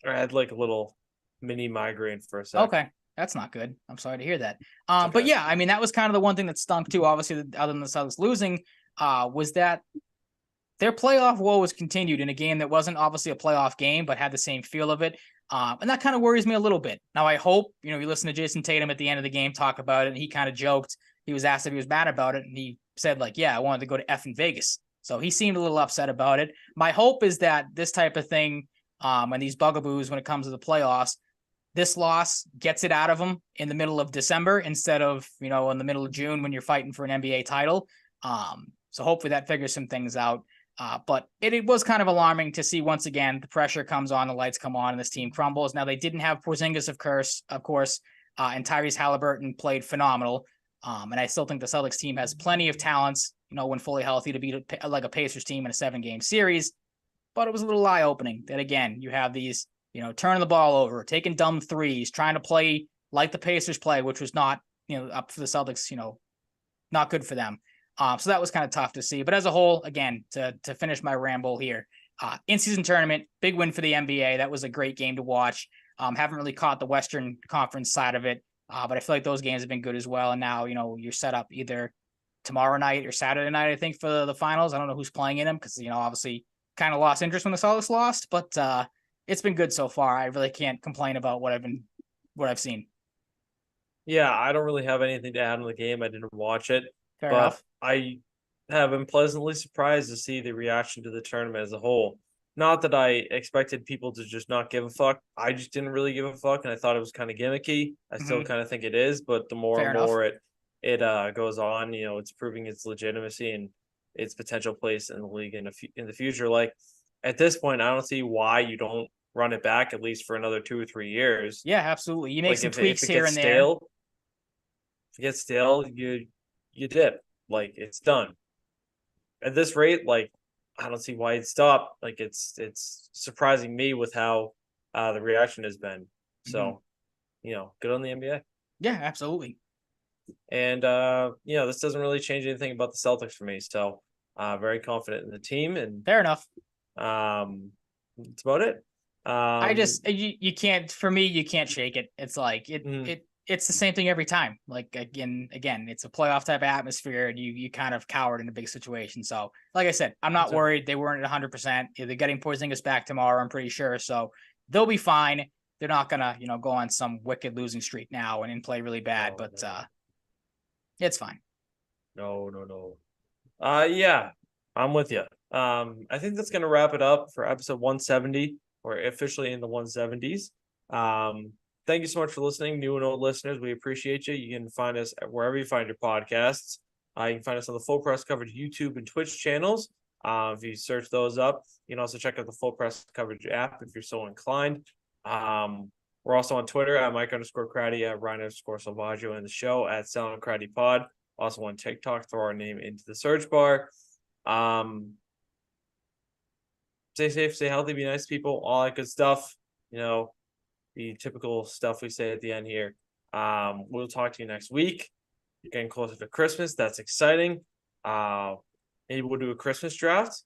had like a little mini migraine for a second. Okay. That's not good. I'm sorry to hear that. Okay. But yeah, I mean, that was kind of the one thing that stunk too, obviously, other than the Celtics losing, was that their playoff woe was continued in a game that wasn't obviously a playoff game, but had the same feel of it. And that kind of worries me a little bit. Now, I hope, you listen to Jason Tatum at the end of the game talk about it, and he kind of joked. He was asked if he was mad about it, and he said, like, yeah, I wanted to go to effing Vegas. So he seemed a little upset about it. My hope is that this type of thing, and these bugaboos when it comes to the playoffs, this loss gets it out of them in the middle of December instead of, in the middle of June when you're fighting for an NBA title. So hopefully that figures some things out. But it was kind of alarming to see once again the pressure comes on, the lights come on, and this team crumbles. Now they didn't have Porzingis, of course, and Tyrese Halliburton played phenomenal. And I still think the Celtics team has plenty of talents, when fully healthy, to beat a Pacers team in a 7-game series. But it was a little eye-opening that again you have these, turning the ball over, taking dumb threes, trying to play like the Pacers play, which was not, up for the Celtics, not good for them. So that was kind of tough to see. But as a whole, again, to finish my ramble here, in-season tournament, big win for the NBA. That was a great game to watch. Haven't really caught the Western Conference side of it, but I feel like those games have been good as well. And now, you're set up either tomorrow night or Saturday night, I think, for the finals. I don't know who's playing in them because, obviously kind of lost interest when the Celtics lost, but it's been good so far. I really can't complain about what I've seen. Yeah, I don't really have anything to add on the game. I didn't watch it. Fair but enough. I have been pleasantly surprised to see the reaction to the tournament as a whole. Not that I expected people to just not give a fuck. I just didn't really give a fuck, and I thought it was kind of gimmicky. I still kind of think it is, but the more and more it goes on, it's proving its legitimacy and its potential place in the league in the future. Like at this point, I don't see why you don't run it back at least for another 2 or 3 years. Yeah, absolutely. You make some tweaks if here and there. If it gets stale, you dip. Like it's done. At this rate, like I don't see why it'd stop. Like it's surprising me with how the reaction has been. So, good on the NBA. Yeah, absolutely. And this doesn't really change anything about the Celtics for me. So very confident in the team, and fair enough. That's about it. I just you can't, for me, you can't shake it. It's like it's the same thing every time. Like again, it's a playoff type of atmosphere, and you kind of cowered in a big situation. So, like I said, I'm not worried. They weren't at 100%. They're getting Porzingis back tomorrow, I'm pretty sure. So they'll be fine. They're not gonna, go on some wicked losing streak now and play really bad. It's fine. No. Yeah, I'm with you. I think that's gonna wrap it up for episode 170. We're officially in the 170s. Thank you so much for listening, new and old listeners. We appreciate you. You can find us wherever you find your podcasts. You can find us on the Full Press Coverage YouTube and Twitch channels. If you search those up, you can also check out the Full Press Coverage app if you're so inclined. We're also on Twitter at Mike_Cratty, at Ryan_Salvaggio, and the show at Salvaggio and Cratty Pod. Also on TikTok, throw our name into the search bar. Stay safe, stay healthy, be nice to people, all that good stuff. The typical stuff we say at the end here. We'll talk to you next week. You're getting closer to Christmas. That's exciting. Maybe we'll do a Christmas draft.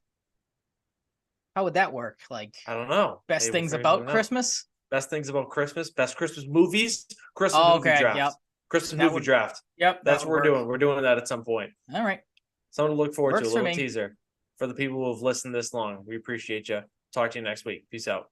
How would that work? Like, I don't know. Best things about Christmas? Best things about Christmas. Best Christmas movies. Christmas movie draft. Yep. Christmas movie draft. Yep. That's what we're doing. We're doing that at some point. All right. Something to look forward to. A little teaser for the people who have listened this long. We appreciate you. Talk to you next week. Peace out.